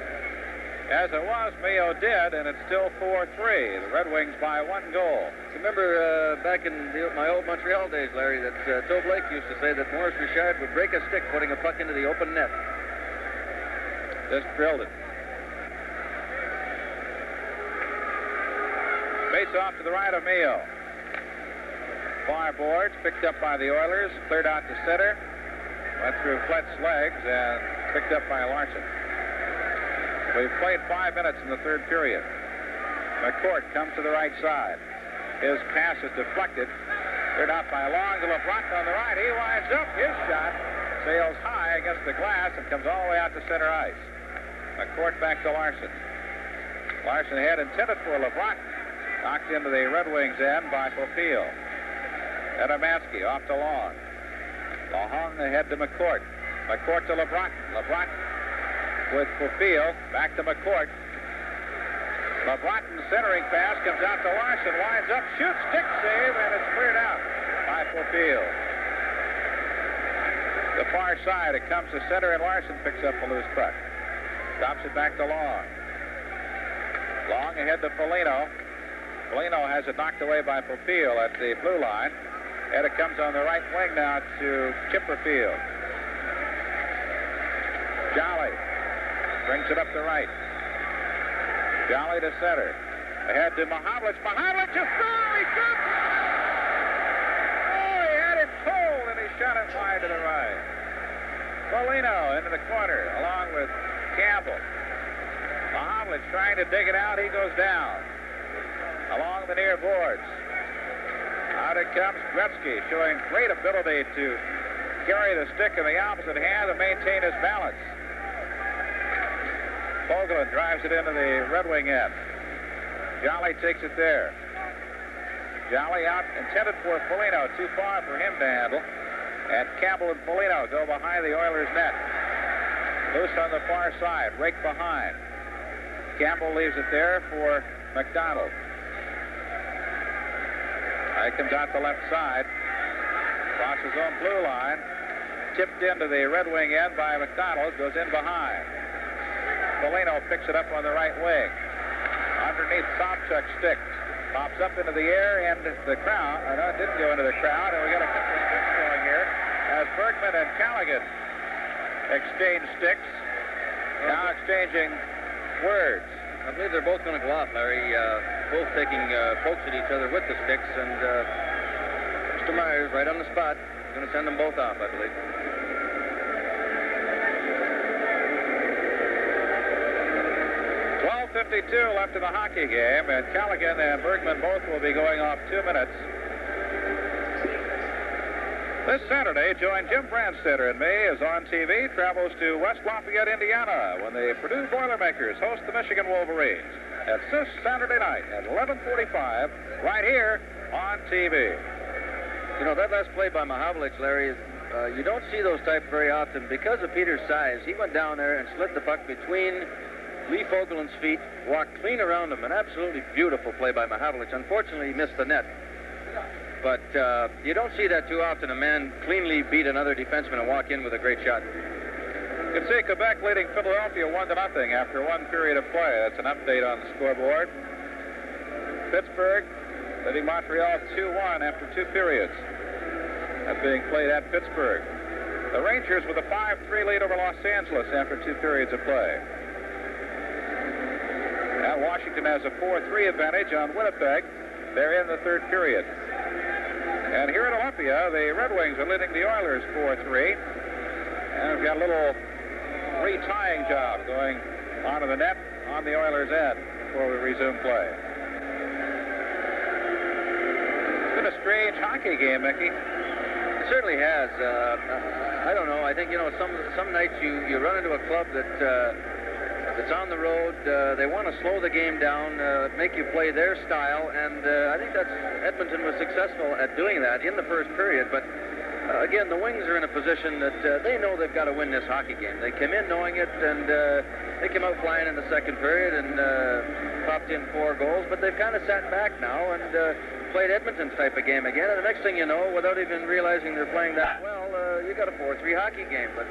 As it was, Mayo did, and it's still 4-3. The Red Wings by 1 goal. Remember back in my old Montreal days, Larry, that Toe Blake used to say that Maurice Richard would break a stick putting a puck into the open net. Just drilled it. Face off to the right of Mayo. Far boards picked up by the Oilers, cleared out to center, went through Flett's legs, and picked up by Larson. We've played 5 minutes in the third period. McCourt comes to the right side. His pass is deflected. Cleared out by Long to LeBlanc on the right. He winds up. His shot sails high against the glass and comes all the way out to center ice. McCourt back to Larson. Larson had intended for LeBlanc. Knocked into the Red Wings end by Popeil. Nedomansky off to Long. Long ahead to McCourt. McCourt to LeBlanc. LeBlanc with Popeil, back to McCourt. LeBlanc centering pass comes out to Larson, winds up, shoots, stick save, and it's cleared out by Popeil. The far side, it comes to center, and Larson picks up a loose puck. Drops it back to Long. Long ahead to Foligno. Polino has it knocked away by Popeil at the blue line. And it comes on the right wing now to Chipperfield. Jolly brings it up the right. Jolly to center. Ahead to Mahavlich. Mahavlich is through. He shot. Oh, he had it pulled, and he shot it wide to the right. Polino into the corner, along with Campbell. Mahavlich trying to dig it out. He goes down along the near boards. Out it comes Gretzky, showing great ability to carry the stick in the opposite hand and maintain his balance. Vogelin drives it into the Red Wing end. Jolly takes it there. Jolly out, intended for Polino, too far for him to handle. And Campbell and Polino go behind the Oilers' net. Loose on the far side, rake behind. Campbell leaves it there for McDonald. He comes out the left side, crosses on blue line, tipped into the Red Wing end by McDonald, goes in behind. Polino picks it up on the right wing. Underneath Sobchuk's stick, pops up into the air, and the crowd, no, it didn't go into the crowd, and we got a couple of sticks going here as Bergman and Callaghan exchange sticks, now exchanging words. I believe they're both going to go off, Larry, both taking pokes at each other with the sticks, and Mr. Myers, right on the spot, is going to send them both off, I believe. .52 left in the hockey game, and Callaghan and Bergman both will be going off 2 minutes. This Saturday, join Jim Brandstetter and me as On TV travels to West Lafayette, Indiana, when the Purdue Boilermakers host the Michigan Wolverines. That's this Saturday night at 11:45, right here on TV. You know, that last play by Mahavlich, Larry, you don't see those type very often. Because of Peter's size, he went down there and slid the puck between Lee Fogelin's feet, walked clean around him. An absolutely beautiful play by Mahavlich. Unfortunately, he missed the net. But you don't see that too often, a man cleanly beat another defenseman and walk in with a great shot. You can see Quebec leading Philadelphia 1-0 after one period of play. That's an update on the scoreboard. Pittsburgh leading Montreal 2-1 after 2 periods. That's being played at Pittsburgh. The Rangers with a 5-3 lead over Los Angeles after 2 periods of play. Now Washington has a 4-3 advantage on Winnipeg. They're in the 3rd period. And here at Olympia, the Red Wings are leading the Oilers 4-3. And we've got a little retying job going onto the net on the Oilers' end before we resume play. It's been a strange hockey game, Mickey. It certainly has. I don't know. I think, you know, some nights you run into a club that's on the road. They want to slow the game down, make you play their style, and I think Edmonton was successful at doing that in the first period. But again, the Wings are in a position that they know they've got to win this hockey game. They came in knowing it, and they came out flying in the second period and popped in 4 goals. But they've kind of sat back now and played Edmonton's type of game again. And the next thing you know, without even realizing they're playing that well, you got a 4-3 hockey game. But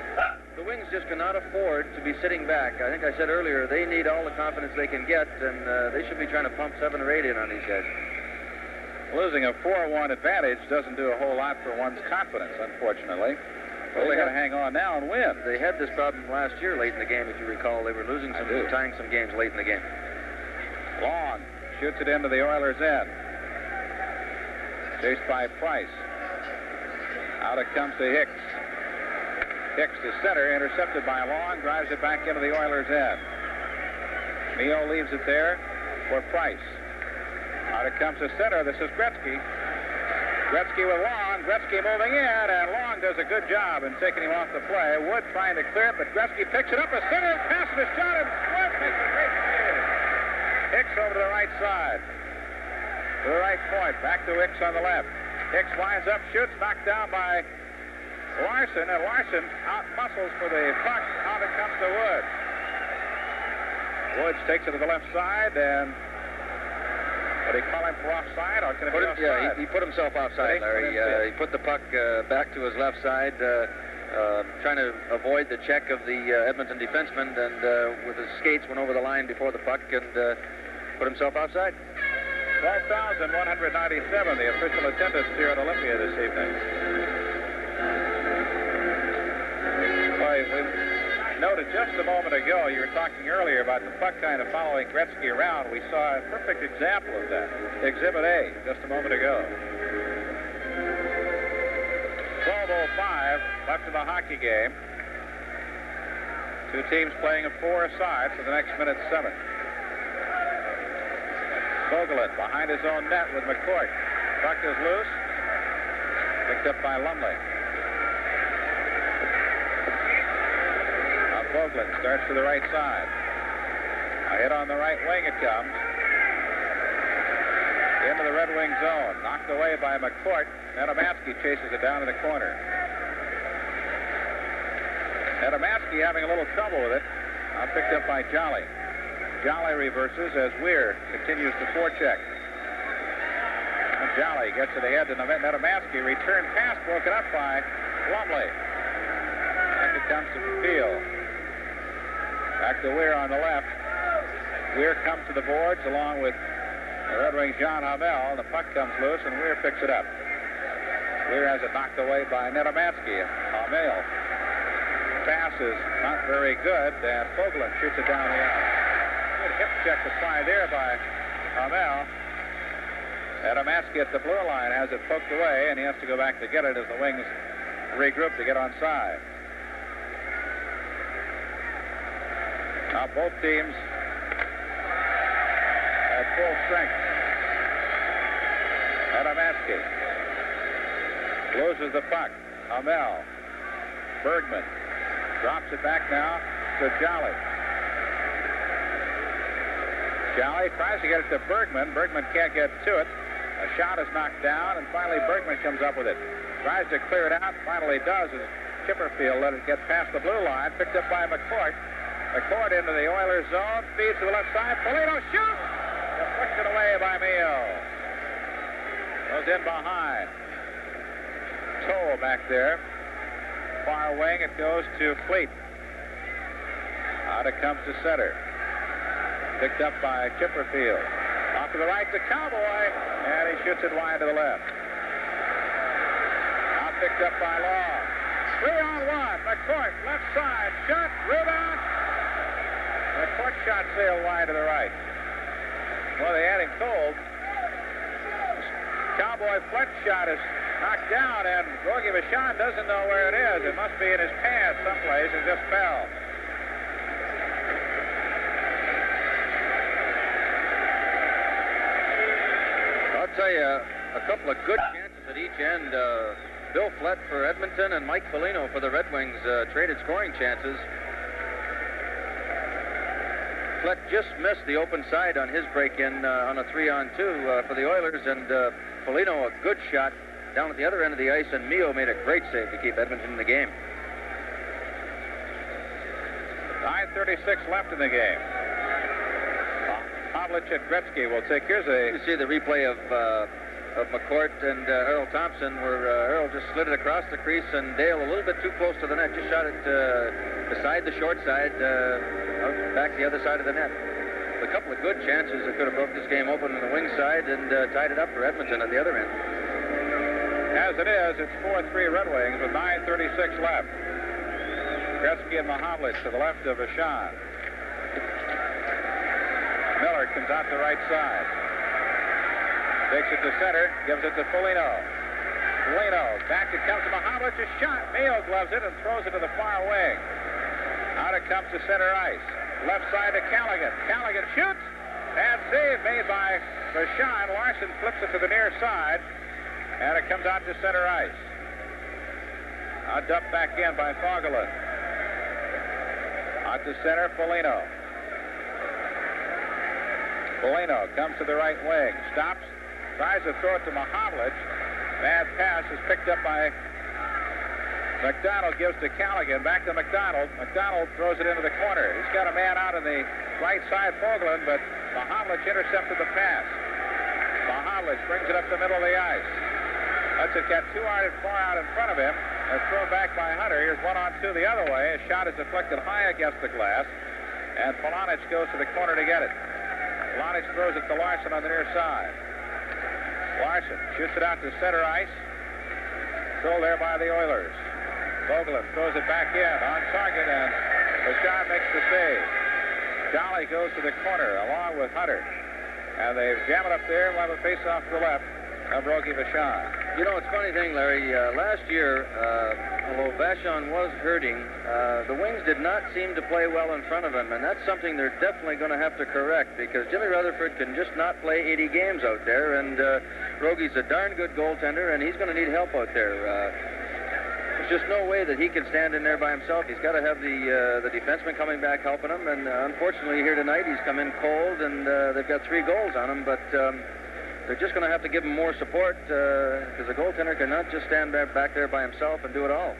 the Wings just cannot afford to be sitting back. I think I said earlier, they need all the confidence they can get, and they should be trying to pump 7 or 8 in on these guys. Losing a 4-1 advantage doesn't do a whole lot for one's confidence, unfortunately. Well, they got to hang on now and win. They had this problem last year late in the game, if you recall. They were losing tying some games late in the game. Long shoots it into the Oilers' end. Chased by Price. Out it comes to Hicks. Hicks to center, intercepted by Long, drives it back into the Oilers' end. Mio leaves it there for Price. Out it comes to center. This is Gretzky. Gretzky with Long. Gretzky moving in, and Long does a good job in taking him off the play. Wood trying to clear it, but Gretzky picks it up. A center, passes a shot, and Wood makes a great save. Hicks over to the right side. To the right point. Back to Hicks on the left. Hicks lines up, shoots, knocked down by Larson, and Larson out-muscles for the puck. Out it comes to Woods. Woods takes it to the left side, and what do you call him for offside? Or can it be offside? Yeah, he put himself offside, Larry. He put the puck back to his left side, trying to avoid the check of the Edmonton defenseman, and with his skates went over the line before the puck and put himself offside. 12,197, the official attendance here at Olympia this evening. Well, we noted just a moment ago, you were talking earlier about the puck kind of following Gretzky around. We saw a perfect example of that. Exhibit A, just a moment ago. 12:05 left in the hockey game. Two teams playing a 4-a-side for the next minute 7. Vogelin behind his own net with McCourt. Puck is loose. Picked up by Lumley. Now Vogelin starts to the right side. A hit on the right wing it comes. Into the Red Wing zone. Knocked away by McCourt. Nedomansky chases it down in the corner. Nedomansky having a little trouble with it. Now picked up by Jolly. Jolly reverses as Weir continues to forecheck. And Jolly gets it ahead to Nedomansky. Return pass broken up by Lumley. And it comes to Field. Back to Weir on the left. Weir comes to the boards along with the Red Wings' John Hamel. The puck comes loose and Weir picks it up. Weir has it knocked away by Nedomansky. Hamel. Pass is not very good, and Vogelin shoots it down the ice. Good hip check applied there by Hamel. Nedomansky at the blue line has it poked away, and he has to go back to get it as the Wings regroup to get onside. Now both teams at full strength. Nedomansky loses the puck. Hamel. Bergman drops it back now to Jolly. Jolly tries to get it to Bergman. Bergman can't get to it. A shot is knocked down, and finally Bergman comes up with it. Tries to clear it out. Finally does as Chipperfield let it get past the blue line. Picked up by McCourt. McCourt into the Oilers zone. Feeds to the left side. Polino shoots! Deflected away by Mio. Goes in behind. Toll back there. Far wing, it goes to Fleet. Out it comes to center. Picked up by Chipperfield. Off to the right to Cowboy, and he shoots it wide to the left. Now picked up by Law. 3-on-1. McCourt, left side, shot, rebound. McCourt shot sailed wide to the right. Well, they had him cold. Cowboy Fletch shot is knocked down, and Rogie Vachon doesn't know where it is. It must be in his pants someplace. It just fell. I'll tell you, a couple of good chances at each end. Bill Flett for Edmonton and Mike Foligno for the Red Wings traded scoring chances. Flett just missed the open side on his break-in on a 3-on-2 for the Oilers, and Foligno a good shot down at the other end of the ice, and Mio made a great save to keep Edmonton in the game. 9:36 left in the game. Havlich and Gretzky will take. Here's a. You see the replay of McCourt and Earl Thompson, where Earl just slid it across the crease, and Dale a little bit too close to the net, just shot it beside the short side, out back the other side of the net. A couple of good chances that could have broke this game open on the wing side and tied it up for Edmonton at the other end. As it is, it's 4-3 Red Wings with 9:36 left. Gretzky and Mahavlich to the left of Vachon. Miller comes out the right side. Takes it to center, gives it to Foligno. Foligno, back it comes to Mahavlich, a shot. Mayo gloves it and throws it to the far wing. Out it comes to center ice. Left side to Callaghan. Callaghan shoots, and save made by Vachon. Larson flips it to the near side. And it comes out to center ice. Now dumped back in by Fogelin. Out to center, Foligno. Foligno comes to the right wing. Stops. Tries to throw it to Mahavlich. Bad pass is picked up by McDonald. Gives to Callaghan. Back to McDonald. McDonald throws it into the corner. He's got a man out on the right side, Fogelin, but Mahavlich intercepted the pass. Mahavlich brings it up the middle of the ice. Lets it get too far out in front of him. And thrown back by Hunter. Here's 1-on-2 the other way. His shot is deflected high against the glass. And Polonich goes to the corner to get it. Polonich throws it to Larson on the near side. Larson shoots it out to center ice. Controlled there by the Oilers. Vogelin throws it back in on target, and Vachon makes the save. Jolly goes to the corner along with Hunter. And they jam it up there. We'll have a face-off to the left of Rogie Vachon. You know, it's a funny thing, Larry. Last year, although Vachon was hurting, the Wings did not seem to play well in front of him, and that's something they're definitely going to have to correct, because Jimmy Rutherford can just not play 80 games out there, and Rogie's a darn good goaltender, and he's going to need help out there. There's just no way that he can stand in there by himself. He's got to have the defenseman coming back helping him, and unfortunately here tonight he's come in cold, and they've got 3 goals on him, but they're just going to have to give him more support, because the goaltender cannot just stand back there by himself and do it all.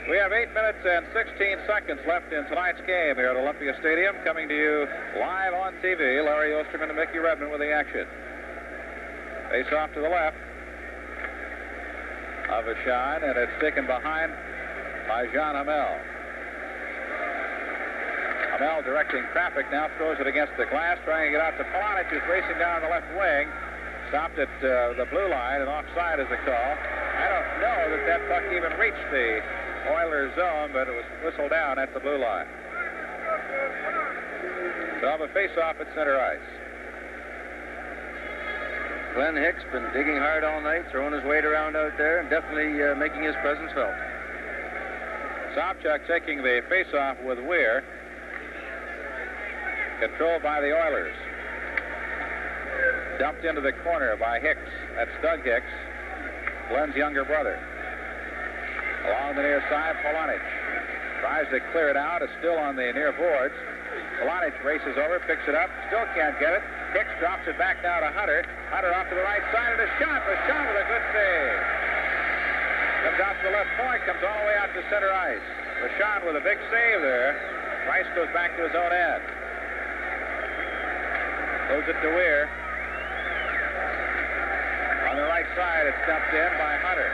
We have 8 minutes and 16 seconds left in tonight's game here at Olympia Stadium. Coming to you live on TV, Larry Osterman and Mickey Redmond with the action. Face off to the left of Vachon, and it's taken behind by Jean Hamel. Hamel directing traffic now, throws it against the glass, trying to get out to Polonich, who's racing down the left wing. Stopped at the blue line, and offside is the call. I don't know that puck even reached the Oilers zone, but it was whistled down at the blue line. So have a face-off at center ice. Glenn Hicks been digging hard all night, throwing his weight around out there, and definitely making his presence felt. Sobchak taking the face-off with Weir. Controlled by the Oilers. Dumped into the corner by Hicks. That's Doug Hicks, Glenn's younger brother. Along the near side, Polonich tries to clear it out. It's still on the near boards. Polonich races over, picks it up, still can't get it. Hicks drops it back now to Hunter. Hunter off to the right side, and a shot. Vachon with a good save. Comes out to the left point, comes all the way out to center ice. Vachon with a big save there. Price goes back to his own end. Goes it to Weir. On the right side, it's dumped in by Hunter.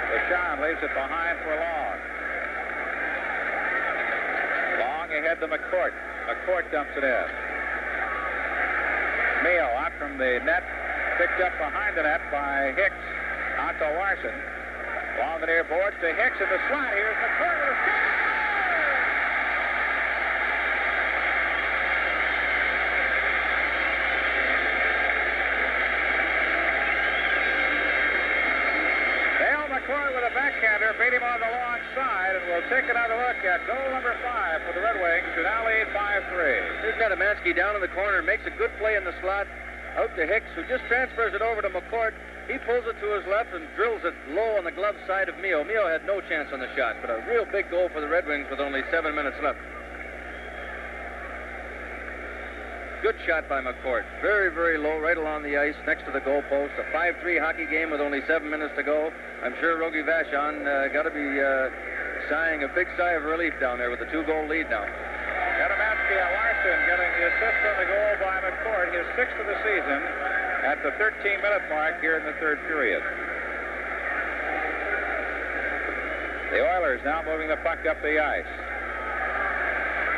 Vachon leaves it behind for Long. Long ahead to McCourt. McCourt dumps it in. Mayo out from the net, picked up behind the net by Hicks. Out to Larson. Along the near boards to Hicks in the slot. Here's McCourt with a shot. With a backhander, beat him on the long side, and we'll take another look at goal number 5 for the Red Wings, who now lead 5-3. Here's Nedemansky down in the corner, makes a good play in the slot, out to Hicks, who just transfers it over to McCourt. He pulls it to his left and drills it low on the glove side of Mio. Mio had no chance on the shot, but a real big goal for the Red Wings with only 7 minutes left. Good shot by McCourt. Very, very low, right along the ice, next to the goal post. A 5-3 hockey game with only 7 minutes to go. I'm sure Rogie Vachon got to be sighing a big sigh of relief down there with a 2-goal lead now. Nedemansky and Larson getting the assist on the goal by McCourt, his 6th of the season, at the 13-minute mark here in the third period. The Oilers now moving the puck up the ice.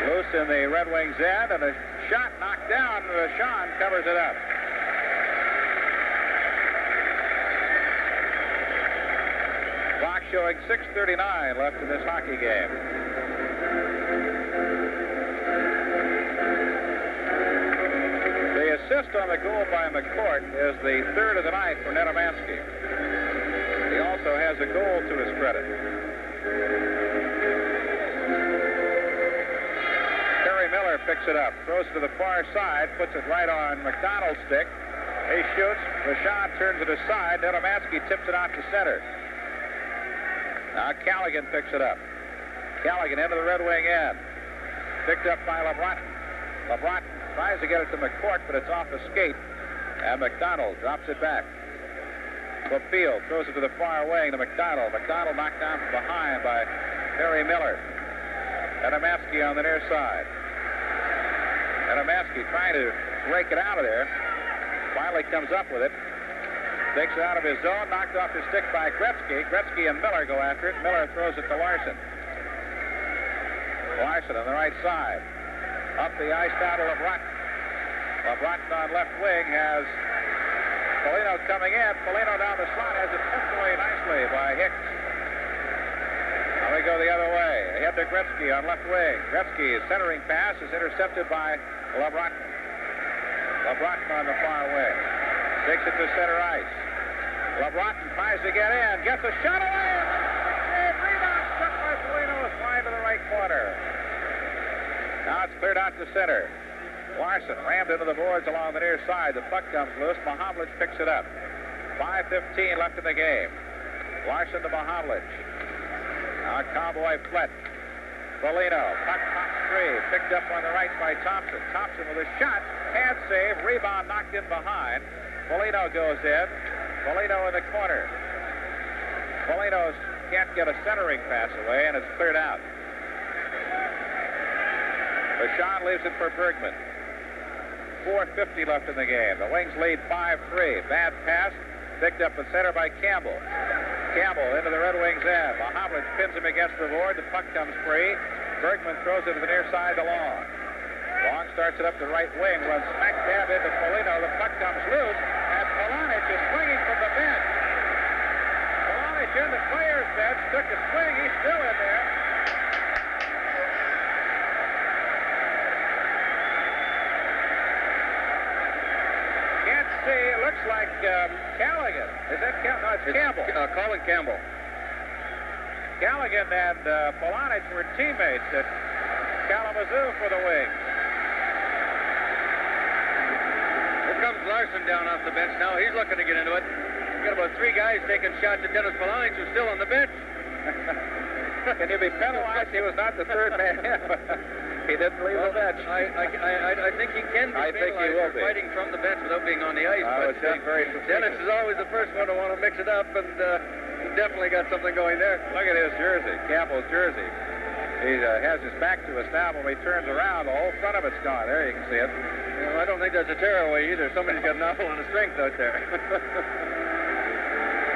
Loose in the Red Wings' end, and a shot knocked down. Vachon covers it up. Clock showing 6:39 left in this hockey game. The assist on the goal by McCourt is the 3rd of the night for Nedemansky. He also has a goal to his credit. Miller picks it up, throws it to the far side, puts it right on McDonald's stick. He shoots. Vachon turns it aside. Nedemansky tips it out to center. Now Callaghan picks it up. Callaghan into the Red Wing end. Picked up by LeBronton. LeBronton tries to get it to McCourt, but it's off the skate. And McDonald drops it back. Field throws it to the far wing to McDonald. McDonald knocked down from behind by Harry Miller. Nedemansky on the near side. Nedemansky trying to break it out of there. Finally comes up with it. Takes it out of his zone. Knocked off his stick by Gretzky. Gretzky and Miller go after it. Miller throws it to Larson. Larson on the right side. Up the ice down to LeBronton. LeBronson on left wing has Foligno coming in. Foligno down the slot, has it tucked away nicely by Hicks. Now we go the other way. Ahead to Gretzky on left wing. Gretzky's centering pass is intercepted by LeBronson. LeBronson on the far wing. Takes it to center ice. LeBronson tries to get in. Gets a shot away. Rebound struck by Foligno. It's flying to the right corner. Now it's cleared out to center. Larson rammed into the boards along the near side. The puck comes loose. Mahovlich picks it up. 5:15 left in the game. Larson to Mahovlich. Now cowboy Flett. Foligno. Puck pops free. Picked up on the right by Thompson. Thompson with a shot. Hand save. Rebound knocked in behind. Foligno goes in. Foligno in the corner. Foligno can't get a centering pass away, and it's cleared out. Vachon leaves it for Bergman. 4:50 left in the game. The Wings lead 5-3. Bad pass. Picked up at center by Campbell. Campbell into the Red Wings end. Mahovlich pins him against the board. The puck comes free. Bergman throws it to the near side to Long. Long starts it up the right wing. Runs smack dab into Foligno. The puck comes loose. And Polonich is swinging from the bench. Polonich in the player's bench. Took a swing. He's still in there. See, it looks like Callaghan. Is that Campbell? No, it's Campbell. Colin Campbell. Callaghan and Polonich were teammates at Kalamazoo for the Wings. Here comes Larson down off the bench now. He's looking to get into it. Got about 3 guys taking shots at Dennis Polonich, who's still on the bench. Can he be penalized? He was not the third man. He didn't leave the bench. I think he can be penalized for fighting from the bench without being on the ice. But very Dennis is always the first one to want to mix it up, and he definitely got something going there. Look at his jersey, Campbell's jersey. He has his back to us now. When he turns around, the whole front of it's gone. There you can see it. You know, I don't think that's a tearaway either. Somebody's got an awful lot of strength out there.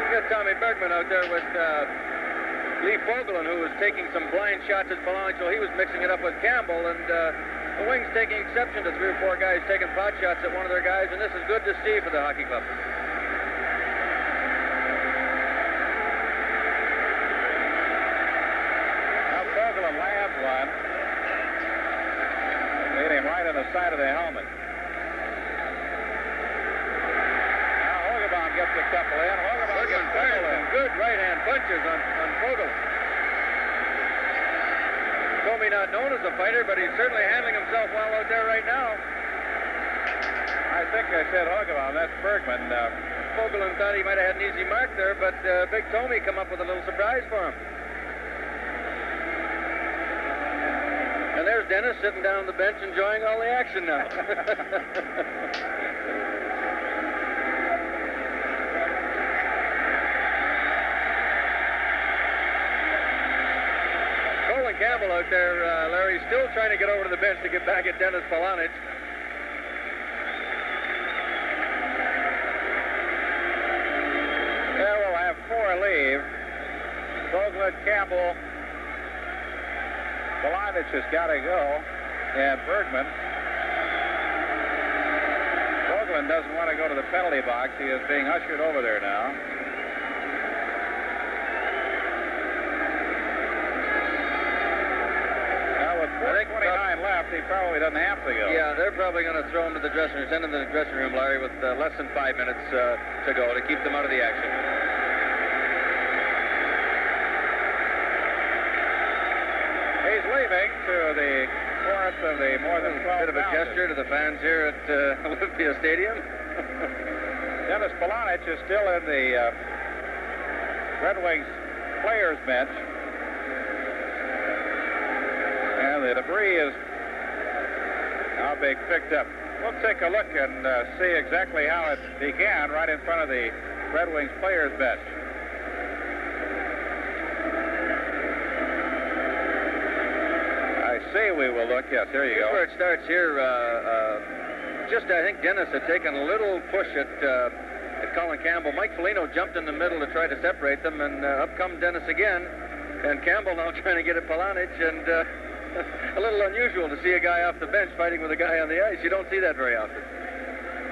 You got Tommy Bergman out there with Lee Fogelin, who was taking some blind shots at Polonich, so he was mixing it up with Campbell, and the Wings taking exception to 3 or 4 guys taking pot shots at one of their guys, and this is good to see for the hockey club. Now Fogelin lands one. Hit him right on the side of the helmet. Now Hogebaum gets a couple in. Hogebaum gets some good right-hand punches on Fogelin. Tommy not known as a fighter, but he's certainly handling himself well out there right now. I think I said Hogebaum. That's Bergman. Fogelin thought he might have had an easy mark there, but Big Tommy come up with a little surprise for him. And there's Dennis sitting down on the bench enjoying all the action now. Colin Campbell out there, Larry, still trying to get over to the bench to get back at Dennis Polonich. Yeah, we'll have 4 leave. Fogelin, Campbell, Polonich has got to go, and Bergman. Fogelin doesn't want to go to the penalty box. He is being ushered over there now. Now with 4:29 left, he probably doesn't have to go. Yeah, they're probably going to throw him to the dressing room, send him to the dressing room, Larry, with less than 5 minutes to go to keep them out of the action. He's leaving to the fourth of the more than 12 Bit of a gesture to the fans here at Olympia Stadium. Dennis Polonich is still in the Red Wings players bench. And the debris is now being picked up. We'll take a look and see exactly how it began right in front of the Red Wings players bench. See, we will look. Yes, there you go. Where it starts here, I think Dennis had taken a little push at Colin Campbell. Mike Foligno jumped in the middle to try to separate them, and up come Dennis again. And Campbell now trying to get at Polonich, and a little unusual to see a guy off the bench fighting with a guy on the ice. You don't see that very often.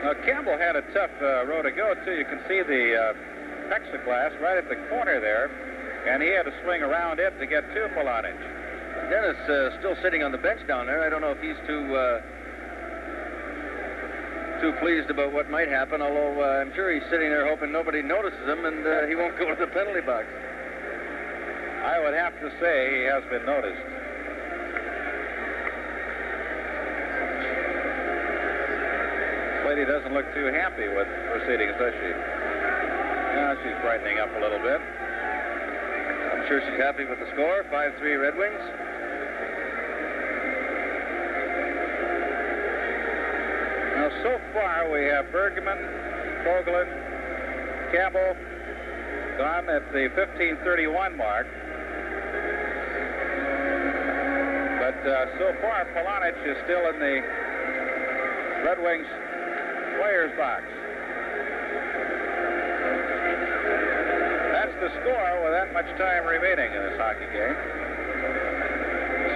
Now, Campbell had a tough row to go, too. You can see the plexiglass right at the corner there, and he had to swing around it to get to Polonich. Dennis still sitting on the bench down there. I don't know if he's too pleased about what might happen, although I'm sure he's sitting there hoping nobody notices him and he won't go to the penalty box. I would have to say he has been noticed. Lady doesn't look too happy with proceedings, does she? Yeah, she's brightening up a little bit. I'm sure she's happy with the score, 5-3 Red Wings. Now, so far, we have Bergman, Fogelin, Campbell gone at the 15:31 mark. But so far, Polonich is still in the Red Wings players box. That's the score with that much time remaining in this hockey game.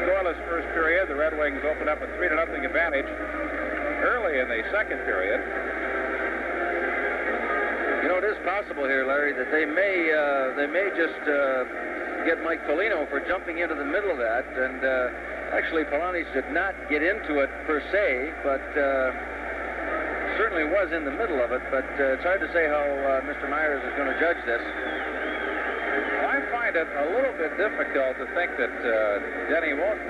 Scoreless first period. The Red Wings open up a 3-0 advantage early in the second period. You know, it is possible here, Larry, that they may just get Mike Foligno for jumping into the middle of that. And actually, Polonich did not get into it per se, but certainly was in the middle of it. But it's hard to say how Mr. Myers is going to judge this. I find it a little bit difficult to think that Denny won't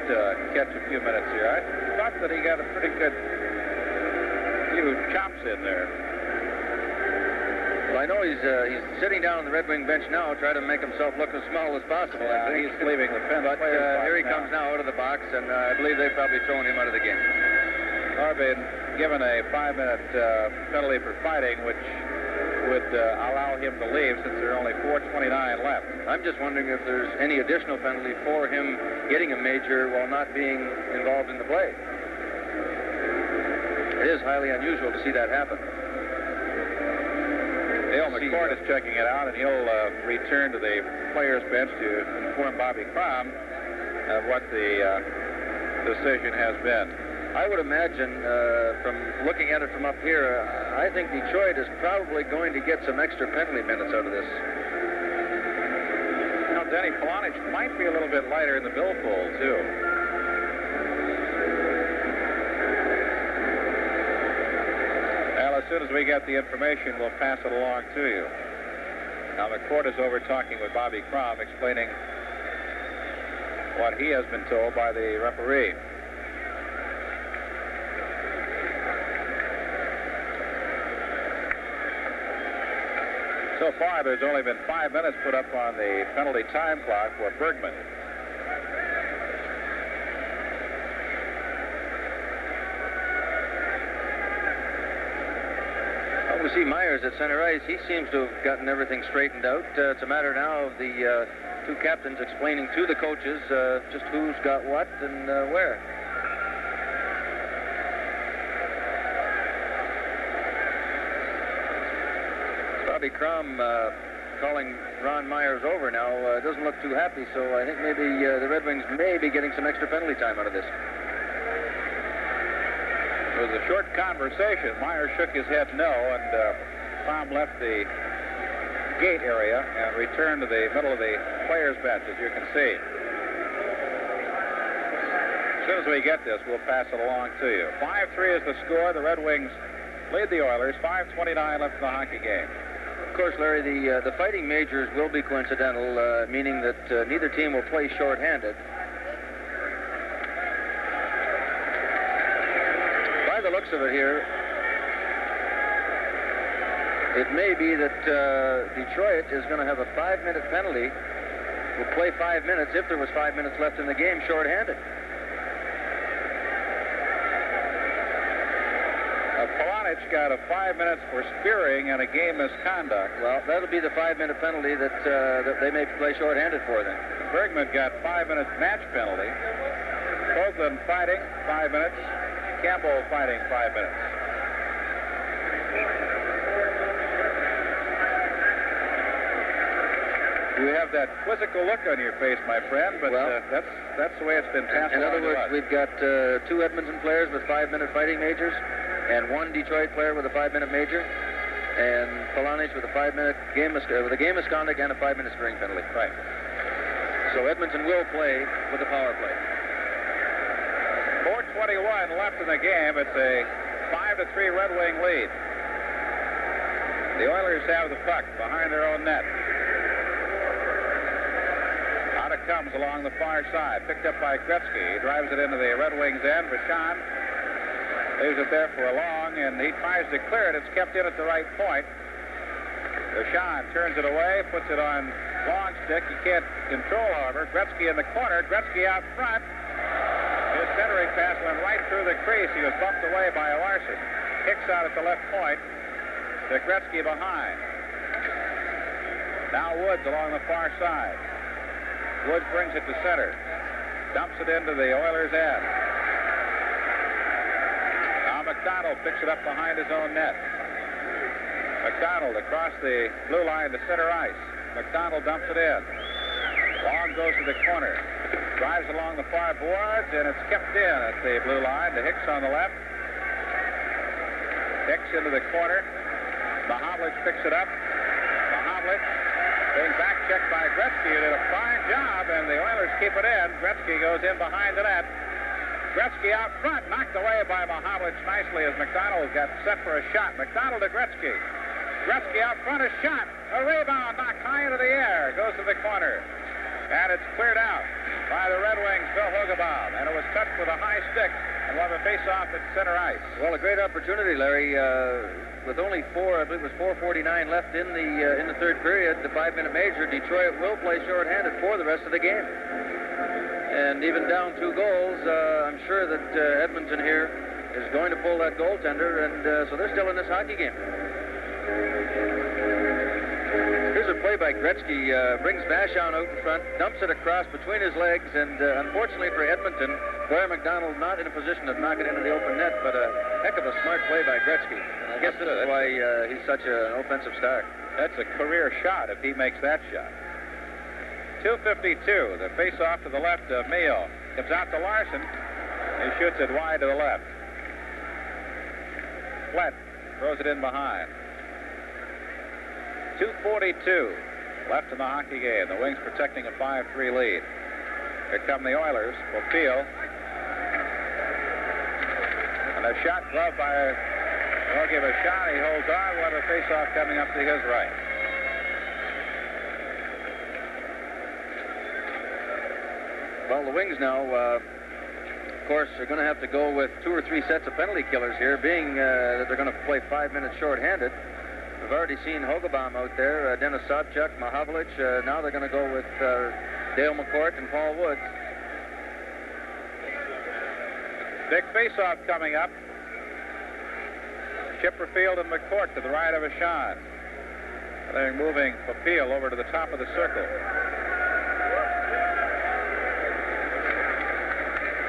catch a few minutes here. I thought that he got a pretty good few chops in there. Well, I know he's sitting down on the Red Wing bench now, trying to make himself look as small as possible. Yeah, he's leaving the pen. But here he comes now out of the box, and I believe they've probably thrown him out of the game. Been given a 5-minute penalty for fighting, which would allow him to leave since there are only 4:29 left. I'm just wondering if there's any additional penalty for him getting a major while not being involved in the play. It is highly unusual to see that happen. Dale McCord is checking it out, and he'll return to the players' bench to inform Bobby Crom of what the decision has been. I would imagine, from looking at it from up here, I think Detroit is probably going to get some extra penalty minutes out of this. Now, Denny Polonich might be a little bit lighter in the billfold, too. Well, as soon as we get the information, we'll pass it along to you. Now, McCord is over talking with Bobby Crom, explaining what he has been told by the referee. So far, there's only been 5 minutes put up on the penalty time clock for Bergman. Well, we see Myers at center ice. He seems to have gotten everything straightened out. It's a matter now of the two captains explaining to the coaches just who's got what and where. Bobby Crom calling Ron Myers over now doesn't look too happy, so I think maybe the Red Wings may be getting some extra penalty time out of this. It was a short conversation. Myers shook his head no, and Crom left the gate area and returned to the middle of the players' bench, as you can see. As soon as we get this, we'll pass it along to you. 5-3 is the score. The Red Wings lead the Oilers. 5:29 left in the hockey game. Of course, Larry, the fighting majors will be coincidental, meaning that neither team will play shorthanded. By the looks of it here, it may be that Detroit is going to have a 5-minute penalty. Will play 5 minutes if there was 5 minutes left in the game shorthanded. Polonich got a 5 minutes for spearing and a game misconduct. Well, that'll be the 5-minute penalty that they may play shorthanded for then. Bergman got 5 minutes match penalty. Both of them fighting 5 minutes. Campbell fighting 5 minutes. You have that quizzical look on your face, my friend, but Well, that's the way it's been passed In other along to words, us. we've got 2 Edmonton players with 5-minute fighting majors, and 1 Detroit player with a 5-minute major, and Polonich with a 5-minute game misconduct and a 5-minute steering penalty. Right. So Edmonton will play with a power play. 4:21 left in the game. It's a 5-3 Red Wing lead. The Oilers have the puck behind their own net. Out it comes along the far side. Picked up by Gretzky. He drives it into the Red Wings' end. Vachon leaves it there for a long, and he tries to clear it. It's kept in at the right point. Vachon turns it away, puts it on long stick. He can't control, however. Gretzky in the corner. Gretzky out front. His centering pass went right through the crease. He was bumped away by Larson. Kicks out at the left point. To Gretzky behind. Now Woods along the far side. Woods brings it to center. Dumps it into the Oilers' end. Now McDonald picks it up behind his own net. McDonald across the blue line to center ice. McDonald dumps it in. Long goes to the corner. Drives along the far boards, and it's kept in at the blue line to Hicks on the left. Hicks into the corner. Mahavlich picks it up. Mahavlich being back checked by Gretzky, who did a fine job, and the Oilers keep it in. Gretzky goes in behind the net. Gretzky out front, knocked away by Mahavlich nicely as McDonald got set for a shot. McDonald to Gretzky. Gretzky out front, a shot. A rebound knocked high into the air. Goes to the corner. And it's cleared out by the Red Wings' Phil Hogebaum. And it was touched with a high stick and will have a face-off at center ice. Well, a great opportunity, Larry. With only 4:49 left in the third period, the 5-minute major, Detroit will play shorthanded for the rest of the game. And even down 2 goals, I'm sure that Edmonton here is going to pull that goaltender, and so they're still in this hockey game. Here's a play by Gretzky. Brings Vachon out in front, dumps it across between his legs, and unfortunately for Edmonton, Blair McDonald not in a position to knock it into the open net, but a heck of a smart play by Gretzky. I guess this is why he's such an offensive star. That's a career shot if he makes that shot. 2:52. The face-off to the left of Mio. Comes out to Larson. He shoots it wide to the left. Flett throws it in behind. 2:42 left in the hockey game. The Wings protecting a 5-3 lead. Here come the Oilers. Popiel. And a shot gloved by... They'll give a shot. He holds on. We'll have a face-off coming up to his right. Well, the Wings now, of course, are going to have to go with 2 or 3 sets of penalty killers here, being that they're going to play 5 minutes shorthanded. We've already seen Hogebaum out there, Denis Sobchak, Mahavlich. Now they're going to go with Dale McCourt and Paul Woods. Big face-off coming up. Chipperfield and McCourt to the right of Vachon. They're moving Popiel over to the top of the circle.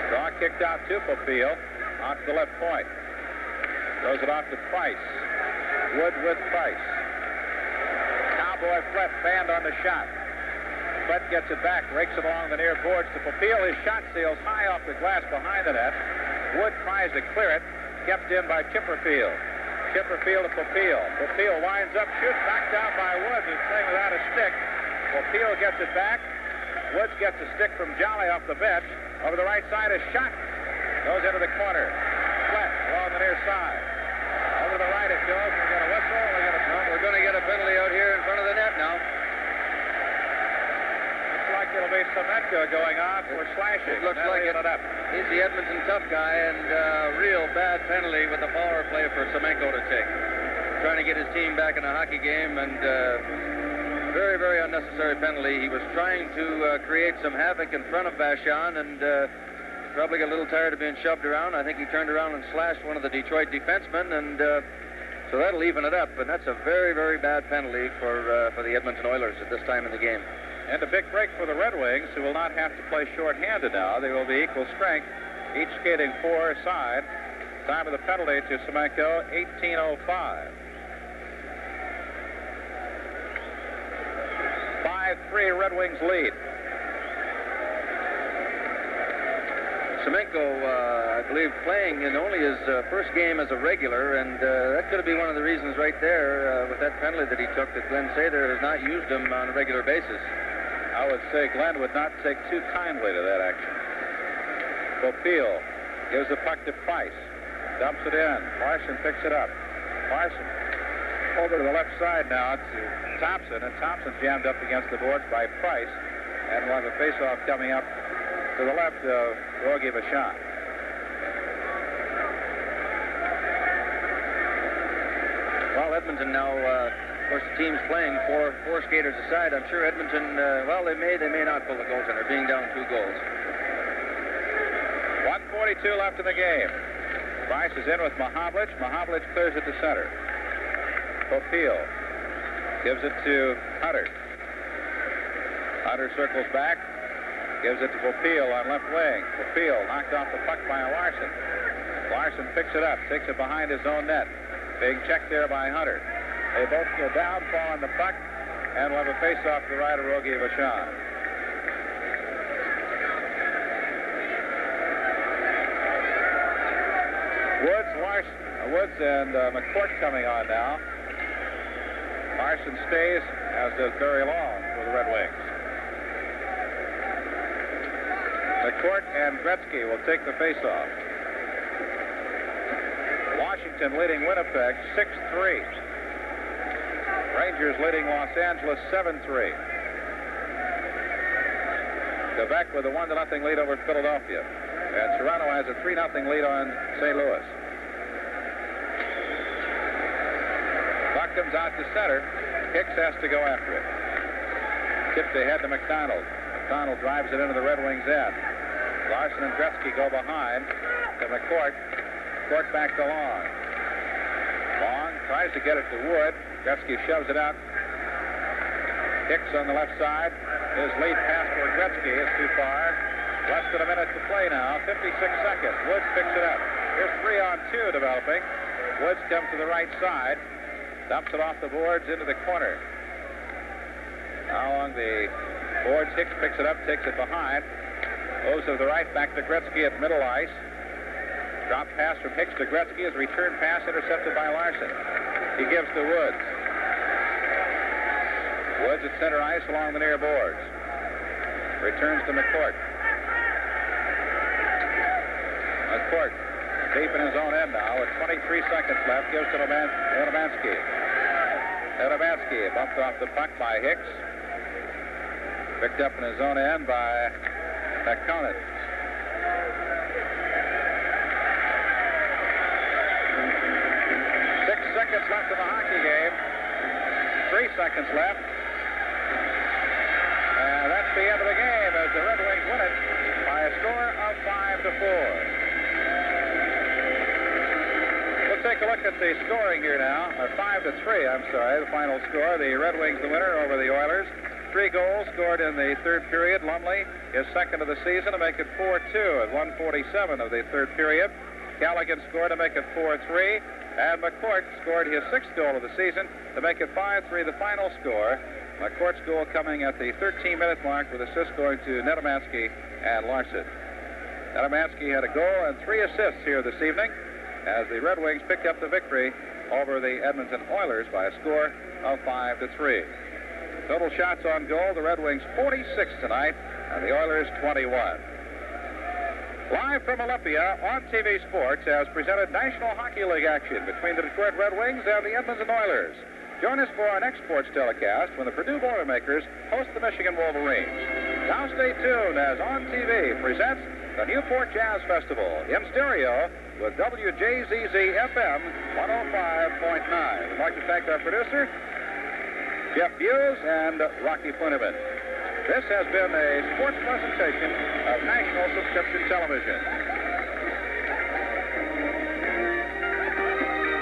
Draw kicked out to Popiel. Out to the left point. Throws it off to Price. Wood with Price. Cowboy Flett fanned on the shot. Flett gets it back, rakes it along the near boards to Popiel. His shot sails high off the glass behind the net. Wood tries to clear it. Kept in by Chipperfield. Chipperfield to Popiel. Popiel winds up, shoots, knocked down by Woods, who's playing without a stick. Popiel gets it back. Woods gets a stick from Jolly off the bench. Over the right side, a shot. Goes into the corner. Flett along the near side. Over to the right it goes. We're going to whistle. We're going to get a penalty out here in front of the net now. Looks like it'll be Semenko going off for slashing. It looks like it. He's the Edmonton tough guy, and real bad penalty with the power play for Semenko to take. Trying to get his team back in a hockey game, and very, very unnecessary penalty. He was trying to create some havoc in front of Vachon, and probably got a little tired of being shoved around. I think he turned around and slashed one of the Detroit defensemen, and so that'll even it up. And that's a very, very bad penalty for the Edmonton Oilers at this time in the game. And a big break for the Red Wings, who will not have to play shorthanded now. They will be equal strength, each skating 4 aside. Time of the penalty to Semenko, 18:05. 5-3 Red Wings lead. Semenko, I believe, playing in only his first game as a regular, and that could be one of the reasons right there with that penalty that he took that Glenn Sather has not used him on a regular basis. I would say Glenn would not take too kindly to that action. Popeil gives the puck to Price. Dumps it in. Larson picks it up. Larson over to the left side now to Thompson, and Thompson jammed up against the boards by Price, and we'll have a face-off coming up to the left of Rogie Vachon. Well, Edmonton now, of course, the team's playing four skaters aside. I'm sure Edmonton, well, they may not pull the goaltender, being down 2 goals. 1:42 left in the game. Price is in with Mahavlich. Mahavlich clears it to center. Popeil gives it to Hunter. Hunter circles back. Gives it to Popeil on left wing. Popeil knocked off the puck by Larson. Larson picks it up, takes it behind his own net. Big check there by Hunter. They both go down, fall on the puck, and will have a face-off to the right of Rogie Vachon. Woods and McCourt coming on now. Larson stays, as does Barry Long for the Red Wings. McCourt and Gretzky will take the face-off. Washington leading Winnipeg 6-3. Rangers leading Los Angeles 7-3. Quebec with a 1-0 lead over Philadelphia. And Toronto has a 3-0 lead on St. Louis. Puck comes out to center. Hicks has to go after it. Tipped ahead to McDonald. McDonald drives it into the Red Wings' end. Larson and Gretzky go behind to McCourt. McCourt back to Long. Long tries to get it to Wood. Gretzky shoves it out. Hicks on the left side. His lead pass for Gretzky is too far. Less than a minute to play now. 56 seconds. Woods picks it up. Here's 3-on-2 developing. Woods comes to the right side. Dumps it off the boards into the corner. Now along the boards, Hicks picks it up, takes it behind. Goes to the right, back to Gretzky at middle ice. Drop pass from Hicks to Gretzky. His return pass intercepted by Larson. He gives to Woods. Woods at center ice along the near boards. Returns to McCourt. McCourt deep in his own end now with 23 seconds left. Gives to Neremansky. Neremansky bumped off the puck by Hicks. Picked up in his own end by McConnell. 6 seconds left in the hockey game. 3 seconds left. And that's the end of the game as the Red Wings win it by a score of 5-4. We'll take a look at the scoring here now. 5-3, I'm sorry, the final score. The Red Wings the winner over the Oilers. 3 goals scored in the third period. Lumley is second of the season to make it 4-2 at 1:47 of the third period. Callaghan scored to make it 4-3. And McCourt scored his 6th goal of the season to make it 5-3, the final score. McCourt's goal coming at the 13-minute mark with assists going to Neremansky and Larson. Neremansky had a goal and 3 assists here this evening as the Red Wings picked up the victory over the Edmonton Oilers by a score of 5-3. Total shots on goal, the Red Wings 46 tonight and the Oilers 21. Live from Olympia on TV Sports has presented National Hockey League action between the Detroit Red Wings and the Edmonton Oilers. Join us for our next sports telecast when the Purdue Boilermakers host the Michigan Wolverines. Now stay tuned as On TV presents the Newport Jazz Festival in stereo with WJZZ-FM 105.9. We'd like to thank our producer, Jeff Hughes, and Rocky Plinterman. This has been a sports presentation of National Subscription Television.